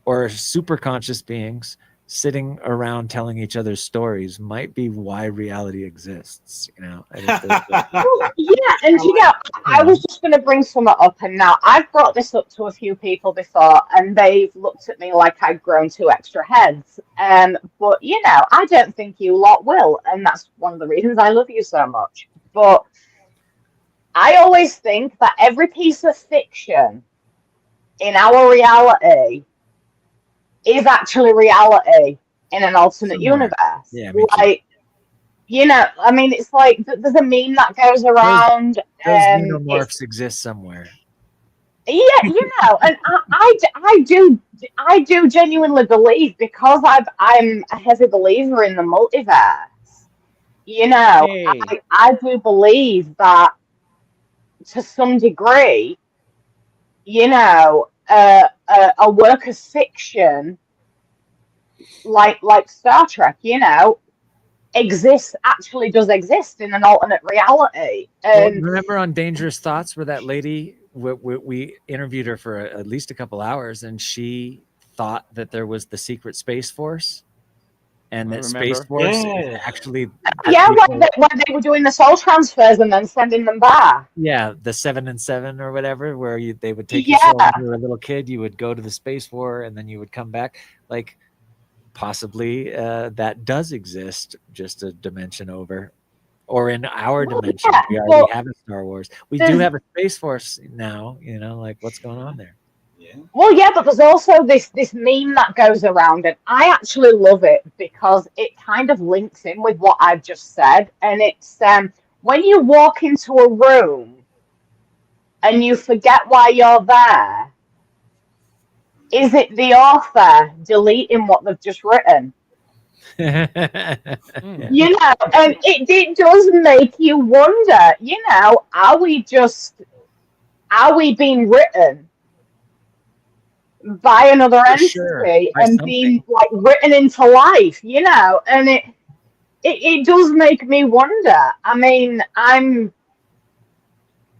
or super conscious beings sitting around telling each other stories might be why reality exists, you know. Well, yeah, and you know, I was just going to bring some up, and now I've brought this up to a few people before, and they've looked at me like I've grown 2 extra heads. But you know, I don't think you lot will, and that's one of the reasons I love you so much. But I always think that every piece of fiction in our reality is actually reality in an alternate universe. Yeah, like, you know, I mean, it's like there's a meme that goes around. Those xenomorphs exist somewhere. Yeah, you know, and I do genuinely believe, because I'm a heavy believer in the multiverse. You know, I do believe that to some degree, you know, a work of fiction like Star Trek, you know, actually does exist in an alternate reality. Well, remember on Dangerous Thoughts, where that lady, we interviewed her for at least a couple hours, and she thought that there was the secret Space Force, and that Space Force is actually when they were doing the soul transfers and then sending them back. Yeah, the 7 and 7 or whatever, where they would take you when you were a little kid, you would go to the Space War, and then you would come back. Like, possibly that does exist, just a dimension over, or in our dimension. We already have a Star Wars. We do have a Space Force now. You know, like, what's going on there? Well, yeah, but there's also this meme that goes around, and I actually love it because it kind of links in with what I've just said. And it's when you walk into a room and you forget why you're there, is it the author deleting what they've just written? You know, and it does make you wonder, you know, are we being written by another entity and being like written into life, you know? And it does make me wonder. I mean, I'm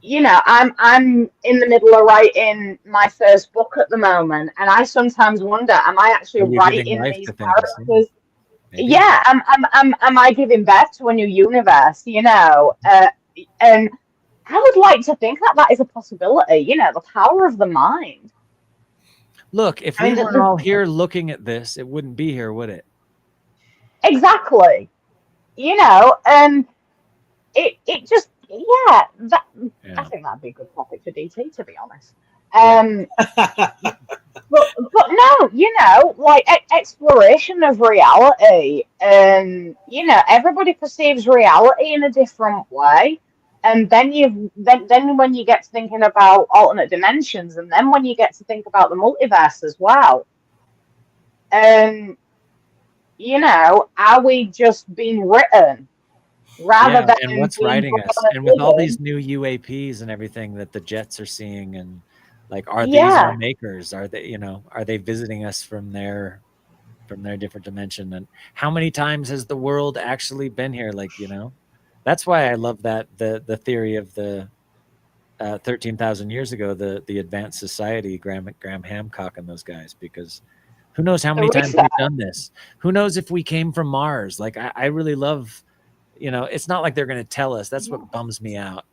in the middle of writing my first book at the moment, and I sometimes wonder, am I actually writing these characters? Yeah, am I giving birth to a new universe, you know? And I would like to think that is a possibility, you know, the power of the mind. Look, if I we mean, weren't all here looking at this, it wouldn't be here, would it? exactly. And it just, yeah, that I Yeah. think that'd be a good topic for DT, to be honest. Yeah. But no, like exploration of reality, and everybody perceives reality in a different way. And then when you get to thinking about alternate dimensions, and then when you get to think about the multiverse as well, and are we just being written rather Yeah, and than what's being writing put us? on a And with all given? these new UAPs and everything that the Jets are seeing, and like, are these our Yeah. makers? Are they visiting us from their different dimension? And how many times has the world actually been here? Like, that's why I love that the theory of the 13,000 years ago, the advanced society, Graham Hancock and those guys, because who knows how many times we've done this? Who knows if we came from Mars? Like, I really love, it's not like they're going to tell us. That's what bums me out.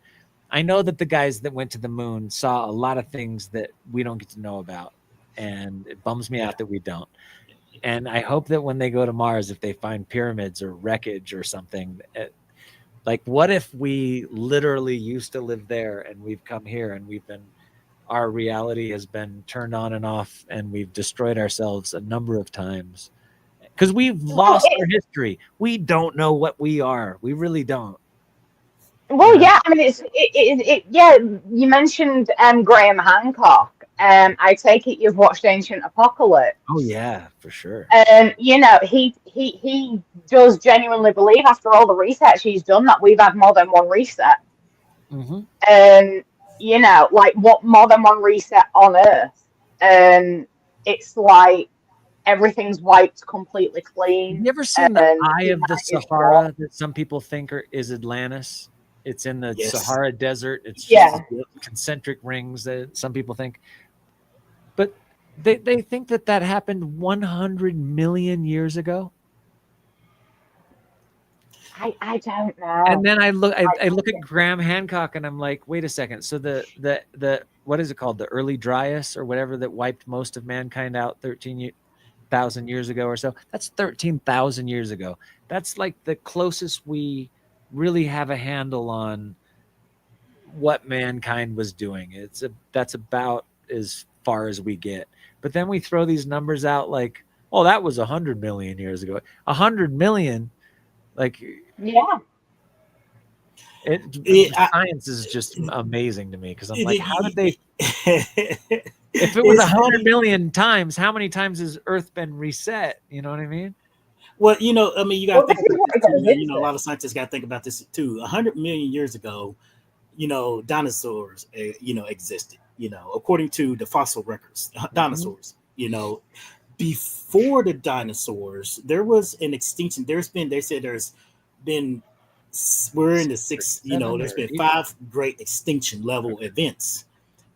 I know that the guys that went to the moon saw a lot of things that we don't get to know about, and it bums me out that we don't. And I hope that when they go to Mars, if they find pyramids or wreckage or something, like, what if we literally used to live there and we've come here and our reality has been turned on and off, and we've destroyed ourselves a number of times because we've lost our history. We don't know what we are. We really don't. Well, yeah, I mean, yeah. You mentioned Graham Hancock. I take it you've watched Ancient Apocalypse. Oh yeah, for sure. And he does genuinely believe, after all the research he's done, that we've had more than one reset. Mm-hmm. And like, what more than one reset on Earth? And it's like everything's wiped completely clean. Have you ever seen the Eye of the Sahara that some people think is Atlantis? It's in the Sahara Desert. It's just concentric rings that some people think. But they think that happened 100 million years ago. I don't know. And then I look at Graham Hancock and I'm like, wait a second. So the what is it called? The early Dryas or whatever that wiped most of mankind out 13,000 years ago or so. That's 13,000 years ago. That's like the closest we really have a handle on what mankind was doing. That's about as far as we get. But then we throw these numbers out like, oh, that was 100 million years ago. 100 million, like, yeah. Science is just amazing to me, because I'm like, how did they? If it was 100 million times, how many times has Earth been reset? You know what I mean? Well, you got to think about this too. A lot of scientists got to think about this too. 100 million years ago, dinosaurs, existed. According to the fossil records, dinosaurs. Before the dinosaurs, there was an extinction. They said there's been. We're in the sixth. There's been 5 great extinction level events.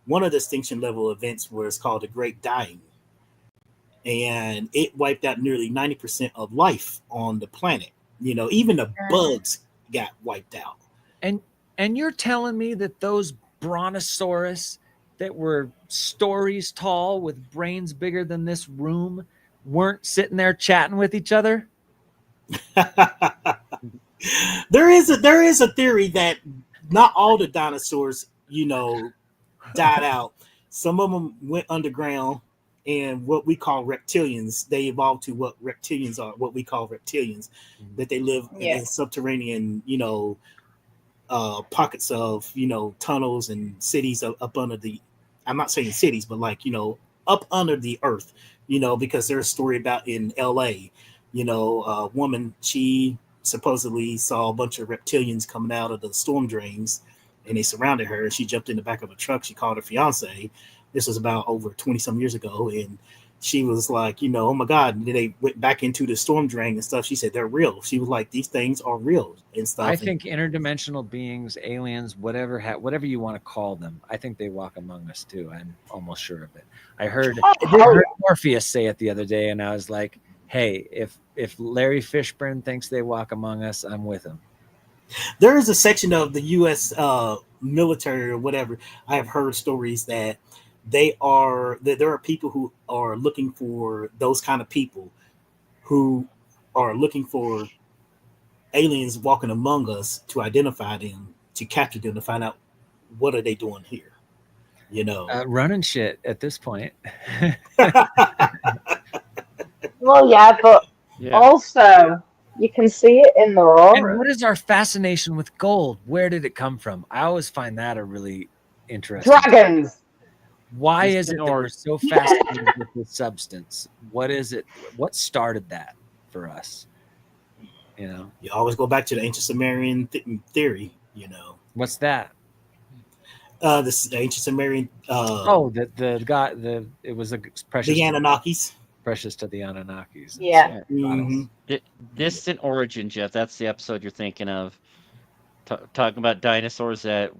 One of the extinction level events was called the Great Dying. And it wiped out nearly 90% of life on the planet. Even the bugs got wiped out. And you're telling me that those brontosaurus that were stories tall with brains bigger than this room weren't sitting there chatting with each other? There is a theory that not all the dinosaurs, died out. Some of them went underground. And what we call reptilians, they evolved to what reptilians are, what we call reptilians, that they live in subterranean, pockets of, tunnels and cities up under the, I'm not saying cities, but like, up under the earth, because there's a story about in LA, a woman, she supposedly saw a bunch of reptilians coming out of the storm drains, and they surrounded her, and she jumped in the back of a truck. She called her fiance. This was about over 20 some years ago. And she was like, oh my God. And they went back into the storm drain and stuff. She said, they're real. She was like, these things are real and stuff. I think interdimensional beings, aliens, whatever you want to call them, I think they walk among us too. I'm almost sure of it. I heard Morpheus say it the other day, and I was like, hey, if Larry Fishburne thinks they walk among us, I'm with him. There is a section of the U.S. Military or whatever. I have heard stories that there are people who are looking for those kind of people who are looking for aliens walking among us to identify them, to capture them, to find out what are they doing here. Running shit at this point. Well, yeah, but Yeah. also you can see it in the And aura. what is our fascination with gold? Where did it come from? I always find that a really interesting. Dragons. Why It's is an it that we're origin. so fascinated with this substance? What is it? What started that for us? You always go back to the ancient Sumerian theory. What's that? The ancient Sumerian. The guy. It was precious. The Anunnakis. Precious to the Anunnakis. Yeah. Mhm. Distant origin, Jeff. That's the episode you're thinking of. Talking about dinosaurs that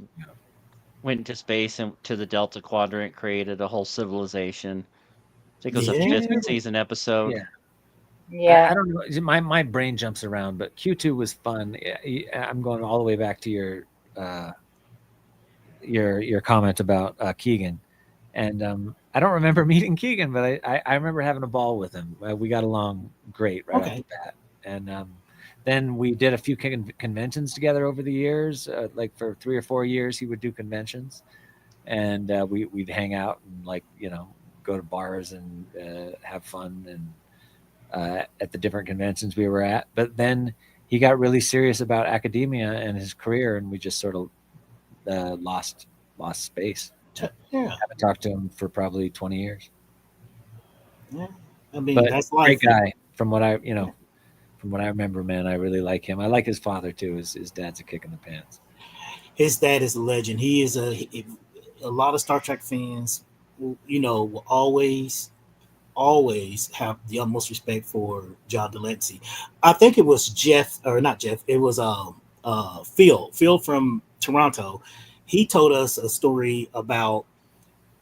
went into space and to the Delta Quadrant, created a whole civilization. I think it was a Yeah. 5th season episode. Yeah. Yeah. I don't know. My brain jumps around, but Q2 was fun. I'm going all the way back to your comment about Keegan, and I don't remember meeting Keegan, but I remember having a ball with him. We got along great right off the bat, and then we did a few conventions together over the years. Like for 3 or 4 years, he would do conventions, and we'd hang out and go to bars and have fun and. At the different conventions we were at, but then he got really serious about academia and his career, and we just sort of lost space. Yeah, I haven't talked to him for probably 20 years. Yeah, I mean But that's life. Great guy, from what I remember, man. I really like him. I like his father too. His dad's a kick in the pants. His dad is a legend. He is a lot of Star Trek fans. Will always have the utmost respect for John Delancey. I think it was Jeff, or not Jeff. It was Phil. Phil from Toronto. He told us a story about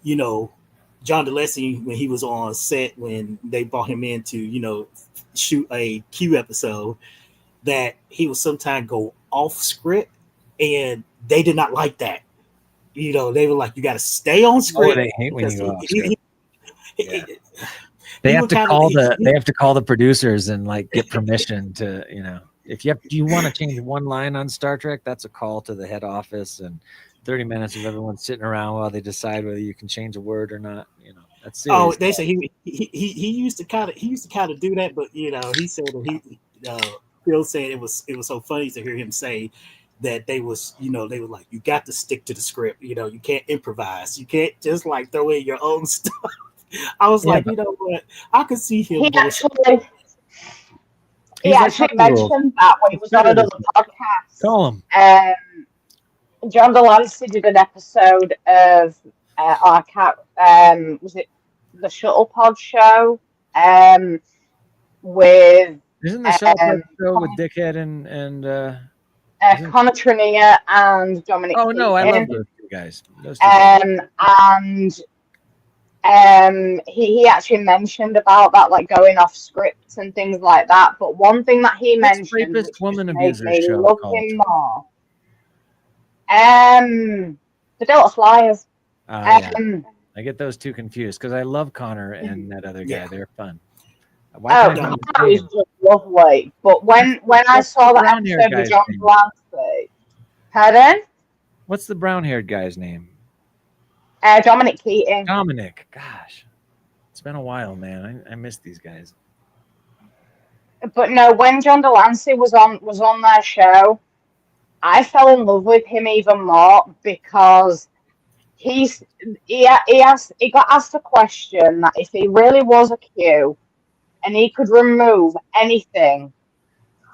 John Delancey when he was on set when they brought him in to shoot a Q episode, that he would sometimes go off script, and they did not like that. They were like, you got to stay on script. They hate when you go off script. They have to call the producers and get permission to if you want to change one line on Star Trek, that's a call to the head office, and 30 minutes of everyone sitting around while they decide whether you can change a word or not. That's serious. Oh, they say he used to kind of do that, but he said that Phil said it was so funny to hear him say that they were like, you got to stick to the script. You can't improvise. You can't just throw in your own stuff. I was like, you know what? I could see him. He actually mentioned that when he was on another podcast. Call him. John Delancey did an episode of was it the Shuttle Pod show? With isn't the Shuttle Pod show with Dickhead and Connor Trinier and Dominic? Oh no, I love those two guys. And he actually mentioned about that, going off scripts and things like that. But one thing that he mentioned, which woman made me show love him more, the Delta Flyers. Yeah. I get those two confused because I love Connor and that other guy. They're fun. That was just lovely. But when I saw that episode with John Delancey, pardon? What's the brown-haired guy's name? Dominic Keating. Dominic, gosh, it's been a while, man. I miss these guys. But no, when John Delancey was on their show, I fell in love with him even more because he got asked a question that if he really was a Q and he could remove anything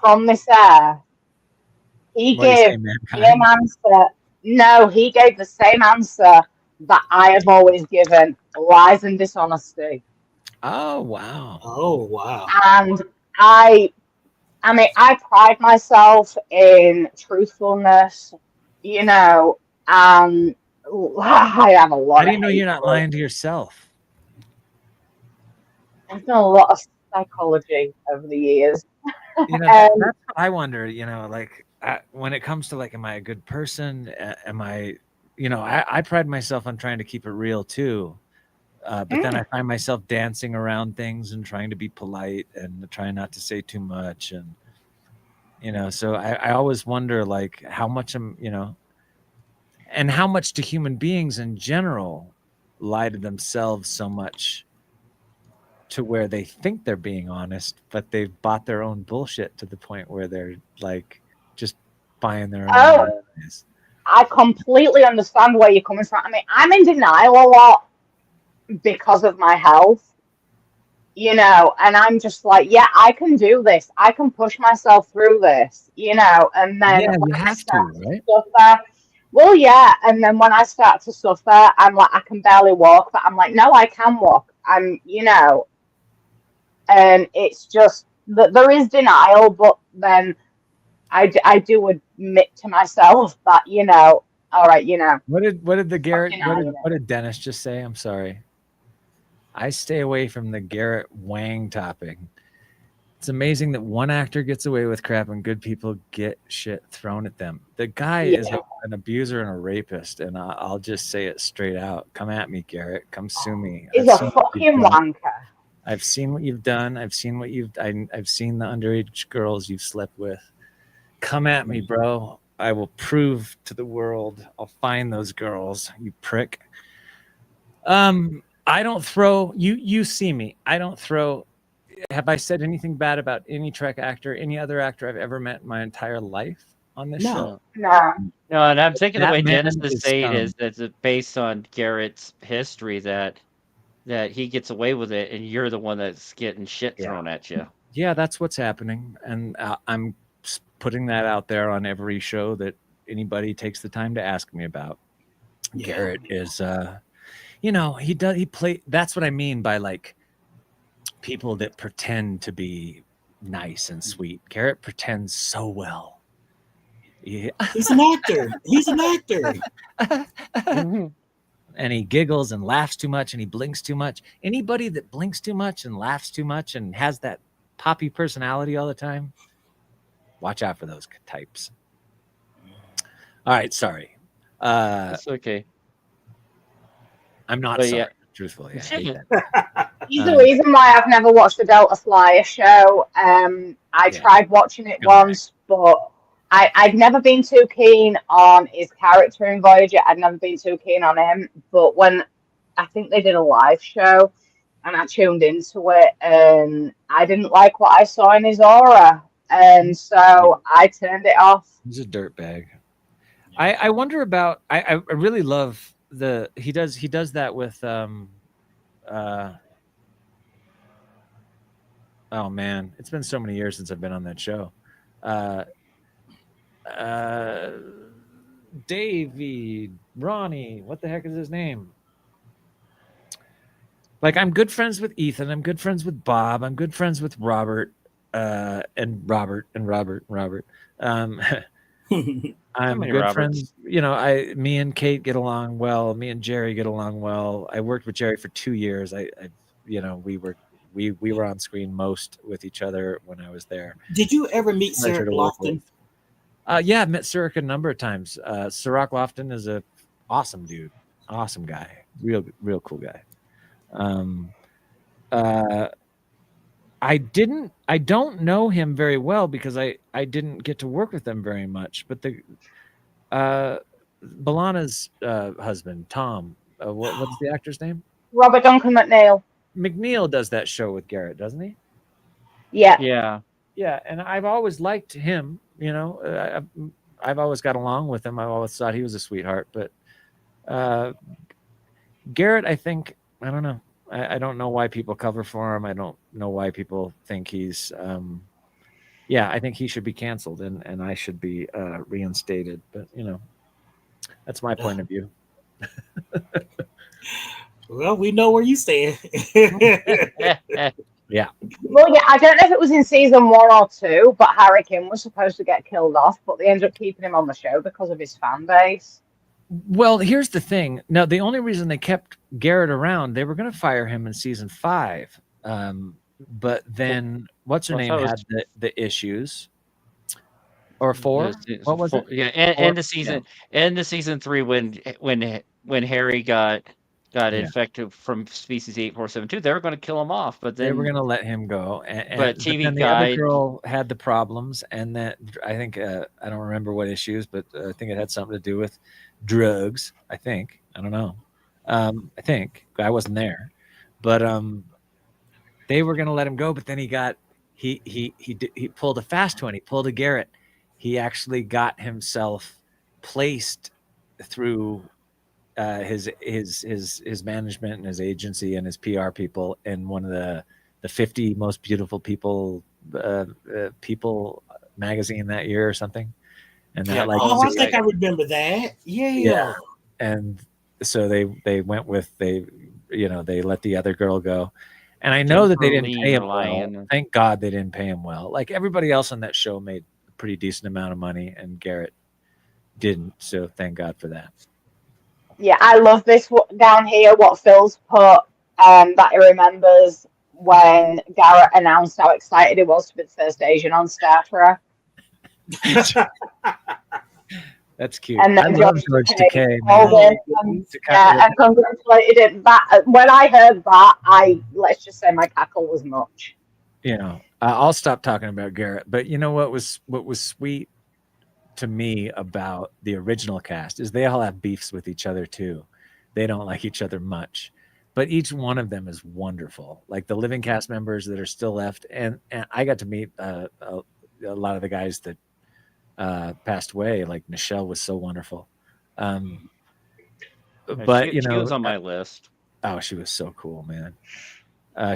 from this earth, he gave the same answer. No, he gave the same answer that I have always given: lies and dishonesty. Oh wow. And I pride myself in truthfulness, and I have a lot. How do you know you're not lying to yourself? I've done a lot of psychology over the years. That's what I wonder. When it comes to am I a good person? Am I? I pride myself on trying to keep it real too. But then I find myself dancing around things and trying to be polite and trying not to say too much. And, so I always wonder, like, how much and how much do human beings in general lie to themselves so much to where they think they're being honest, but they've bought their own bullshit to the point where they're like just buying their own. Oh, lies. I completely understand where you're coming from. I mean, I'm in denial a lot because of my health, and I'm just like, yeah, I can do this. I can push myself through this, and then Yeah, when you I have to, start right? suffer, well, yeah, and then when I start to suffer, I'm like, I can barely walk, but I'm like, no, I can walk. And it's just that there is denial, but then I do admit to myself that, all right, What did the Garrett denying it. what did Dennis just say? I'm sorry. I stay away from the Garrett Wang topic. It's amazing that one actor gets away with crap and good people get shit thrown at them. The guy is an abuser and a rapist, and I'll just say it straight out. Come at me, Garrett. Come sue me. He's a fucking wanker. I've seen what you've done. I've seen I've seen the underage girls you've slept with. Come at me, bro. I will prove to the world. I'll find those girls, you prick. I don't throw you see me. I don't throw. Have I said anything bad about any Trek actor, any other actor I've ever met in my entire life on this show? No. No, and I'm thinking the That way man Dennis is is saying scum. is that it's based on Garrett's history that he gets away with it, and you're the one that's getting shit thrown at you. Yeah, that's what's happening, and I'm putting that out there on every show that anybody takes the time to ask me about. Yeah. Garrett is, he play. That's what I mean by like people that pretend to be nice and sweet. Garrett pretends so well. Yeah. He's an actor. He's an actor. And he giggles and laughs too much and he blinks too much. Anybody that blinks too much and laughs too much and has that poppy personality all the time, watch out for those types. All right, sorry. It's okay. I'm not But sorry, yeah. truthfully. I hate that. He's the reason why I've never watched the Delta Flyer show. I tried watching it once, but I'd never been too keen on his character in Voyager. I'd never been too keen on him. But when I think they did a live show and I tuned into it, and I didn't like what I saw in his aura. And so I turned it off. He's a dirtbag. I wonder about. I really love he does that with oh man, it's been so many years since I've been on that show. Davey, Ronnie, what the heck is his name? Like, I'm good friends with Ethan. I'm good friends with Bob. I'm good friends with Robert, and Robert. I'm good friends. Me and Kate get along well. Me and Jerry get along well. I worked with Jerry for 2 years. We were on screen most with each other when I was there. Did you ever meet Sarah Lofton? Yeah, I've met Sarah a number of times. Sarah Lofton is a awesome dude, awesome guy, real cool guy. I don't know him very well because I didn't get to work with them very much. But Balana's husband, Tom, what's the actor's name? Robert Duncan McNeil. McNeil does that show with Garrett, doesn't he? Yeah. Yeah, and I've always liked him. I've always got along with him. I've always thought he was a sweetheart. But Garrett, I think, I don't know. I don't know why people cover for him. I don't know why people think he's. I think he should be canceled and I should be reinstated. But that's my point of view. Well, we know where you stand. Yeah. Well, yeah, I don't know if it was in season 1 or 2, but Harry Kim was supposed to get killed off, but they ended up keeping him on the show because of his fan base. Well, here's the thing. Now, the only reason they kept Garrett around, they were going to fire him in season 5. But then, what's her name had the issues. Or 4? What was it? Yeah, and the season, and the season 3 when Harry got got Yeah. infected from species 8472, they were going to kill him off, but They were then going to let him go, but but TV then the other Guide, girl had the problems, and that I think I don't remember what issues, but I think it had something to do with drugs. I think I don't know. I think I wasn't there, but they were going to let him go, but then he pulled a fast one. He pulled a Garrett. He actually got himself placed through his management and his agency and his PR people in one of the 50 most beautiful people people magazine that year or something. And that I think I remember that. Yeah. And so they went with they let the other girl go. And I know that they didn't pay him well. Thank God they didn't pay him well. Like everybody else on that show made a pretty decent amount of money, and Garrett didn't. So thank God for that. Yeah, I love this down here, what Phil's put, that he remembers when Garrett announced how excited he was to be the first Asian on Star Trek. That's cute. And then I love George Takei, and congratulated him. That when I heard that, let's just say my cackle was much. I'll stop talking about Garrett. But you know what was sweet to me about the original cast is they all have beefs with each other too. They don't like each other much, but each one of them is wonderful. Like the living cast members that are still left, and I got to meet a lot of the guys that passed away. Like Michelle was so wonderful. But she was on my list. Oh, she was so cool, man.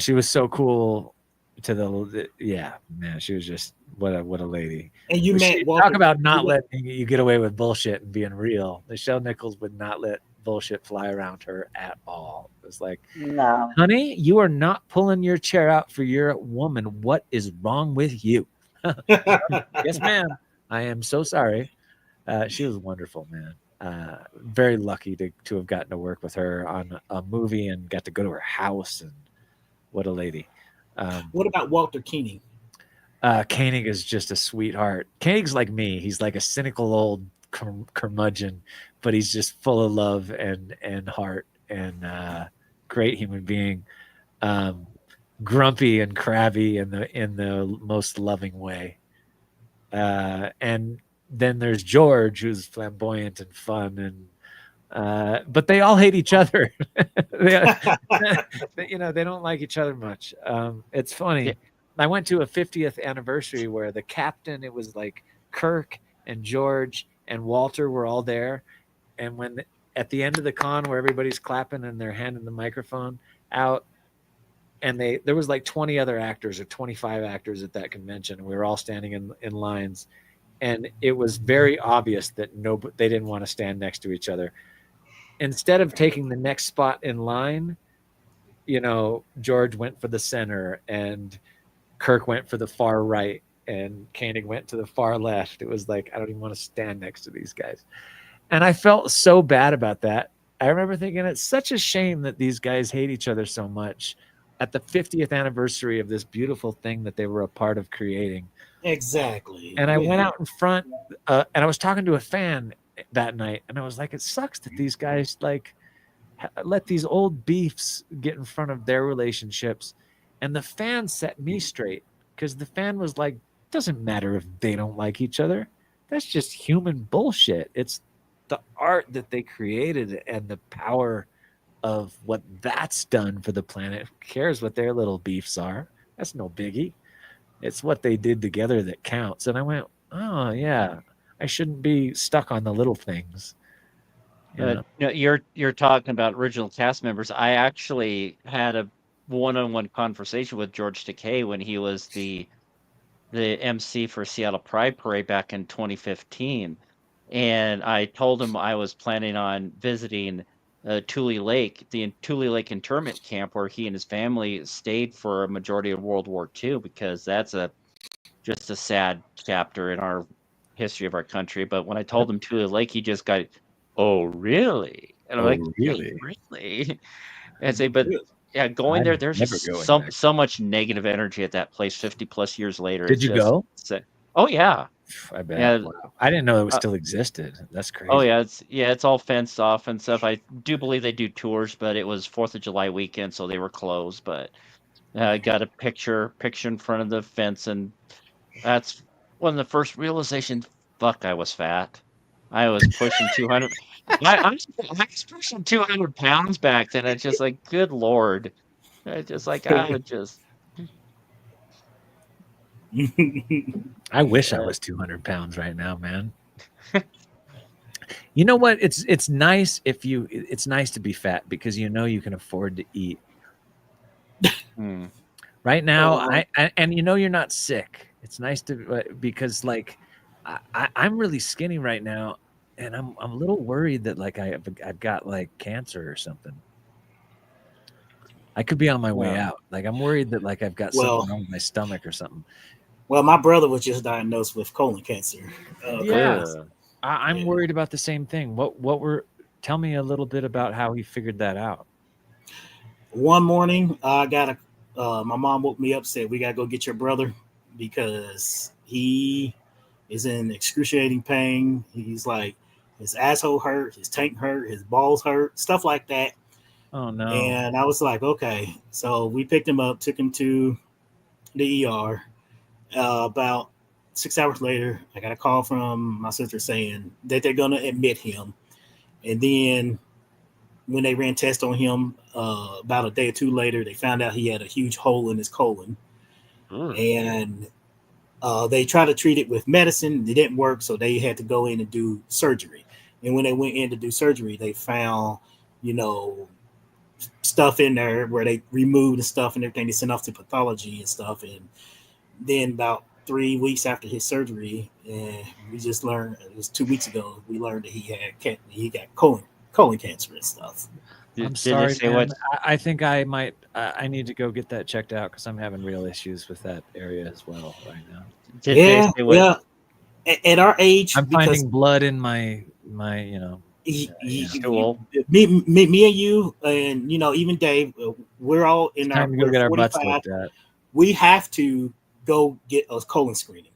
She was so cool to man. She was just what a lady. And you met talk about not letting you get away with bullshit and being real. Michelle Nichols would not let bullshit fly around her at all. It was like, no, honey, you are not pulling your chair out for your woman. What is wrong with you? Yes, ma'am. I am so sorry. She was wonderful, man. Very lucky to have gotten to work with her on a movie and got to go to her house, and what a lady. What about Walter Koenig? Koenig is just a sweetheart. Koenig's like me. He's like a cynical old curmudgeon, but he's just full of love and heart, and great human being. Grumpy and crabby in the most loving way. And then there's George, who's flamboyant and fun, and but they all hate each other. They don't like each other much. It's funny. Yeah. I went to a 50th anniversary where the captain, it was like Kirk and George and Walter were all there, and when at the end of the con where everybody's clapping and they're handing the microphone out, and there was like 20 other actors or 25 actors at that convention, and we were all standing in lines, and it was very obvious that they didn't want to stand next to each other. Instead of taking the next spot in line, George went for the center, and Kirk went for the far right, and Koenig went to the far left. It was like, I don't even want to stand next to these guys. And I felt so bad about that. I remember thinking, it's such a shame that these guys hate each other so much at the 50th anniversary of this beautiful thing that they were a part of creating. Exactly. And I went out in front, and I was talking to a fan that night, and I was like, it sucks that these guys let these old beefs get in front of their relationships. And the fan set me straight, because the fan was like, doesn't matter if they don't like each other. That's just human bullshit. It's the art that they created and the power of what that's done for the planet. Who cares what their little beefs are? That's no biggie. It's what they did together that counts. And I went, oh yeah, I shouldn't be stuck on the little things. You're talking about original cast members. I actually had a one-on-one conversation with George Takei when he was the MC for Seattle Pride Parade back in 2015, and I told him I was planning on visiting Tule Lake, the Tule Lake internment camp where he and his family stayed for a majority of World War II, because that's just a sad chapter in our history of our country. But when I told him Tule Lake, he just got, oh really? And I'm like, really? And say, but yeah, going there's just so much negative energy at that place 50 plus years later. Did you go? Oh yeah, I bet. yeah. Wow. I didn't know it Uh, still existed. That's crazy. oh yeah, it's all fenced off and stuff. I do believe they do tours, but it was 4th of July weekend, so they were closed. But I got a picture in front of the fence, and that's one of the first realizations. Fuck, I was fat. I was pushing 200. I was pushing 200 pounds back then. It's just like, good lord. I just like I would just I wish I uh, was 200 pounds right now, man. You know what? It's nice it's nice to be fat because you know you can afford to eat. hmm. Right now, Uh, and you know you're not sick. It's nice to because like I'm really skinny right now, and I'm a little worried that like I've got like cancer or something. I could be on my way Yeah. out. Like I'm worried that like I've got Well- something wrong with my stomach or something. well, my brother was just diagnosed with colon cancer. Yeah. Ugh. I'm Yeah. worried about the same thing. Tell me a little bit about how he figured that out. One morning, I got my mom woke me up, said, "We gotta go get your brother because he is in excruciating pain. He's like, his asshole hurt, his tank hurt, his balls hurt, stuff like that." Oh no. And I was like, okay. So we picked him up, took him to the ER. About 6 hours later, I got a call from my sister saying that they're gonna admit him. And then when they ran tests on him, about a day or two later, they found out he had a huge hole in his colon. Ugh. And they tried to treat it with medicine. It didn't work, so they had to go in and do surgery. And when they went in to do surgery, they found, stuff in there where they removed the stuff and everything. They sent off to pathology and stuff. And then about 3 weeks after his surgery, we just learned, it was 2 weeks ago, we learned that he got colon cancer and stuff. I'm Did they sorry, say man. what? I think I might. I need to go get that checked out because I'm having real issues with that area as well right now. Did they Yeah, say what? yeah. At our age, I'm because finding blood in my Stool. me and you, and even Dave, we're all in time to go we're get our butts 45. looked at. We have to go get a colon screening,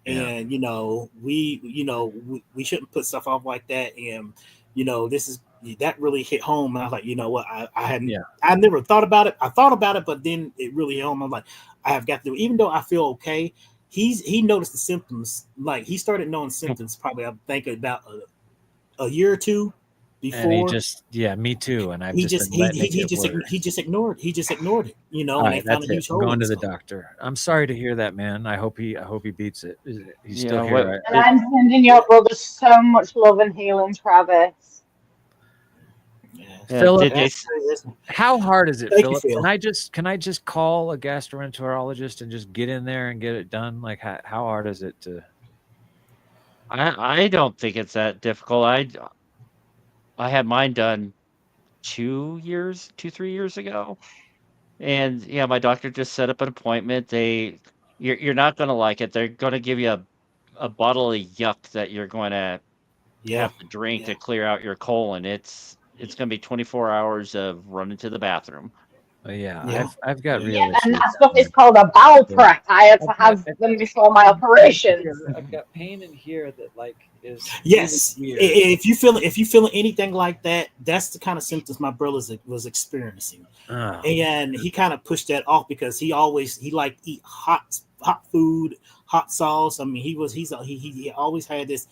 Yeah. and we shouldn't put stuff off like that. And this is that really hit home. And I was like, you know what, I never thought about it. I thought about it, but then it really hit home. I'm like, I have got to, even though I feel okay. He noticed the symptoms. Like he started knowing symptoms probably I think about a year or two before. And he just me too. And I've he just just been letting it get worse. he just ignored it. All And right, they found that's a it. huge I'm hole. going to the So, doctor. I'm sorry to hear that, man. I hope he beats it. He's Yeah, still what- here. And I'm sending your brother so much love and healing, Travis. yeah. Philip, did they? How hard is it, Thank you, Philip? Phil. Can I just call a gastroenterologist and just get in there and get it done? Like how hard is it to? I don't think it's that difficult. I had mine done 3 years ago, and yeah, my doctor just set up an appointment. You're not gonna like it. They're gonna give you a bottle of yuck that you're going to Yeah. have to drink Yeah. to clear out your colon. It's gonna be 24 hours of running to the bathroom. Yeah, Yeah. I've got Yeah, real And issues. that stuff is called a bowel prep. I had to have them before my operations. I've got pain in here that like is Yes. really weird. If you feeling anything like that, that's the kind of symptoms my brother was experiencing. Oh, And he kind of pushed that off because he liked eat hot food, hot sauce. I mean, he always had this,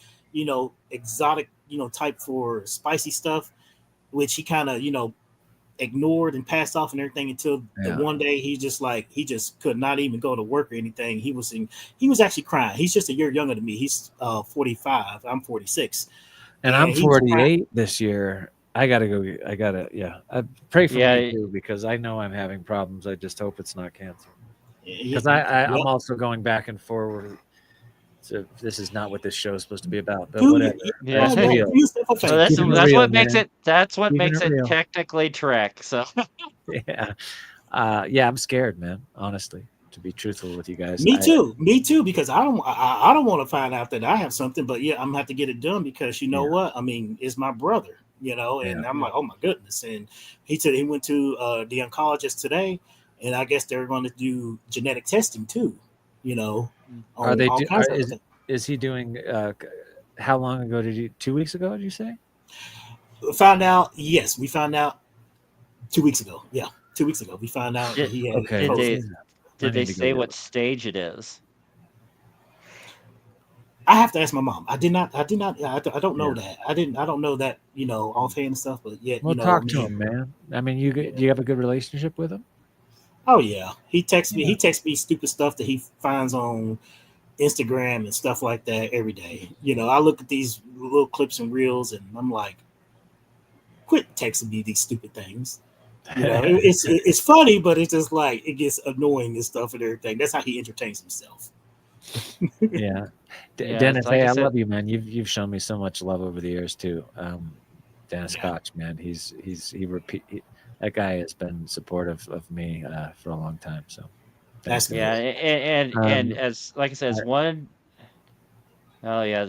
exotic, type for spicy stuff, which he kind of, ignored and passed off and everything until the Yeah. one day he just could not even go to work or anything. He was actually crying. He's just a year younger than me. He's 45. I'm 46. and And I'm he was 48 this year. I gotta pray for Yeah. me too because I know I'm having problems. I just hope it's not cancer. Because Yeah. I'm also going back and forward. So this is not what this show is supposed to be about, but Do whatever. Yeah. That's do real. yourself a So favor. that's Keeping it that's real, what makes man. it Keeping it real. technically Trek. So Yeah. I'm scared, man. Honestly, to be truthful with you guys. Me too, because I don't want to find out that I have something, but yeah, I'm gonna have to get it done because you know what? I mean, it's my brother, and Yeah. I'm like, oh my goodness. And he said he went to the oncologist today, and I guess they're going to do genetic testing too, Are on they? all kinds of things. Is he doing? How long ago did you? 2 weeks ago? Did you say? Found out, yes, we found out 2 weeks ago. Yeah, 2 weeks ago, we found out that Did, he had Okay. did Well, they COVID. I did they need to go say do what it. stage it is? I have to ask my mom. I did not. I did not. I don't know Yeah. that. I didn't. I don't know that. Offhand and stuff. But yet, Well, I talk to mean, him, man. I mean, do yeah. you have a good relationship with him? Oh yeah. He texts me. Yeah. He texts me stupid stuff that he finds on Instagram and stuff like that every day. I look at these little clips and reels, and I'm like, quit texting me these stupid things. It's funny, but it's just like it gets annoying and stuff and everything. That's how he entertains himself. Yeah. Yeah, Dennis, like hey, I I said, love you, man. You've shown me so much love over the years too. Dennis Yeah. Koch, man, that guy has been supportive of me for a long time. So That's thanks, man. yeah, good. and Um, as like I said, as I- one, oh yeah,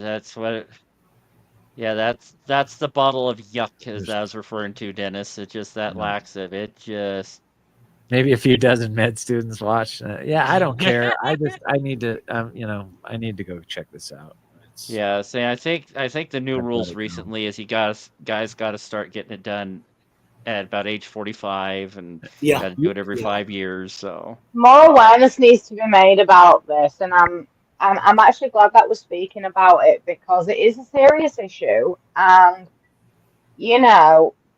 yeah, that's the bottle of yuck as there's I was referring to, Dennis. It's just that no, laxative. It just maybe a few dozen med students watch. Yeah, I don't care. I need to, I need to go check this out. It's yeah. See, I think the new I've let rules it go. recently is guys got to start getting it done at about age 45, and Yeah. got to do it every Yeah. 5 years. So More awareness needs to be made about this, and I'm actually glad that we're speaking about it because it is a serious issue, and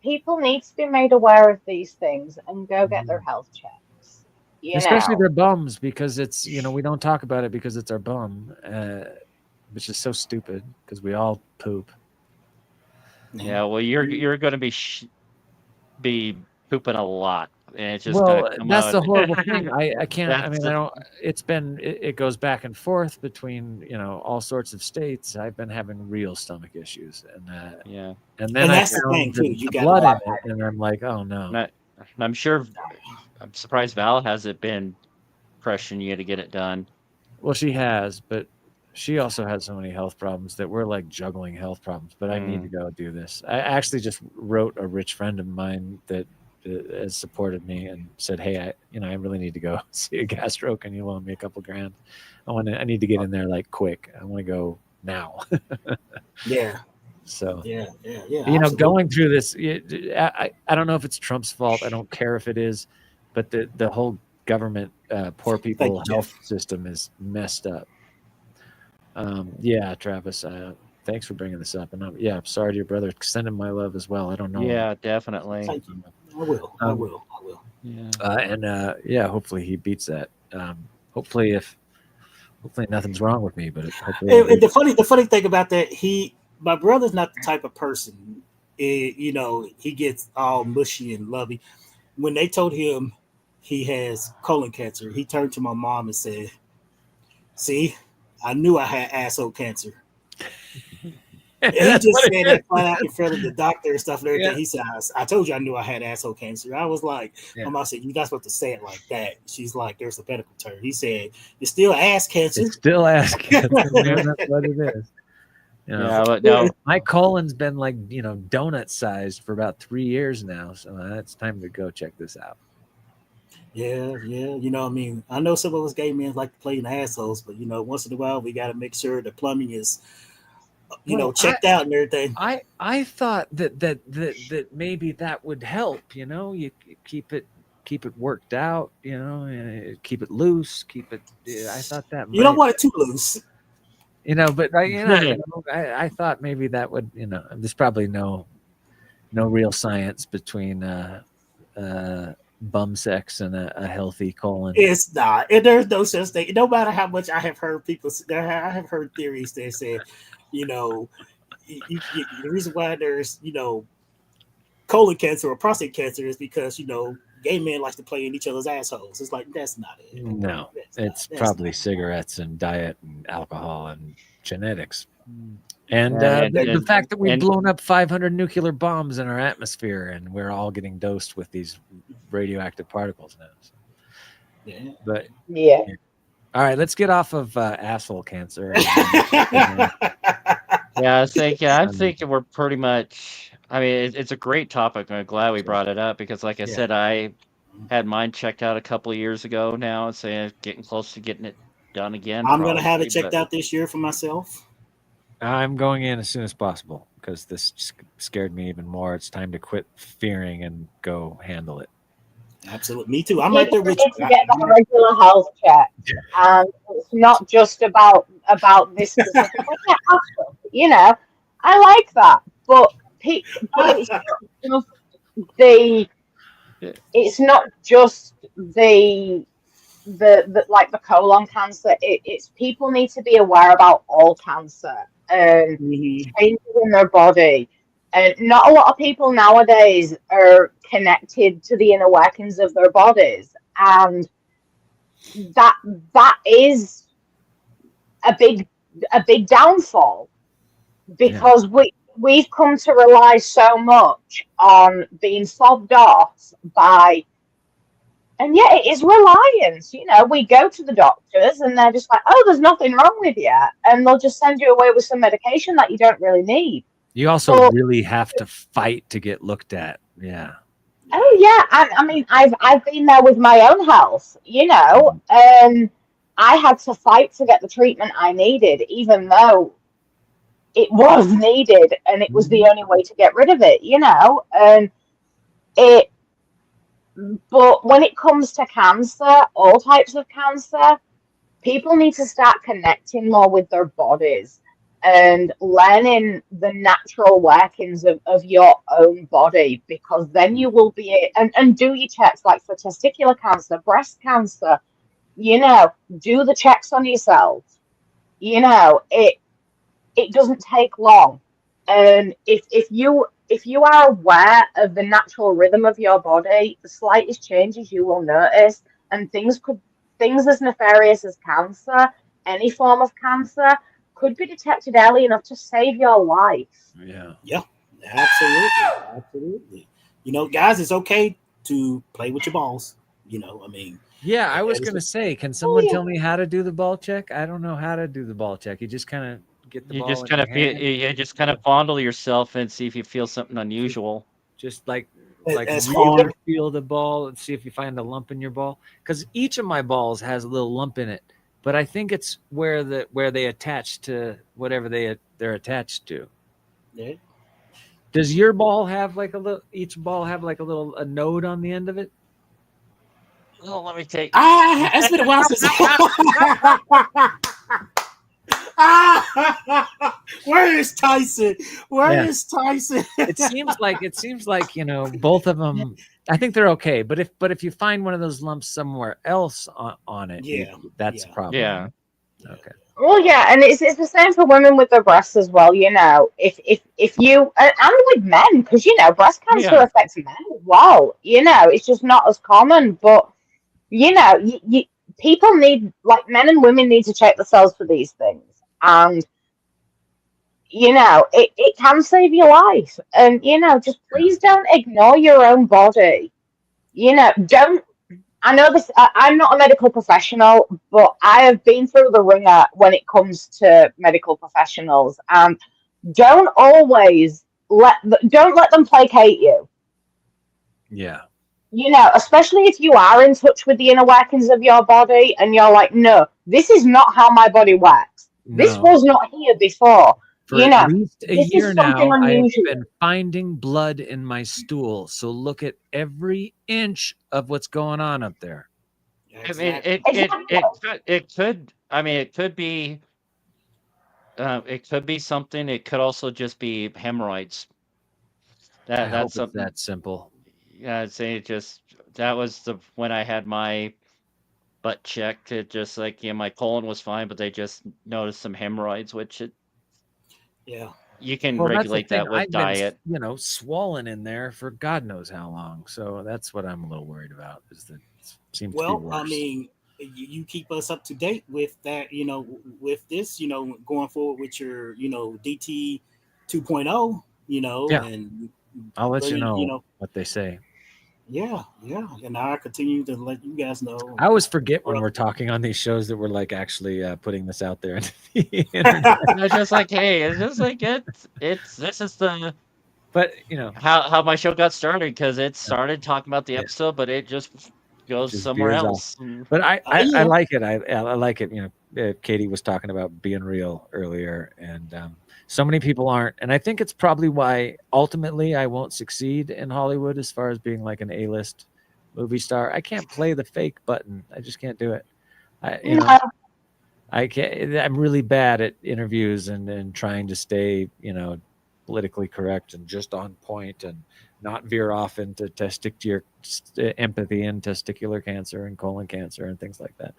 people need to be made aware of these things and go get their health checks. Especially their bums, because it's we don't talk about it because it's our bum, which is so stupid because we all poop. yeah, well, you're going to be pooping a lot, and it's just going Well, to come that's out. the horrible thing. I can't. I That's mean, I don't. It goes back and forth between all sorts of states. I've been having real stomach issues, yeah. and then And I that's the thing found too. You the got blood in to. it, and I'm like, oh And no. I'm sure. I'm surprised Val hasn't been pressuring you to get it done. Well, she has, but she also had so many health problems that we're like juggling health problems. But I need to go do this. I actually just wrote a rich friend of mine that has supported me and said, "Hey, I really need to go see a gastro. Can you loan me a couple grand? I need to get in there like quick. I want to go now." Yeah. So Yeah. Yeah. Absolutely. going through this, I don't know if it's Trump's fault. I don't care if it is, but the whole government poor Thank you, people Jeff. health system is messed up. Yeah, Travis, thanks for bringing this up, and I'm sorry to your brother. Send him my love as well. I don't know him. Yeah, definitely. Thank you. I will. I will. I will. Yeah. And hopefully he beats that. Hopefully nothing's wrong with me, but hopefully And the funny thing about that, my brother's not the type of person. He gets all mushy and lovey. When they told him he has colon cancer, he turned to my mom and said, "See, I knew I had asshole cancer." And he That's just what said it that flat out in front of the doctor and stuff and everything. Yeah. He said, I told you I knew I had asshole cancer. I was like, Yeah. my mom said, "You're not supposed to say it like that." She's like, "There's a medical term." He said, "It's still ass cancer." It's still ass cancer, man. That's what it is. Yeah, but no, My colon's been like donut sized for about 3 years now, so it's time to go check this out. Yeah. I mean, I know some of us gay men like to play in assholes, but once in a while we got to make sure the plumbing is, Well, checked out and everything. I thought that maybe that would help. You keep it worked out. Keep it loose. Keep it. I thought that You don't want it too loose. but I thought maybe that would. There's probably no real science between bum sex and a healthy colon. It's not, and there's no such thing. No matter how much I have heard I have heard theories that say, the reason why there's colon cancer or prostate cancer is because gay men like to play in each other's assholes. It's like that's not it. No, That's probably not cigarettes and diet and alcohol and genetics. And And- the and- fact that we've and- blown up 500 nuclear bombs in our atmosphere and we're all getting dosed with these radioactive particles now. So. Yeah. But Yeah. all right, let's get off of asshole cancer. yeah, I'm thinking we're pretty much. I mean, it's a great topic. I'm glad we brought it up because, like I Yeah. said, I had mine checked out a couple of years ago now, and saying getting close to getting it done again. I'm gonna have it probably, checked but- out this year for myself. I'm going in as soon as possible because this scared me even more. It's time to quit fearing and go handle it. Absolutely, me too. I'm right there with you. To get that regular health check, and it's not just about this specific. Yeah, absolutely. You know, I like that, but it's not just the. It's not just the like the colon cancer. It's people need to be aware about all cancer and changes in their body. And not a lot of people nowadays are connected to the inner workings of their bodies, and that is a big downfall because we've come to rely so much on being fobbed off by. And yeah, it is reliance. You know, we go to the doctors and they're just like, oh, there's nothing wrong with you. And they'll just send you away with some medication that you don't really need. You also really have to fight to get looked at. Yeah. Oh, yeah. I mean, I've been there with my own health, you know. I had to fight to get the treatment I needed, even though it was needed and it was the only way to get rid of it, you know. But when it comes to cancer, all types of cancer, people need to start connecting more with their bodies and learning the natural workings of your own body, because then you will be and do your checks, like for testicular cancer, breast cancer, you know, do the checks on yourself. You know, it doesn't take long. And if you are aware of the natural rhythm of your body, the slightest changes you will notice, and things as nefarious as cancer, any form of cancer, could be detected early enough to save your life. Yeah, absolutely. You know, guys, it's okay to play with your balls. You know, I mean. Yeah, I was gonna say, can someone tell me how to do the ball check? I don't know how to do the ball check. You just kind of get the ball. Just kind of you just kind of fondle yourself and see if you feel something unusual. Just like As really feel the ball and see if you find a lump in your ball. Because each of my balls has a little lump in it, but I think it's where they attach to whatever they're attached to. Yeah. Does your ball have like a little? Each ball have like a node on the end of it? Oh, let me take. It's been a while since. Where is Tyson? Where is Tyson? It seems like you know, both of them. I think they're okay, but if you find one of those lumps somewhere else on it, that's a problem. Yeah. Okay. Well, yeah, and it's the same for women with their breasts as well. You know, if you and with men, because you know, breast cancer affects men as well. You know, it's just not as common, but you know, you people need, like, men and women need to check themselves for these things, and you know, it can save your life. And you know, just please don't ignore your own body. You know, don't. I know this. I'm not a medical professional, but I have been through the ringer when it comes to medical professionals, and don't let them placate you. Yeah. You know, especially if you are in touch with the inner workings of your body, and you're like, no, this is not how my body works. No. This was not here before. For you know, at least a year now, unusual. I've been finding blood in my stool. So look at every inch of what's going on up there. I mean, it could. I mean, it could be. It could be something. It could also just be hemorrhoids. That's something that simple. Yeah, I'd say that was when I had my butt checked. It just like my colon was fine, but they just noticed some hemorrhoids, which you can regulate that with diet. Been, you know, swollen in there for God knows how long. So that's what I'm a little worried about. Is that it seems to be worse. I mean, you keep us up to date with that. You know, with this, you know, going forward with your, you know, DT 2.0. You know, and I'll let you know what they say. Yeah, and I continue to let you guys know. I always forget when we're talking on these shows that we're like actually putting this out there. It's just like, hey, it's just like this is the. But you know how my show got started, because it started talking about the episode, but it just goes Just somewhere veers off. else. But I Yeah. like it. I like it. Katie was talking about being real earlier, and so many people aren't. And I think it's probably why ultimately I won't succeed in Hollywood as far as being like an A-list movie star. I can't play the fake button. I just can't do it. No. I can't. I'm really bad at interviews and trying to stay, politically correct and just on point and not veer off into empathy and testicular cancer and colon cancer and things like that.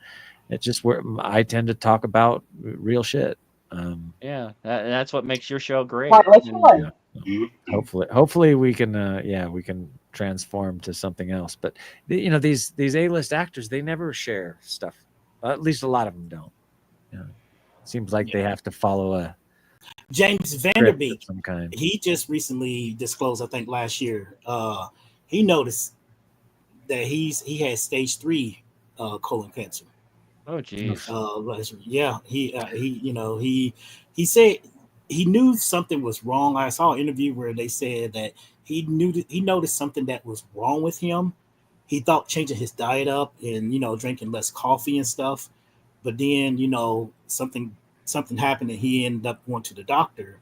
It's just where I tend to talk about real shit. Yeah, that's what makes your show great. Quite And literally. Hopefully we can we can transform to something else. But these A-list actors, they never share stuff. At least a lot of them don't. Seems like they have to follow a James script Vanderbeek, of some kind. he just recently disclosed, I think last year, he noticed that he had stage 3 colon cancer. oh, geez. Yeah, he said he knew something was wrong. I saw an interview where they said that he noticed something that was wrong with him. He thought changing his diet up and drinking less coffee and stuff, but then something happened and he ended up going to the doctor,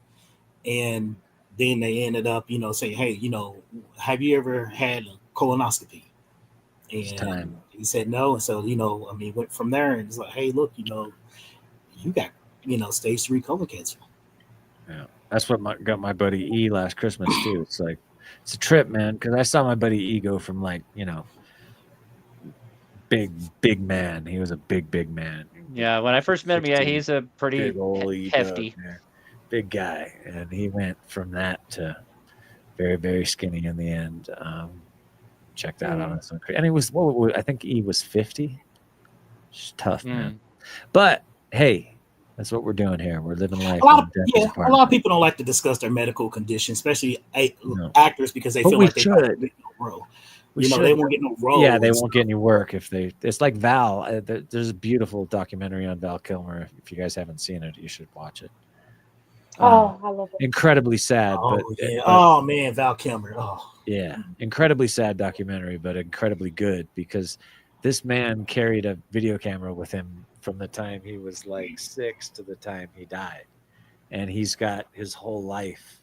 and then they ended up saying, hey, have you ever had a colonoscopy? It's And time. he said no, and so went from there, and it's like, hey, look, you got stage 3 colon cancer. Yeah, that's what got my buddy E last Christmas too. It's like it's a trip, man, because I saw my buddy E go from like big man. He was a big man. Yeah, when I first met him, yeah, 16, he's a pretty big old E hefty. dog, man. Big guy, and he went from that to very, very skinny in the end. Checked out on us, and it was I think E was 50. It's tough, man. But hey, that's what we're doing here. We're living life. A lot of people don't like to discuss their medical condition, especially actors, because they feel like they don't get no role. They won't get no role. Yeah, they won't get any work if they. It's like Val. There's a beautiful documentary on Val Kilmer. If you guys haven't seen it, you should watch it. I love it. Incredibly sad, oh man, Val Kilmer. Oh yeah, incredibly sad documentary, but incredibly good because this man carried a video camera with him from the time he was like 6 to the time he died, and he's got his whole life.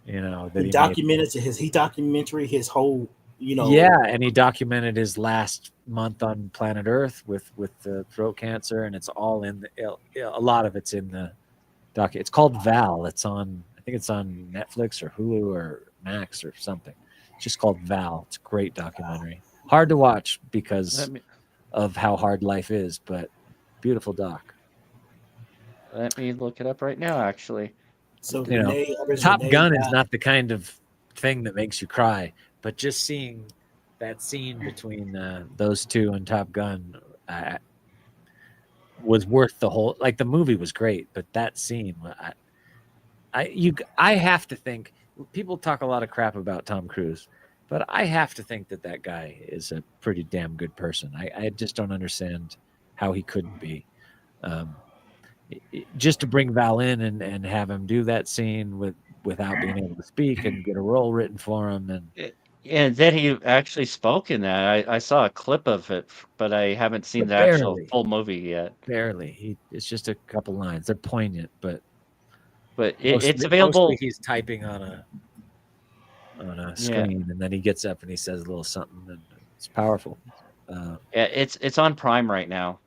That he documented his whole. Yeah, and he documented his last month on planet Earth with the throat cancer, and it's all in a lot of it's in the doc. It's called Val. I think it's on Netflix or Hulu or Max or something. It's just called Val. It's a great documentary. Hard to watch because of how hard life is, but beautiful doc. Let me look it up right now, actually. So Top Gun is not the kind of thing that makes you cry, but just seeing that scene between those two and Top Gun was worth the whole. Like the movie was great, but that scene, I have to think. People talk a lot of crap about Tom Cruise, but I have to think that guy is a pretty damn good person. I just don't understand how he couldn't be. Just to bring Val in and have him do that scene without being able to speak and get a role written for him, and then he actually spoke in that. I saw a clip of it, but I haven't seen the actual full movie yet. Barely. It's just a couple lines. They're poignant, but it's available. Mostly he's typing on a screen, and then he gets up and he says a little something, and it's powerful. It's on Prime right now.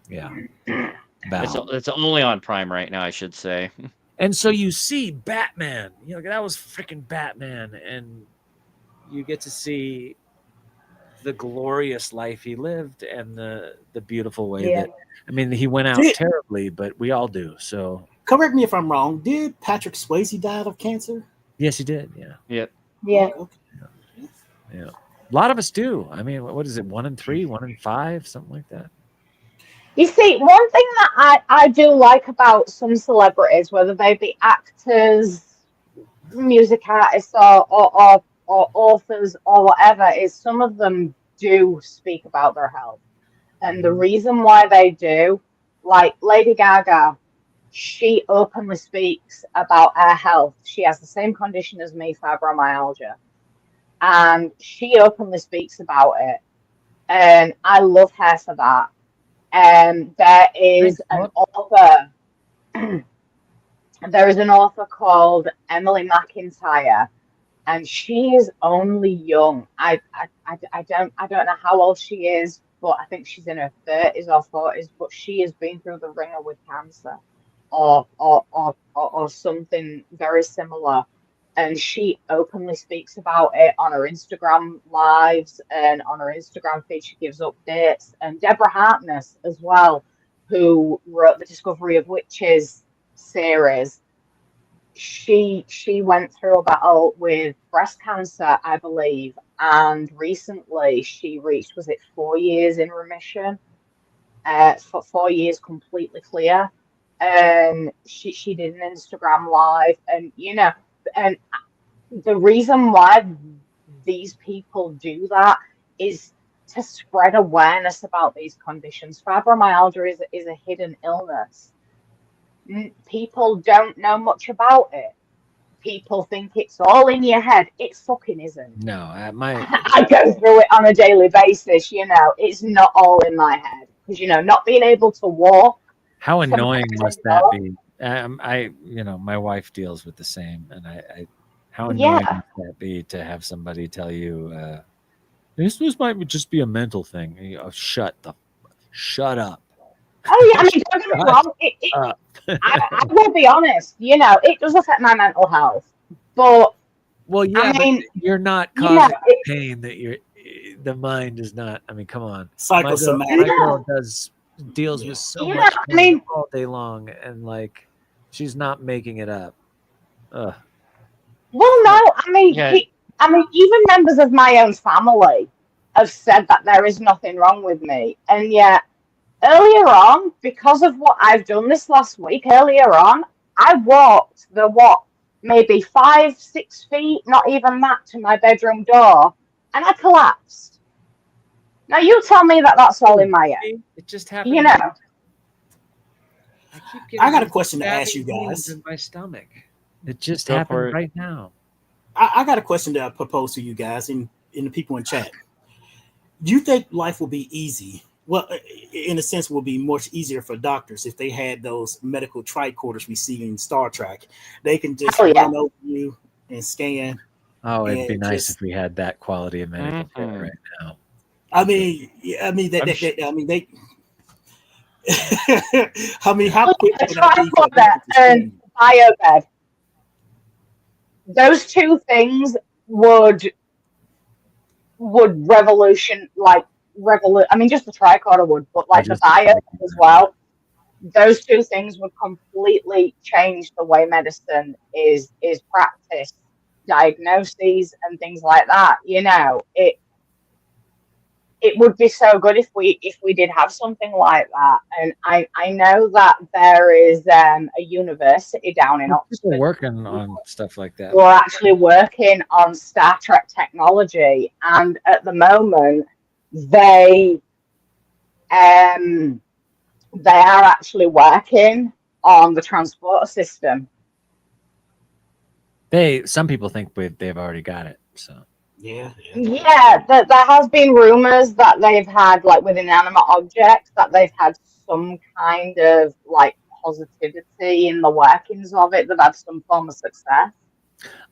Yeah, it's only on Prime right now, I should say. And so you see Batman. That was freaking Batman, and you get to see the glorious life he lived and the beautiful way that. I mean, he went out terribly, but we all do. So. Correct me if I'm wrong. Did Patrick Swayze die of cancer? Yes, he did. Yeah. Yep. Yeah. Okay. Yeah. A lot of us do. I mean, what is it? 1 in 3, 1 in 5, something like that. You see, one thing that I do like about some celebrities, whether they be actors, music artists, or authors, or whatever, is some of them do speak about their health. And the reason why they do, like Lady Gaga, she openly speaks about her health. She has the same condition as me, fibromyalgia. And she openly speaks about it. and I love her for that. There is Thanks, an Bob. author. There is an author called Emily McIntyre, and she is only young. I don't know how old she is, but I think she's in her 30s or 40s. But she has been through the ringer with cancer, or something very similar, and she openly speaks about it on her Instagram lives and on her Instagram feed. She gives updates, and Deborah Harkness as well, who wrote the Discovery of Witches series. She went through a battle with breast cancer, I believe, and recently she reached, was it 4 years in remission? For 4 years completely clear. And she did an Instagram live, and and the reason why these people do that is to spread awareness about these conditions. Fibromyalgia is a hidden illness. People don't know much about it. People think it's all in your head. It fucking isn't. No, my I go through it on a daily basis. It's not all in my head. Because, not being able to walk. how to annoying manage must that be? My wife deals with the same, and how annoying Yeah. must that be to have somebody tell you this might just be a mental thing? And you go, shut up. Oh, yeah. I mean, don't get me wrong. up. I will be honest. It does affect my mental health. But, Well, yeah, I mean, but you're not you know, causing it, pain that the mind is not. I mean, come on. Psychosomatic. My No. girl deals Yeah. with so Yeah, much I pain mean, all day long, and like she's not making it up. Ugh. well, no. I mean, Yeah, even members of my own family have said that there is nothing wrong with me. And yet, earlier on, because of what I've done this last week, earlier on, I walked maybe 5, 6 feet, not even that, to my bedroom door, and I collapsed. Now, you tell me that that's all in my head. It just You happened. know, I keep getting I got a these question to ask you stabbing pains guys. in my stomach. It just go happened for it. right now. I got a question that I propose to you guys and the people in chat. Do you think life will be easy? Well, in a sense, will be much easier for doctors if they had those medical tricorders we see in Star Trek. They can just hell yeah. run over you and scan. Oh, it'd be And nice just, if we had that quality of medical care Mhm. right now. I mean, yeah, I mean I'm sh- I mean they. I mean, how Hell quick yeah, a would that be for a tricorder doctor to and scan you? biobed. Those two things would I mean, just the tricorder would, but I like the just bio as well. Those two things would completely change the way medicine is practiced, diagnoses and things like that. It would be so good if we did have something like that. And I know that there is a university down in There's people Oxford working on stuff like that. who are actually working on Star Trek technology, and at the moment they they are actually working on the transporter system. Some people think they've already got it. So Yeah. Yeah, there has been rumors that they've had, like, with inanimate objects, that they've had some kind of like positivity in the workings of it. They've had some form of success.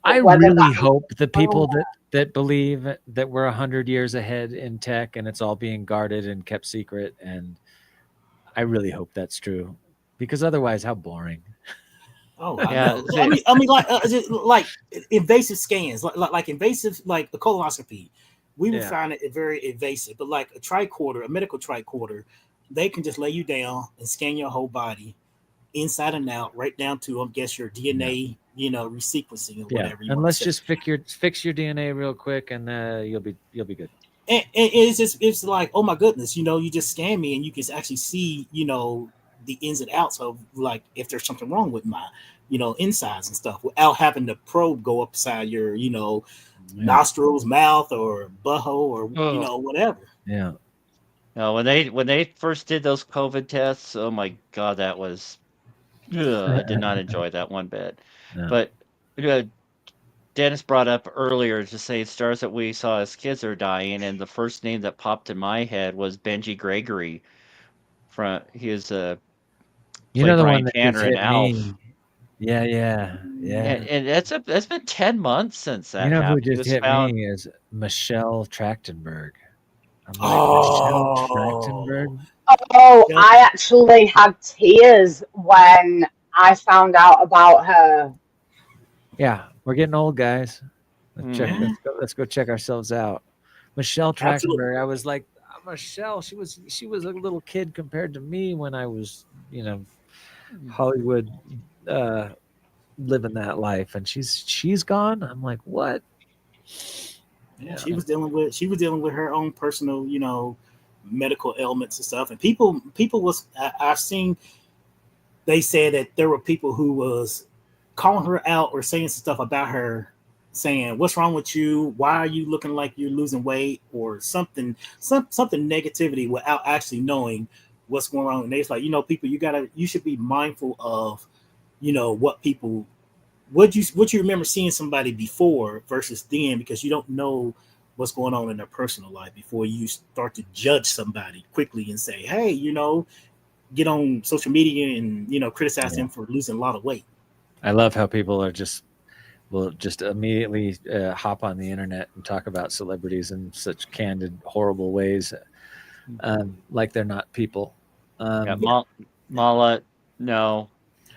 I But whether really that hope the people that believe that we're 100 years ahead in tech and it's all being guarded and kept secret, and I really hope that's true, because otherwise, how boring. Oh, I yeah, know. I mean, like invasive scans, like invasive, like a colonoscopy. We would Yeah. find it very invasive, but like a tricorder, a medical tricorder, they can just lay you down and scan your whole body, inside and out, right down to, I guess, your DNA, resequencing or Yeah, whatever you and want let's to say. just fix your DNA real quick, and you'll be good. And it's like, oh my goodness, you just scan me and you can actually see, the ins and outs of, like, if there's something wrong with my, insides and stuff, without having the probe go upside your, nostrils, mouth, or butthole, or oh, whatever. Yeah. no, when they first did those COVID tests, oh my God, that was, I did not enjoy that one bit. No. But uh, Dennis brought up earlier to say stars that we saw as kids are dying, and the first name that popped in my head was Benji Gregory. He was You know played the Brian one that just Tanner in hit Alf. me. Yeah. And that's been 10 months since You that know who happened. He just was hit found. me is Michelle Trachtenberg. I'm like, Michelle Oh, Trachtenberg? Oh, yep. I actually had tears when I found out about her. Yeah, we're getting old, guys. Mhm. Let's go check ourselves out. Michelle Absolutely. Trachtenberg. I was like, Michelle. She was a little kid compared to me when I was, Hollywood, uh, living that life, and she's gone. I'm like, what? Yeah, Yeah. she was dealing with her own personal, medical ailments and stuff. And people I've seen, they said that there were people who was calling her out or saying stuff about her, saying, "What's wrong with you? Why are you looking like you're losing weight?" or something negativity without actually knowing what's going on. And it's like, people, you should be mindful of, what people what you remember seeing somebody before versus then, because you don't know what's going on in their personal life before you start to judge somebody quickly and say, hey, get on social media and criticize Yeah. them for losing a lot of weight. I love how people will just immediately hop on the internet and talk about celebrities in such candid, horrible ways, like they're not people. Yeah, Um, Mala, no.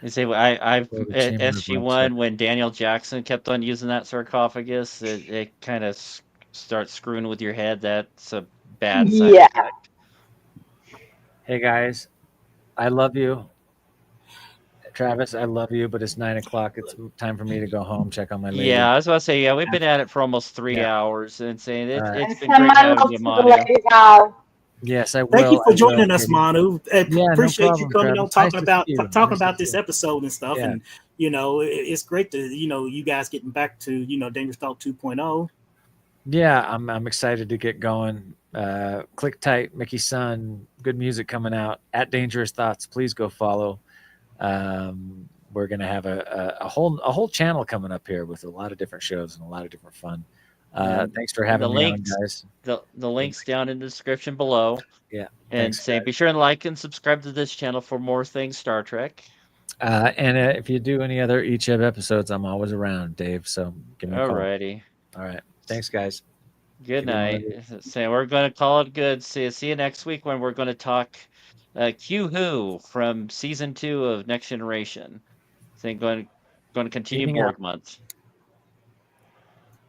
You see, I've or the at Chamber of Webster. SG1 when Daniel Jackson kept on using that sarcophagus, it kind of starts screwing with your head. That's a bad side Yeah. effect. Hey guys, I love you. Travis, I love you, but it's 9 o'clock. It's time for me to go home, check on my Yeah, lady. I was about to say, yeah, we've been at it for almost 3 hours, and saying All right. it's And been send great my having love you, to the Manu. lady now. Yes, I Thank you will. for I will, joining us, Katie. Manu. Yeah, no Appreciate you problem, coming on, Travis. Nice to see you. talking Nice to about see this you. episode and stuff. Yeah. And it's great to you guys getting back to Dangerous Talk 2.0. Yeah, I'm excited to get going. Click tight, Mickey Sun. Good music coming out at Dangerous Thoughts. Please go follow. We're gonna have a whole channel coming up here with a lot of different shows and a lot of different fun. And Thanks for the having me on, links, guys. the links down in the description below. Yeah, And thanks, say, guys. be sure and like and subscribe to this channel for more things Star Trek. And if you do any other Icheb episodes, I'm always around, Dave. So give me a call. Alrighty. All right. Thanks, guys. Good Give me one of night. these. So we're going to call it good. See you next week when we're going to talk Q Who from season 2 of Next Generation. So going to continue Evening out. Borg month.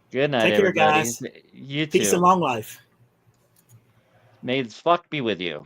Good night, Take care, everybody. guys. You Peace and too. long life. May the fuck be with you.